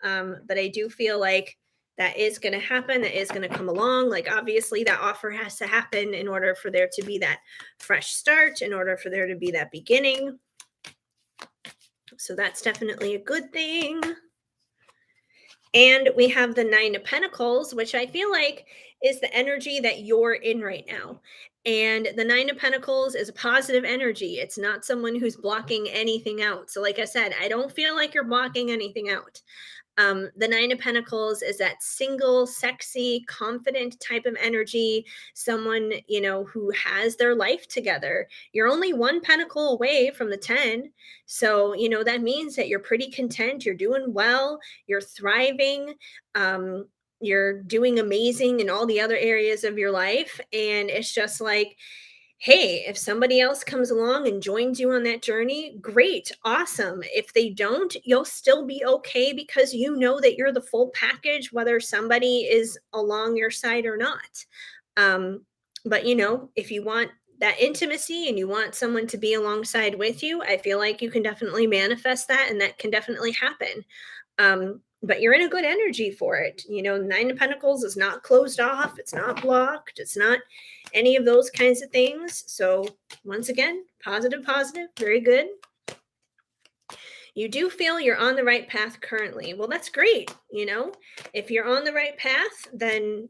But I do feel like that is going to happen. That is going to come along. Like, obviously, that offer has to happen in order for there to be that fresh start, in order for there to be that beginning. So, that's definitely a good thing. And we have the Nine of Pentacles, which I feel like is the energy that you're in right now. And the Nine of Pentacles is a positive energy. It's not someone who's blocking anything out. So, like I said, I don't feel like you're blocking anything out. The Nine of Pentacles is that single, sexy, confident type of energy, someone, who has their life together. You're only one pentacle away from the 10. So, that means that you're pretty content, you're doing well, you're thriving. Um, you're doing amazing in all the other areas of your life. And it's just like, hey, if somebody else comes along and joins you on that journey, great, awesome. If they don't, you'll still be okay because you know that you're the full package, whether somebody is along your side or not. But if you want that intimacy and you want someone to be alongside with you, I feel like you can definitely manifest that and that can definitely happen. But you're in a good energy for it. Nine of Pentacles is not closed off, it's not blocked, it's not any of those kinds of things. So, once again, positive, positive, very good. You do feel you're on the right path currently. Well, that's great. If you're on the right path, then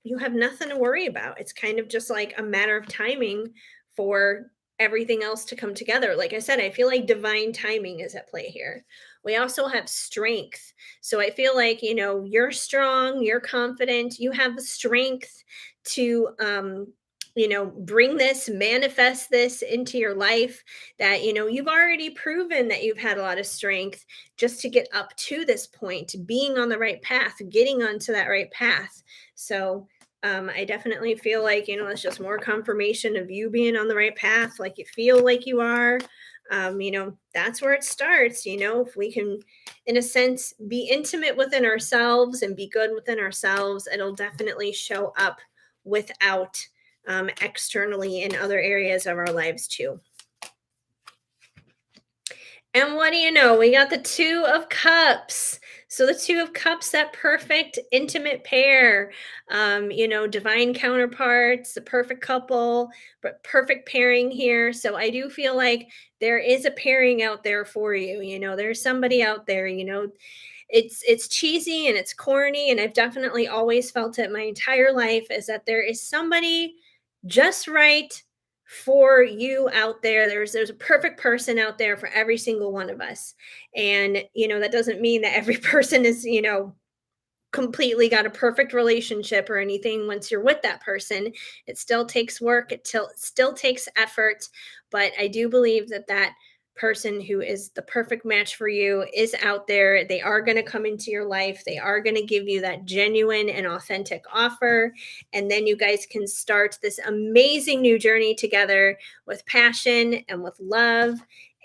you have nothing to worry about. It's kind of just like a matter of timing for everything else to come together. Like I said, I feel like divine timing is at play here. We also have strength. So I feel like, you're strong, you're confident, you have the strength to, bring this, manifest this into your life, that, you've already proven that you've had a lot of strength just to get up to this point, being on the right path, getting onto that right path. So, I definitely feel like, it's just more confirmation of you being on the right path, like you feel like you are. That's where it starts. If we can, in a sense, be intimate within ourselves and be good within ourselves, it'll definitely show up without externally in other areas of our lives too. And what do you know? We got the Two of Cups. So the Two of Cups, that perfect intimate pair, divine counterparts, the perfect couple, but perfect pairing here. So I do feel like there is a pairing out there for you. There's somebody out there, it's cheesy and it's corny, and I've definitely always felt it my entire life, is that there is somebody just right for you out there. There's a perfect person out there for every single one of us. And that doesn't mean that every person is, completely got a perfect relationship or anything. Once you're with that person, it still takes work, still takes effort. But I do believe that that person who is the perfect match for you is out there. They are going to come into your life, they are going to give you that genuine and authentic offer, and then you guys can start this amazing new journey together with passion and with love.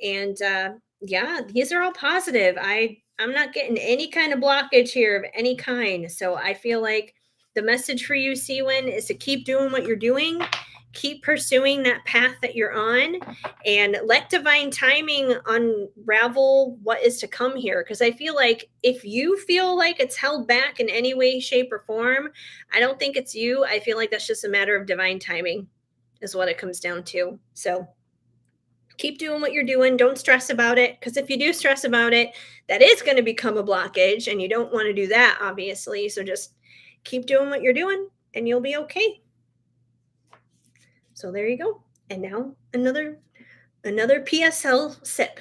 And yeah, these are all positive. I'm not getting any kind of blockage here of any kind. So I feel like the message for you, Siwin, is to keep doing what you're doing, keep pursuing that path that you're on, and let divine timing unravel what is to come here. Because I feel like if you feel like it's held back in any way, shape, or form, I don't think it's you. I feel like that's just a matter of divine timing, is what it comes down to. So keep doing what you're doing. Don't stress about it, because if you do stress about it, that is going to become a blockage, and you don't want to do that, obviously. So just keep doing what you're doing and you'll be okay. So there you go. And now another PSL sip.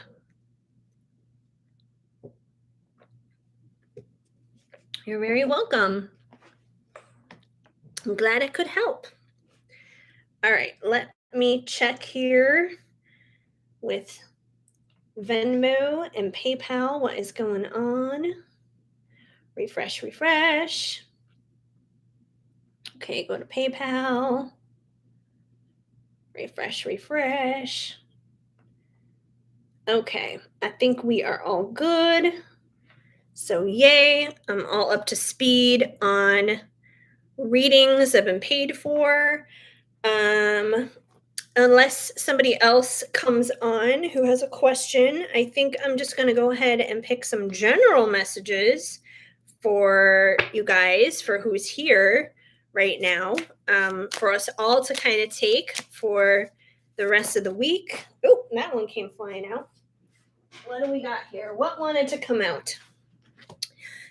You're very welcome. I'm glad it could help. All right, let me check here with Venmo and PayPal what is going on. Refresh, refresh. Okay, go to PayPal. Refresh, refresh. Okay, I think we are all good. So yay, I'm all up to speed on readings I've been paid for. Unless somebody else comes on who has a question, I think I'm just going to go ahead and pick some general messages for you guys, for who's here right now, for us all to kind of take for the rest of the week. Oh, that one came flying out. What do we got here? What wanted to come out?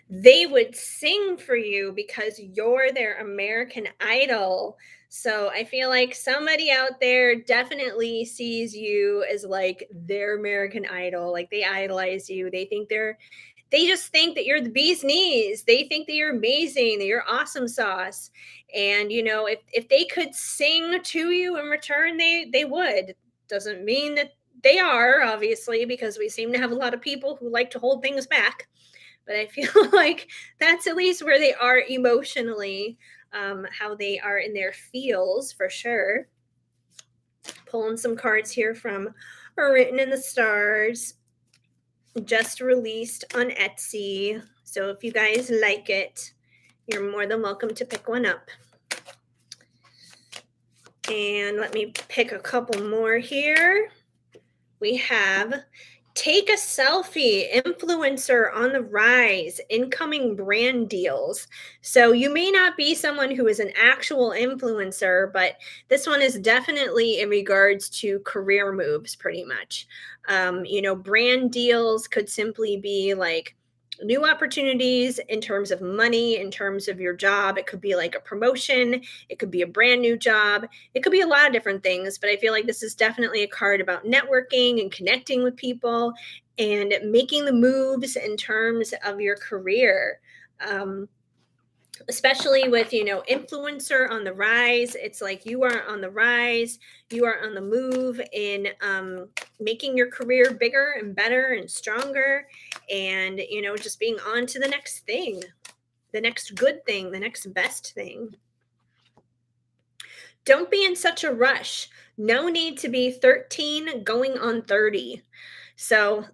They would sing for you because you're their American Idol. So I feel like somebody out there definitely sees you as like their American Idol. Like they idolize you. They think they just think that you're the bee's knees. They think that you're amazing, that you're awesome sauce. And if they could sing to you in return, they would. Doesn't mean that they are, obviously, because we seem to have a lot of people who like to hold things back. But I feel like that's at least where they are emotionally, how they are in their feels for sure. Pulling some cards here from Written in the Stars, just released on Etsy. So if you guys like it, you're more than welcome to pick one up. And let me pick a couple more here. We have Take a Selfie, Influencer on the Rise, Incoming Brand Deals. So you may not be someone who is an actual influencer, but this one is definitely in regards to career moves, pretty much. Brand deals could simply be like new opportunities in terms of money, in terms of your job. It could be like a promotion, it could be a brand new job, it could be a lot of different things. But I feel like this is definitely a card about networking and connecting with people and making the moves in terms of your career. Especially with influencer on the rise, it's like you are on the rise, you are on the move in making your career bigger and better and stronger, and just being on to the next thing, the next good thing, the next best thing. Don't be in such a rush. No need to be 13 going on 30. So,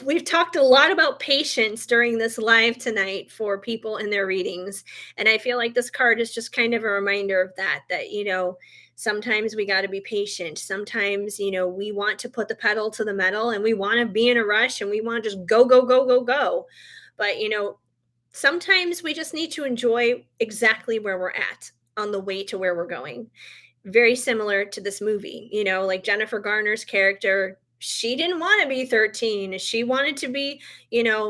we've talked a lot about patience during this live tonight for people in their readings. And I feel like this card is just kind of a reminder of that, sometimes we got to be patient. Sometimes, we want to put the pedal to the metal and we want to be in a rush and we want to just go, go, go, go, go. But, sometimes we just need to enjoy exactly where we're at on the way to where we're going. Very similar to this movie, like Jennifer Garner's character. She didn't want to be 13. She wanted to be,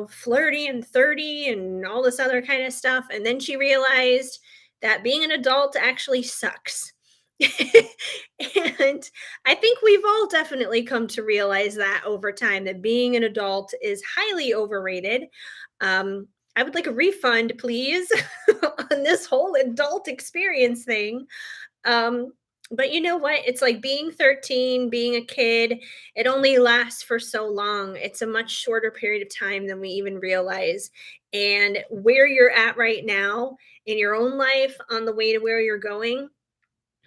flirty and 30 and all this other kind of stuff. And then she realized that being an adult actually sucks. And I think we've all definitely come to realize that over time, that being an adult is highly overrated. I would like a refund, please, on this whole adult experience thing. But you know what? It's like being 13, being a kid, it only lasts for so long. It's a much shorter period of time than we even realize. And where you're at right now in your own life on the way to where you're going,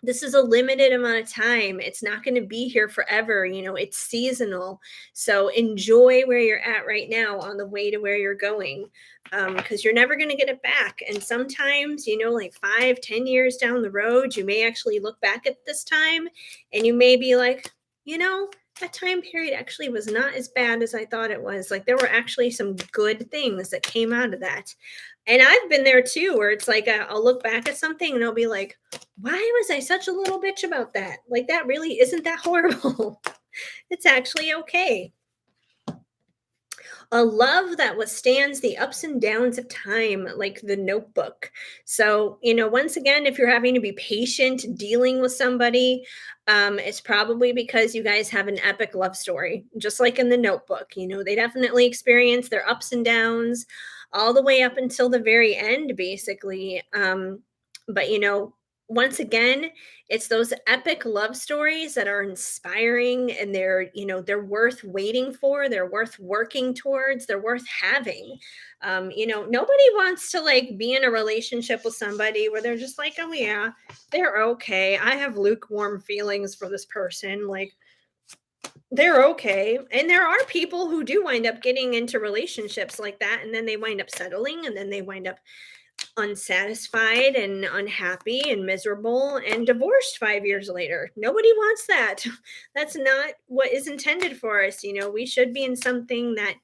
this is a limited amount of time. It's not going to be here forever. It's seasonal. So enjoy where you're at right now on the way to where you're going, because you're never going to get it back. And sometimes, like 5-10 years down the road, you may actually look back at this time and you may be like, that time period actually was not as bad as I thought it was. Like there were actually some good things that came out of that. And I've been there too, where it's like I'll look back at something and I'll be like, why was I such a little bitch about that? Like that really isn't that horrible. It's actually okay. A love that withstands the ups and downs of time, like the Notebook. So, once again, if you're having to be patient dealing with somebody, it's probably because you guys have an epic love story, just like in the Notebook. They definitely experience their ups and downs all the way up until the very end, basically. But, once again, it's those epic love stories that are inspiring, and they're worth waiting for, they're worth working towards, they're worth having. Nobody wants to like be in a relationship with somebody where they're just like, oh yeah, they're okay, I have lukewarm feelings for this person, like they're okay. And there are people who do wind up getting into relationships like that, and then they wind up settling, and then they wind up unsatisfied and unhappy and miserable and divorced 5 years later. Nobody wants that. That's not what is intended for us. We should be in something that,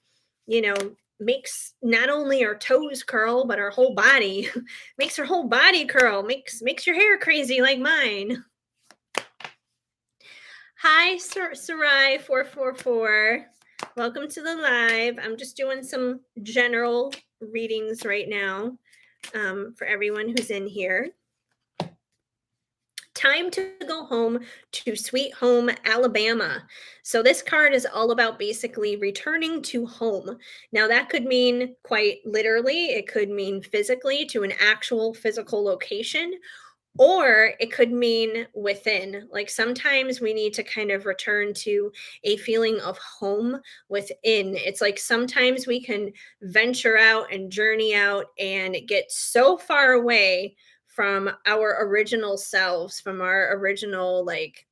makes not only our toes curl, but our whole body makes our whole body curl, makes your hair crazy like mine. Hi, Sarai 444. Welcome to the live. I'm just doing some general readings right now. For everyone who's in here. Time to go home to sweet home Alabama. So this card is all about basically returning to home. Now that could mean quite literally, it could mean physically to an actual physical location, or it could mean within. Like sometimes we need to kind of return to a feeling of home within. It's like sometimes we can venture out and journey out and get so far away from our original selves, from our original, like,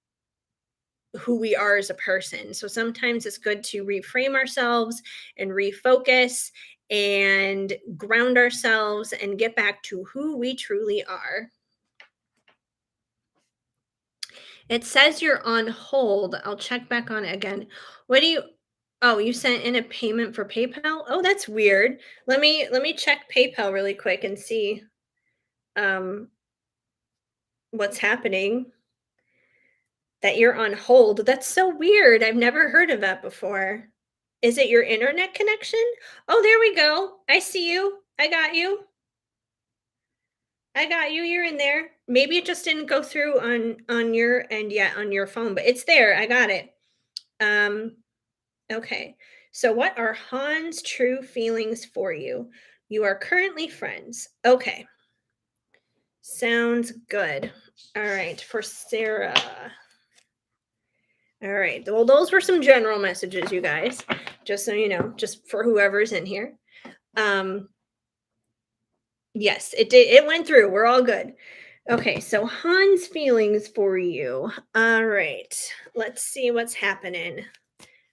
who we are as a person. So sometimes it's good to reframe ourselves and refocus and ground ourselves and get back to who we truly are. It says you're on hold. I'll check back on it again. What do you Oh, you sent in a payment for PayPal? Oh, that's weird. Let me check PayPal really quick and see um what's happening. That you're on hold. That's so weird. I've never heard of that before. Is it your internet connection? Oh, there we go. I see you. I got you. I got you. You're in there. Maybe it just didn't go through on your end yet on your phone, but it's there. I got it. Um okay. So what are Han's true feelings for you? You are currently friends. Okay. Sounds good. All right, for Sarah. All right. Well, those were some general messages, you guys, just so you know, just for whoever's in here. Um, yes, it did. It went through. We're all good. Okay. So Han's feelings for you. All right. Let's see what's happening.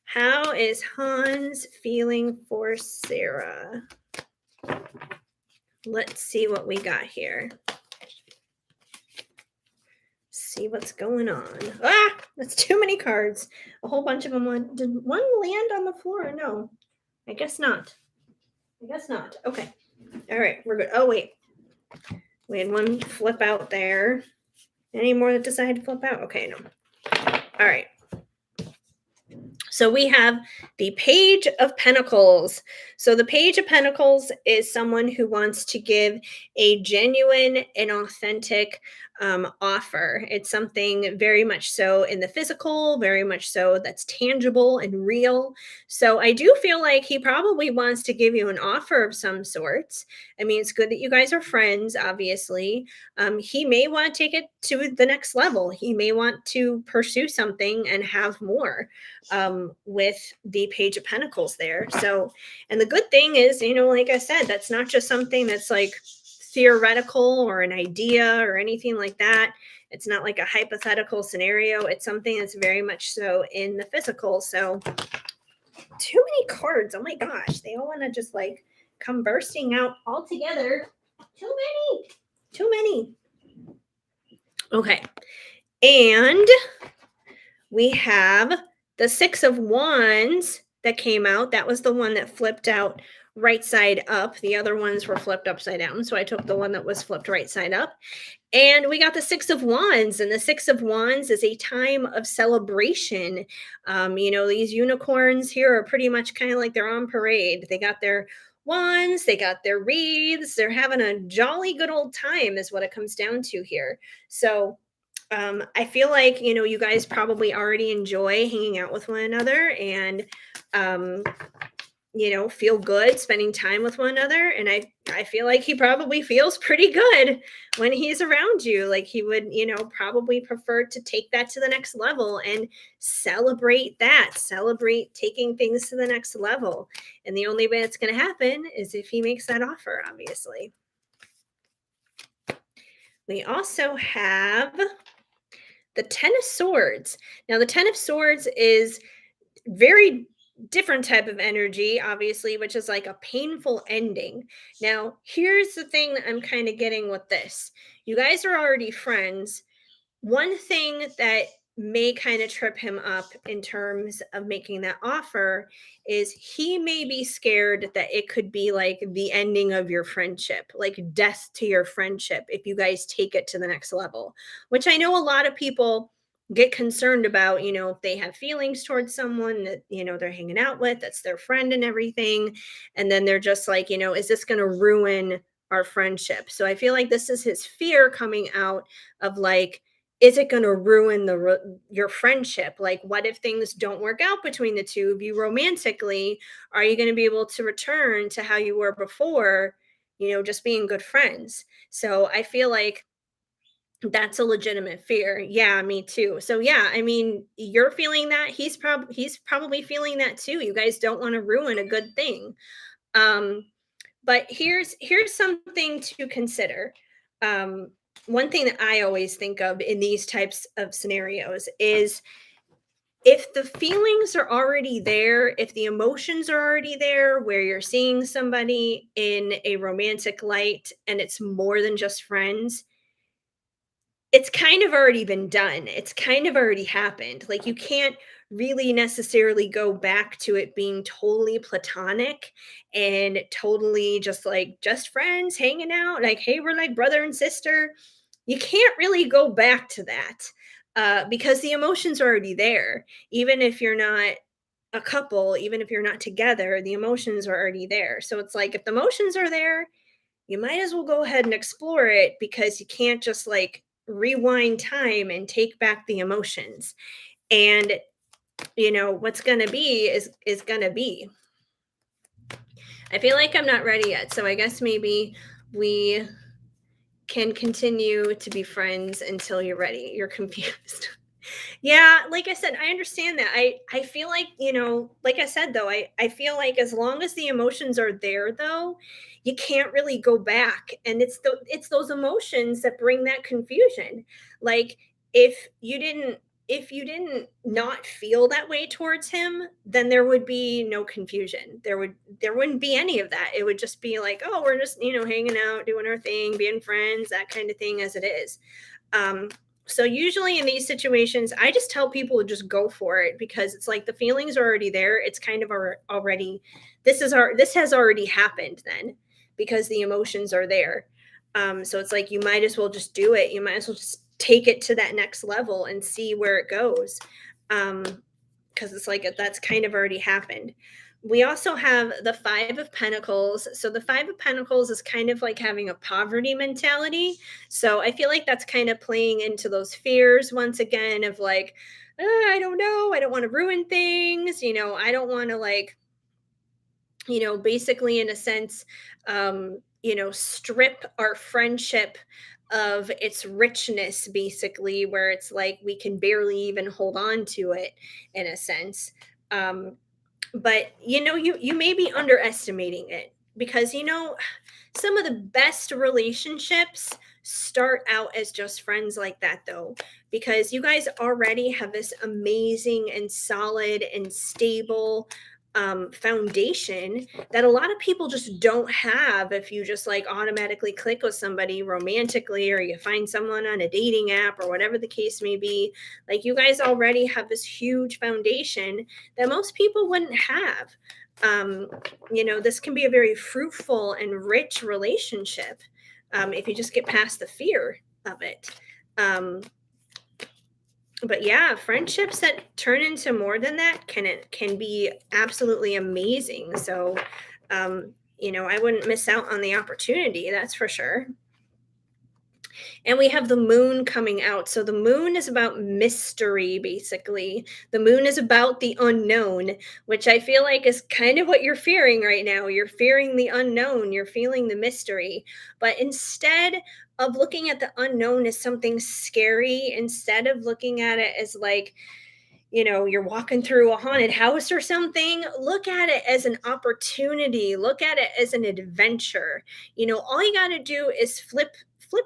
How is Hans feeling for Sarah? Let's see what we got here. See what's going on. Ah, that's too many cards. A whole bunch of them. Did one land on the floor? No, I guess not. I guess not. Okay. All right, we're good. Oh, wait. We had one flip out there. Any more that decided to flip out? Okay, no. All right. So we have the Page of Pentacles. So the Page of Pentacles is someone who wants to give a genuine and authentic offer. It's something very much so in the physical, very much so that's tangible and real. So I do feel like he probably wants to give you an offer of some sorts. I mean, it's good that you guys are friends, obviously. He may want to take it to the next level. He may want to pursue something and have more with the Page of Pentacles there. So, and the good thing is, you know, like I said, that's not just something that's like theoretical or an idea or anything like that. It's not like a hypothetical scenario. It's something that's very much so in the physical. So, too many cards. Oh my gosh. They all want to just like come bursting out all together. Too many. Too many. Okay. And we have the Six of Wands that came out. That was the one that flipped out right side up. The other ones were flipped upside down. So I took the one that was flipped right side up. And we got the Six of Wands. And the Six of Wands is a time of celebration. You know, these unicorns here are pretty much kind of like they're on parade. They got their wands, they got their wreaths. They're having a jolly good old time, is what it comes down to here. So, I feel like, you know, you guys probably already enjoy hanging out with one another and, um, you know, feel good spending time with one another. And I feel like he probably feels pretty good when he's around you. Like he would, you know, probably prefer to take that to the next level and celebrate that, celebrate taking things to the next level. And the only way it's going to happen is if he makes that offer, obviously. We also have the Ten of Swords. Now, the Ten of Swords is very different type of energy, obviously, which is like a painful ending. Now, here's the thing that I'm kind of getting with this. You guys are already friends. One thing that may kind of trip him up in terms of making that offer is he may be scared that it could be like the ending of your friendship, like death to your friendship if you guys take it to the next level, which I know a lot of people get concerned about, you know, if they have feelings towards someone that, you know, they're hanging out with, that's their friend and everything. And then they're just like, you know, is this going to ruin our friendship? So I feel like this is his fear coming out of like, is it going to ruin your friendship? Like, what if things don't work out between the two of you romantically? Are you going to be able to return to how you were before, just being good friends? So I feel like that's a legitimate fear. Yeah, me too. So yeah, I mean, you're feeling that. He's probably feeling that too. You guys don't want to ruin a good thing. Um, but here's something to consider. Um, One thing that I always think of in these types of scenarios is, if the feelings are already there, if the emotions are already there, where you're seeing somebody in a romantic light and it's more than just friends, it's kind of already been done. It's kind of already happened. Like, you can't really necessarily go back to it being totally platonic and totally just like just friends hanging out, like, hey, we're like brother and sister. You can't really go back to that, because the emotions are already there. Even if you're not a couple, even if you're not together, the emotions are already there. So it's like, if the emotions are there, you might as well go ahead and explore it, because you can't just like rewind time and take back the emotions. And what's going to be is going to be. I feel like I'm not ready yet, so I guess maybe we can continue to be friends until you're ready. You're confused. Yeah, like I said, I understand that. I feel like, like I said though, I feel like as long as the emotions are there though, you can't really go back. And it's those emotions that bring that confusion. Like, if you didn't not feel that way towards him, then there would be no confusion. There wouldn't be any of that. It would just be like, oh, we're just, hanging out, doing our thing, being friends, that kind of thing, as it is. Um, so usually in these situations, I just tell people to just go for it, because it's like the feelings are already there. It's kind of already, this has already happened then, because the emotions are there. So it's like, you might as well just do it. You might as well just take it to that next level and see where it goes. Because it's like, that's kind of already happened. We also have the Five of Pentacles. So the Five of Pentacles is kind of like having a poverty mentality. So I feel like that's kind of playing into those fears once again of like, I don't know, I don't want to ruin things. I don't want to, like, basically, in a sense, strip our friendship of its richness, basically, where it's like we can barely even hold on to it, in a sense. But you may be underestimating it, because some of the best relationships start out as just friends like that, though, because you guys already have this amazing and solid and stable foundation that a lot of people just don't have. If you just like automatically click with somebody romantically, or you find someone on a dating app, or whatever the case may be, like, you guys already have this huge foundation that most people wouldn't have. um, this can be a very fruitful and rich relationship, if you just get past the fear of it. um, but yeah, friendships that turn into more than that can be absolutely amazing. So I wouldn't miss out on the opportunity, that's for sure. And we have the moon coming out. So the moon is about mystery, basically. The moon is about the unknown, which I feel like is kind of what you're fearing right now. You're fearing the unknown, you're feeling the mystery. But instead of looking at the unknown as something scary, instead of looking at it as like, you're walking through a haunted house or something, look at it as an opportunity, look at it as an adventure. All you got to do is flip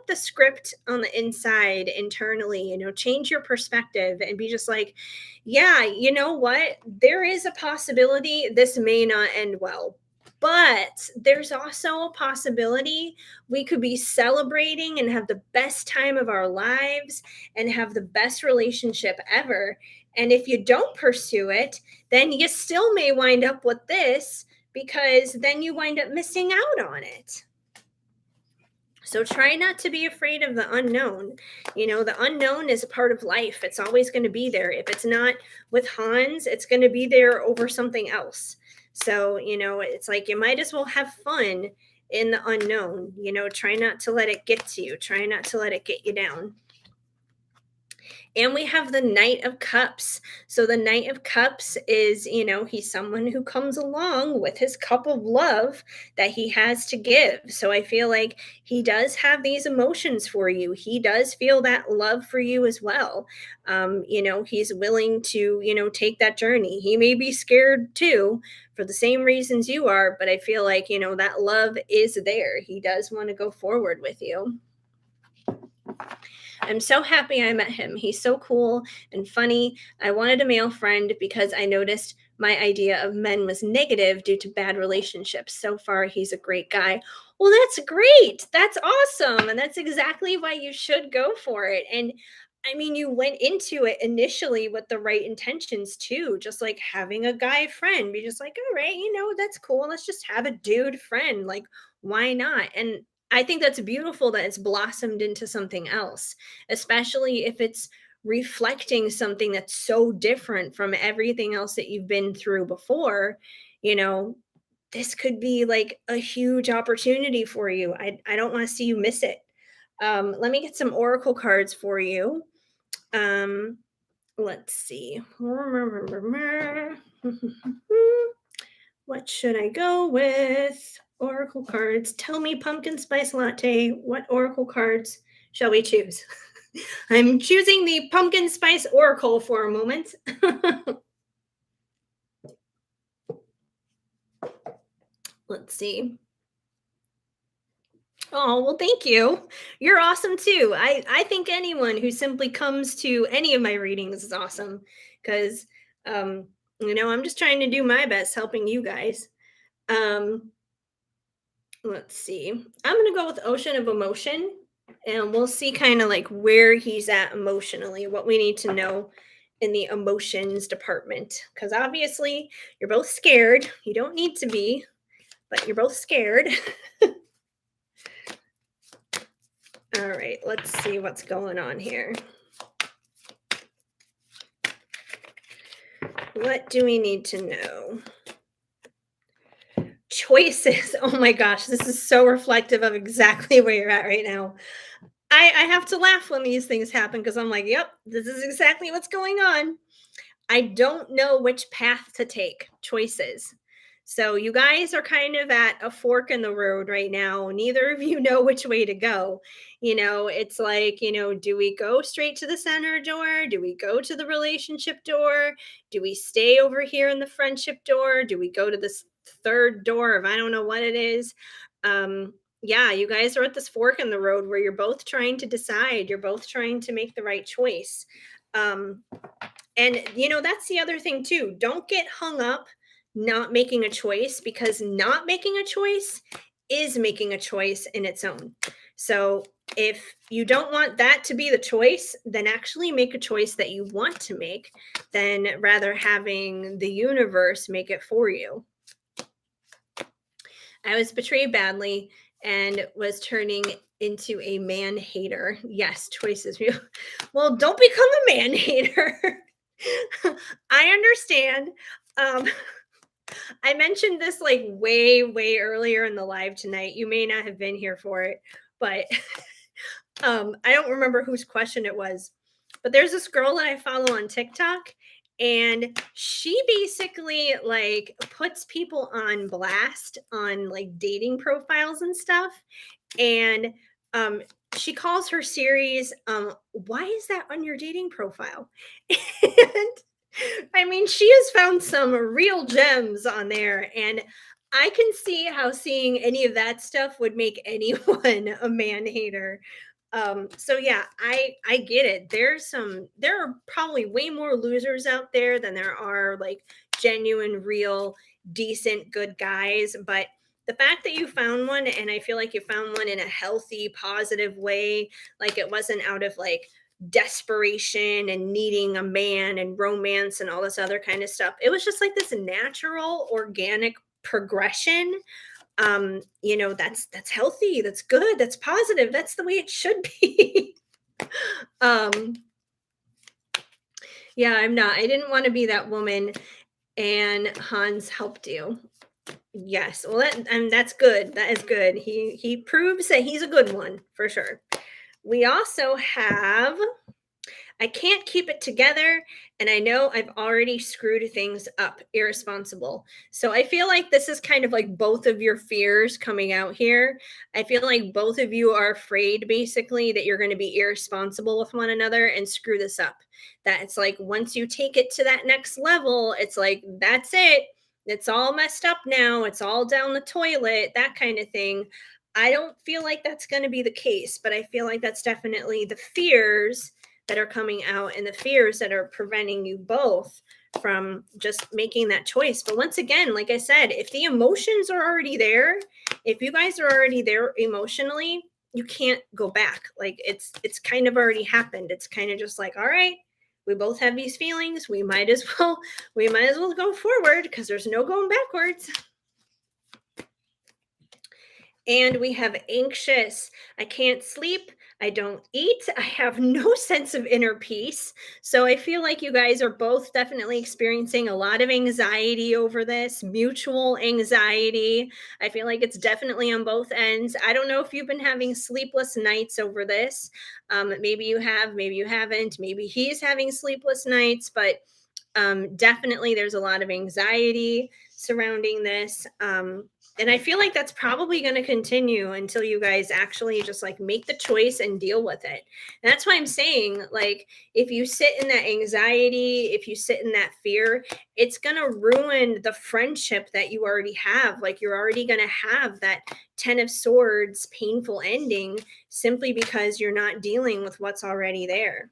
the script on the inside internally, change your perspective and be just like, yeah, you know what? There is a possibility this may not end well. But there's also a possibility we could be celebrating and have the best time of our lives and have the best relationship ever. And if you don't pursue it, then you still may wind up with this, because then you wind up missing out on it. So try not to be afraid of the unknown. The unknown is a part of life. It's always going to be there. If it's not with Hans, it's going to be there over something else. So, it's like, you might as well have fun in the unknown. Try not to let it get to you. Try not to let it get you down. And we have the Knight of Cups. So the Knight of Cups is, he's someone who comes along with his cup of love that he has to give. So I feel like he does have these emotions for you. He does feel that love for you as well. He's willing to, take that journey. He may be scared too for the same reasons you are, but I feel like, that love is there. He does want to go forward with you. I'm so happy I met him. He's so cool and funny. I wanted a male friend because I noticed my idea of men was negative due to bad relationships. So far, he's a great guy. Well, that's great. That's awesome. And that's exactly why you should go for it. And I mean, you went into it initially with the right intentions too, just like having a guy friend. Be just like, all right, that's cool. Let's just have a dude friend. Like, why not? And I think that's beautiful that it's blossomed into something else, especially if it's reflecting something that's so different from everything else that you've been through before. you know this could be like a huge opportunity for you. I don't want to see you miss it. Let me get some oracle cards for you. um let's see. What should I go with? Oracle cards. Tell me, pumpkin spice latte, what oracle cards shall we choose? I'm choosing the pumpkin spice oracle for a moment. Let's see. Oh, well, thank you. You're awesome too. I think anyone who simply comes to any of my readings is awesome because, I'm just trying to do my best helping you guys. Um, let's see. I'm going to go with Ocean of Emotion, and we'll see kind of like where he's at emotionally, what we need to know in the emotions department. Because obviously, you're both scared. You don't need to be, but you're both scared. All right, let's see what's going on here. What do we need to know? Choices. Oh my gosh, this is so reflective of exactly where you're at right now. I have to laugh when these things happen because I'm like, yep, this is exactly what's going on. I don't know which path to take. Choices. So you guys are kind of at a fork in the road right now. Neither of you know which way to go. It's like, do we go straight to the center door? Do we go to the relationship door? Do we stay over here in the friendship door? Do we go to this third door of I don't know what it is? Yeah, you guys are at this fork in the road where you're both trying to decide. You're both trying to make the right choice. Um, and that's the other thing too. Don't get hung up not making a choice because not making a choice is making a choice in its own. So if you don't want that to be the choice, then actually make a choice that you want to make, than rather having the universe make it for you. I was betrayed badly and was turning into a man hater. Yes, choices. Well, don't become a man hater. I understand. Um, I mentioned this like way, way earlier in the live tonight. You may not have been here for it, but I don't remember whose question it was. But there's this girl that I follow on TikTok, and she basically like puts people on blast on like dating profiles and stuff. And um, she calls her series, Why Is That on Your Dating Profile? And I mean, she has found some real gems on there. And I can see how seeing any of that stuff would make anyone a man hater. So yeah, I get it. There are probably way more losers out there than there are like genuine, real, decent, good guys. But the fact that you found one, and I feel like you found one in a healthy, positive way, like it wasn't out of like desperation and needing a man and romance and all this other kind of stuff. It was just like this natural, organic progression. That's healthy, that's good, that's positive, that's the way it should be. um yeah, I didn't want to be that woman, and Hans helped you. Yes, well, that's good. That is good. He proves that he's a good one for sure. We also have I can't keep it together, and I know I've already screwed things up, irresponsible. So I feel like this is kind of like both of your fears coming out here. I feel like both of you are afraid basically that you're going to be irresponsible with one another and screw this up. That it's like once you take it to that next level, it's like that's it. It's all messed up now. It's all down the toilet, that kind of thing. I don't feel like that's going to be the case, but I feel like that's definitely the fears that are coming out and the fears that are preventing you both from just making that choice. But once again, like I said, if the emotions are already there, if you guys are already there emotionally, you can't go back. Like it's kind of already happened. It's kind of just like, all right, we both have these feelings. We might as well go forward because there's no going backwards. And we have anxious. I can't sleep. I don't eat. I have no sense of inner peace. So I feel like you guys are both definitely experiencing a lot of anxiety over this, mutual anxiety. I feel like it's definitely on both ends. I don't know if you've been having sleepless nights over this. Maybe you have, maybe you haven't. Maybe he's having sleepless nights, but definitely there's a lot of anxiety surrounding this. And I feel like that's probably going to continue until you guys actually just like make the choice and deal with it. And that's why I'm saying, like, if you sit in that anxiety, if you sit in that fear, it's going to ruin the friendship that you already have. Like, you're already going to have that 10 of Swords painful ending simply because you're not dealing with what's already there.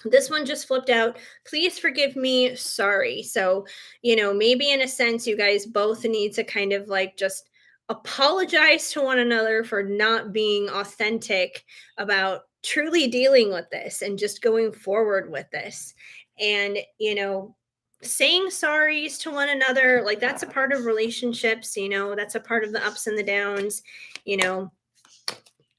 This one just flipped out. Please forgive me. Sorry. So, maybe in a sense, you guys both need to kind of like just apologize to one another for not being authentic about truly dealing with this and just going forward with this. And, saying sorries to one another, like that's a part of relationships, that's a part of the ups and the downs, you know,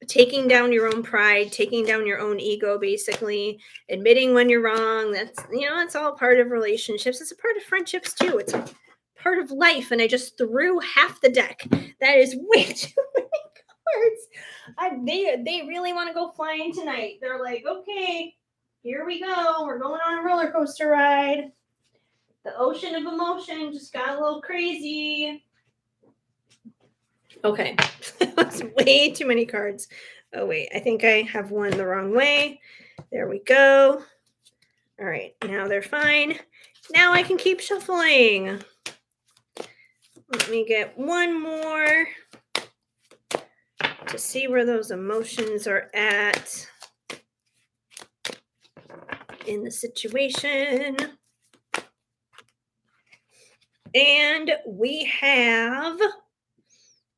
taking down your own pride, taking down your own ego, basically admitting when you're wrong. That's all part of relationships. It's a part of friendships too. It's a part of life. And I just threw half the deck. That is way too many cards. They really want to go flying tonight. They're like, okay, here we go. We're going on a roller coaster ride. The ocean of emotion just got a little crazy. Okay, that's way too many cards. Oh, wait, I think I have one the wrong way. There we go. All right, now they're fine. Now I can keep shuffling. Let me get one more to see where those emotions are at in the situation. And we have,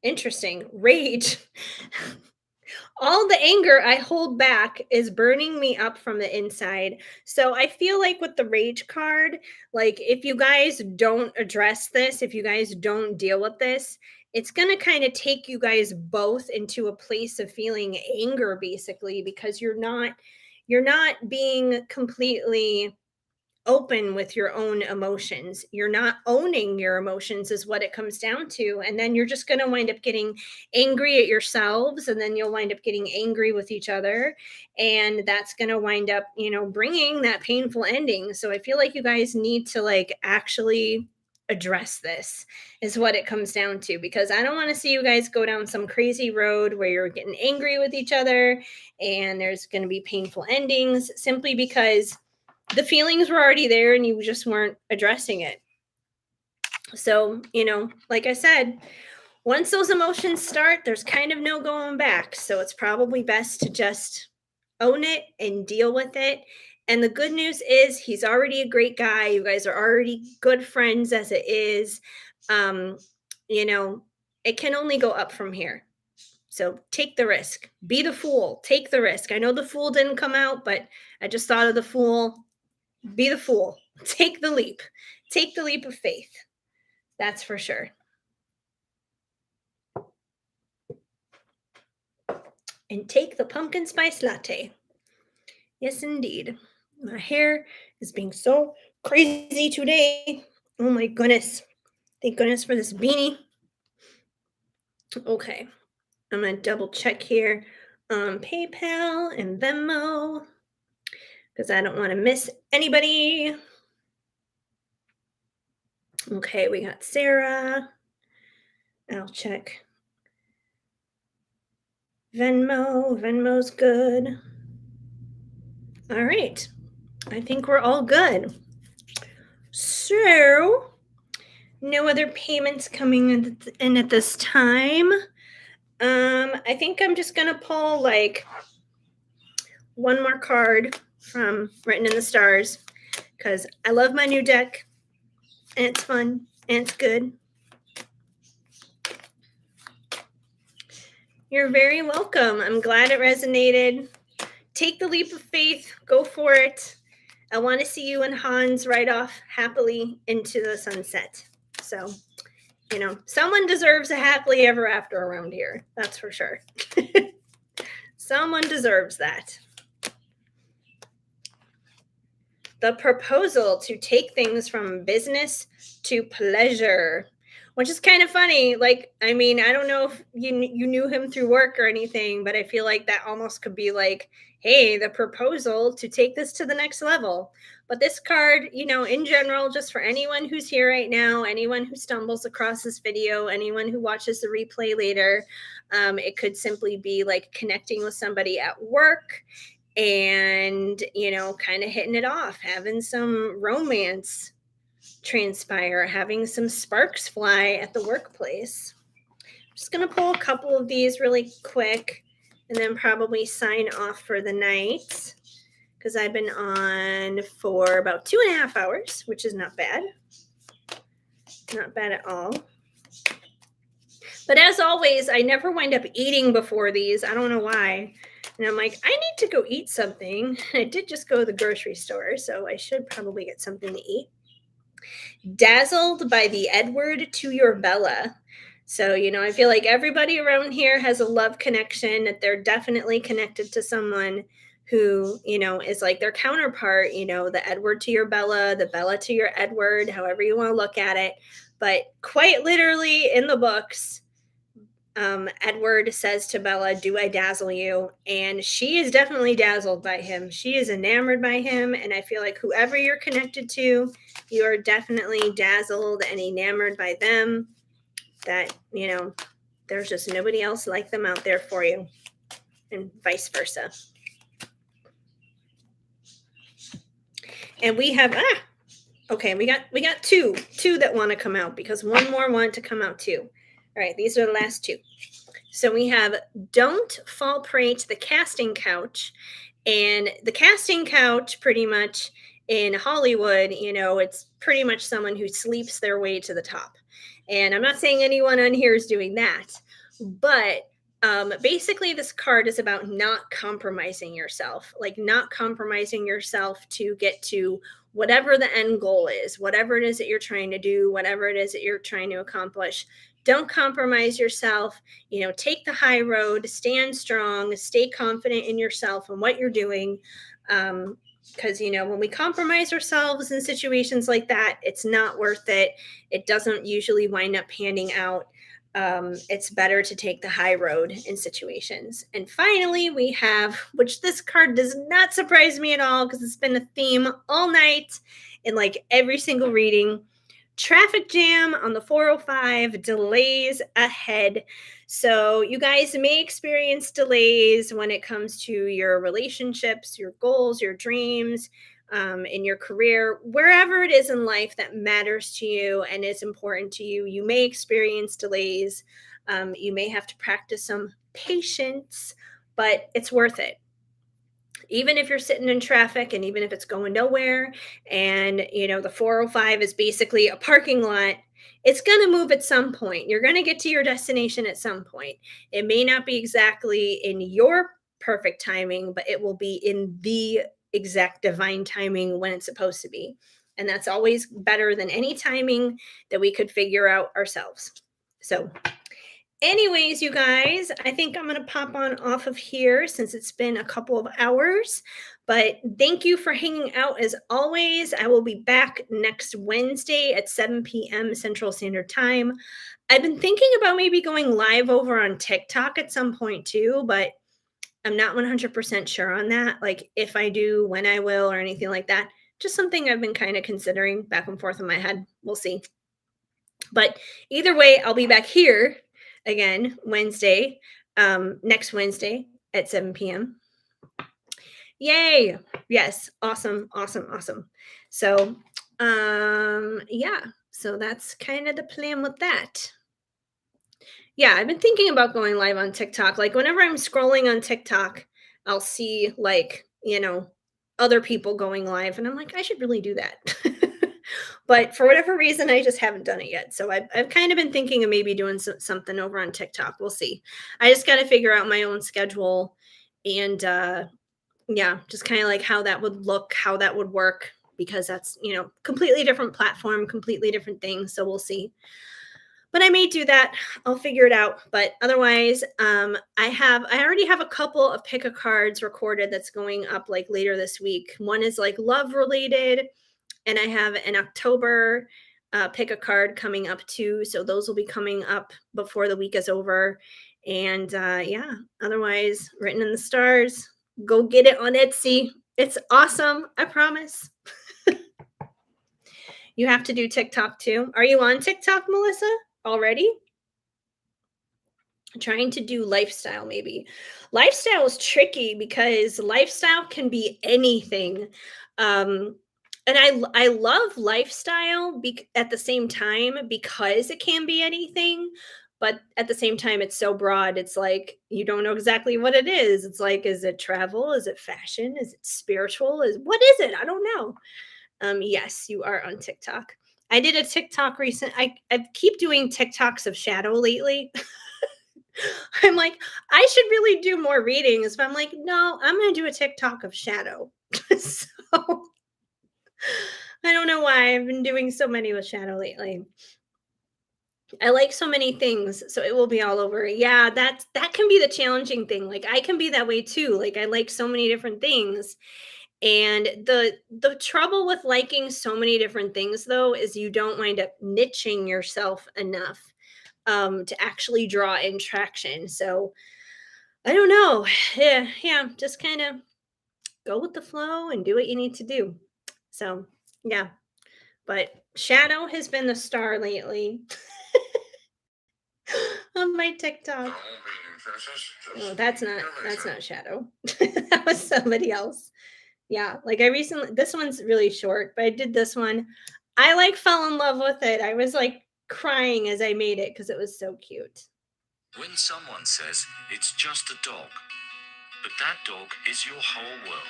interesting, rage. All the anger I hold back is burning me up from the inside. So I feel like with the rage card, like if you guys don't address this, if you guys don't deal with this, it's going to kind of take you guys both into a place of feeling anger basically because you're not being completely open with your own emotions. You're not owning your emotions, is what it comes down to. And then you're just going to wind up getting angry at yourselves. And then you'll wind up getting angry with each other. And that's going to wind up, bringing that painful ending. So I feel like you guys need to like actually address this, is what it comes down to, because I don't want to see you guys go down some crazy road where you're getting angry with each other and there's going to be painful endings simply because the feelings were already there and you just weren't addressing it. So, like I said, once those emotions start, there's kind of no going back. So it's probably best to just own it and deal with it. And the good news is he's already a great guy. You guys are already good friends as it is. Um, it can only go up from here. So take the risk. Be the fool. Take the risk. I know the fool didn't come out, but I just thought of the fool. Be the fool. Take the leap. Take the leap of faith. That's for sure. And take the pumpkin spice latte. Yes, indeed. My hair is being so crazy today. Oh my goodness. Thank goodness for this beanie. Okay. I'm going to double check here on PayPal and Venmo. because I don't want to miss anybody. Okay, we got Sarah. I'll check Venmo. Venmo's good. All right. I think we're all good. So, no other payments coming in at this time. I think I'm just gonna pull like one more card from Written in the Stars because I love my new deck and it's fun and it's good. You're very welcome. I'm glad it resonated. Take the leap of faith. Go for it. I want to see you and Hans ride off happily into the sunset. So, someone deserves a happily ever after around here. That's for sure. Someone deserves that. The proposal to take things from business to pleasure, which is kind of funny. Like, I mean, I don't know if you knew him through work or anything, but I feel like that almost could be like, hey, the proposal to take this to the next level. But this card, in general, just for anyone who's here right now, anyone who stumbles across this video, anyone who watches the replay later, it could simply be like connecting with somebody at work and kind of hitting it off, having some romance transpire, having some sparks fly at the workplace. I'm just going to pull a couple of these really quick and then probably sign off for the night because I've been on for about 2.5 hours, which is not bad. Not bad at all. But as always, I never wind up eating before these. I don't know why. And I'm like, I need to go eat something. I did just go to the grocery store, so I should probably get something to eat. Dazzled by the Edward to your Bella. So, I feel like everybody around here has a love connection, that they're definitely connected to someone who, is like their counterpart, the Edward to your Bella, the Bella to your Edward, however you want to look at it. But quite literally in the books, Edward says to Bella, "Do I dazzle you?" And she is definitely dazzled by him. She is enamored by him. And I feel like whoever you're connected to, you are definitely dazzled and enamored by them. That, there's just nobody else like them out there for you, and vice versa. And we have, okay, we got two that want to come out because one more wanted to come out too. All right, these are the last two. So we have Don't Fall Prey to the Casting Couch. And the casting couch, pretty much in Hollywood, it's pretty much someone who sleeps their way to the top. And I'm not saying anyone on here is doing that, but basically this card is about not compromising yourself, like not compromising yourself to get to whatever the end goal is, whatever it is that you're trying to do, whatever it is that you're trying to accomplish. Don't compromise yourself. Take the high road, stand strong, stay confident in yourself and what you're doing. Because, when we compromise ourselves in situations like that, it's not worth it. It doesn't usually wind up panning out. It's better to take the high road in situations. And finally, we have, which this card does not surprise me at all because it's been a theme all night in like every single reading. Traffic jam on the 405, delays ahead. So you guys may experience delays when it comes to your relationships, your goals, your dreams, in your career, wherever it is in life that matters to you and is important to you. You may experience delays. You may have to practice some patience, but it's worth it. Even if you're sitting in traffic and even if it's going nowhere and the 405 is basically a parking lot, it's going to move at some point. You're going to get to your destination at some point. It may not be exactly in your perfect timing, but it will be in the exact divine timing when it's supposed to be. And that's always better than any timing that we could figure out ourselves. So anyways, you guys, I think I'm going to pop on off of here since it's been a couple of hours. But thank you for hanging out as always. I will be back next Wednesday at 7 p.m. Central Standard Time. I've been thinking about maybe going live over on TikTok at some point too, but I'm not 100% sure on that, like if I do, when I will, or anything like that. Just something I've been kind of considering back and forth in my head. We'll see. But either way, I'll be back here again Wednesday, next Wednesday at 7 p.m. Yay! Yes, awesome, awesome, awesome. So, yeah, so that's kind of the plan with that. Yeah, I've been thinking about going live on TikTok. Like whenever I'm scrolling on TikTok, I'll see like, other people going live and I'm like, I should really do that. But for whatever reason, I just haven't done it yet. So I've kind of been thinking of maybe doing something over on TikTok. We'll see. I just got to figure out my own schedule and yeah, just kind of like how that would look, how that would work, because that's, completely different platform, completely different thing. So we'll see. But I may do that. I'll figure it out. But otherwise, I already have a couple of pick a cards recorded that's going up like later this week. One is like love related, and I have an October pick a card coming up too. So those will be coming up before the week is over. And yeah, otherwise, written in the stars. Go get it on Etsy. It's awesome. I promise. You have to do TikTok too. Are you on TikTok, Melissa, already? Trying to do lifestyle, maybe. Lifestyle is tricky because lifestyle can be anything. Um, and I love lifestyle at the same time because it can be anything. But at the same time, it's so broad. It's like you don't know exactly what it is. It's like, is it travel? Is it fashion? Is it spiritual? What is it? I don't know. Yes, you are on TikTok. I did a TikTok recent. I keep doing TikToks of shadow lately. I'm like, I should really do more readings, but I'm like, no, I'm going to do a TikTok of shadow. So I don't know why I've been doing so many with shadow lately. I like so many things, so it will be all over. Yeah, that can be the challenging thing. Like I can be that way too. Like I like so many different things. And the trouble with liking so many different things though is you don't wind up niching yourself enough to actually draw in traction. So I don't know. Yeah, just kind of go with the flow and do what you need to do. So, yeah, but Shadow has been the star lately on my TikTok. Oh, that's not Shadow. That was somebody else. Yeah, like I recently this one's really short, but I did this one. I like fell in love with it. I was like crying as I made it because it was so cute. When someone says it's just a dog, but that dog is your whole world.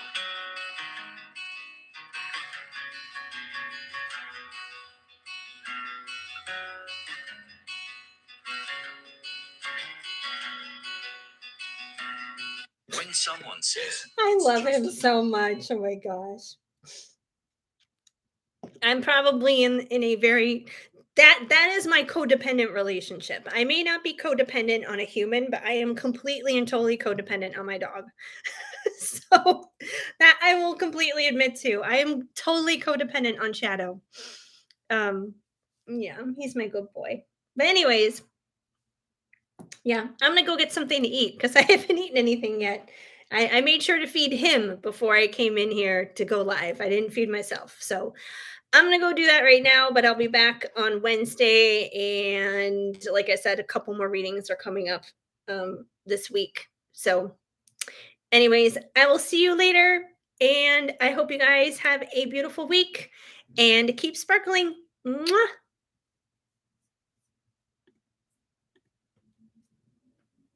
When someone says I love him so much. Oh my gosh. I'm probably in a very that is my codependent relationship. I may not be codependent on a human, but I am completely and totally codependent on my dog. So that I will completely admit to. I am totally codependent on Shadow. Um yeah, he's my good boy. But anyways, yeah, I'm gonna go get something to eat because I haven't eaten anything yet. I made sure to feed him before I came in here to go live. I didn't feed myself. So I'm gonna go do that right now, but I'll be back on Wednesday. And like I said, a couple more readings are coming up this week. So, anyways, I will see you later. And I hope you guys have a beautiful week and keep sparkling. Mwah!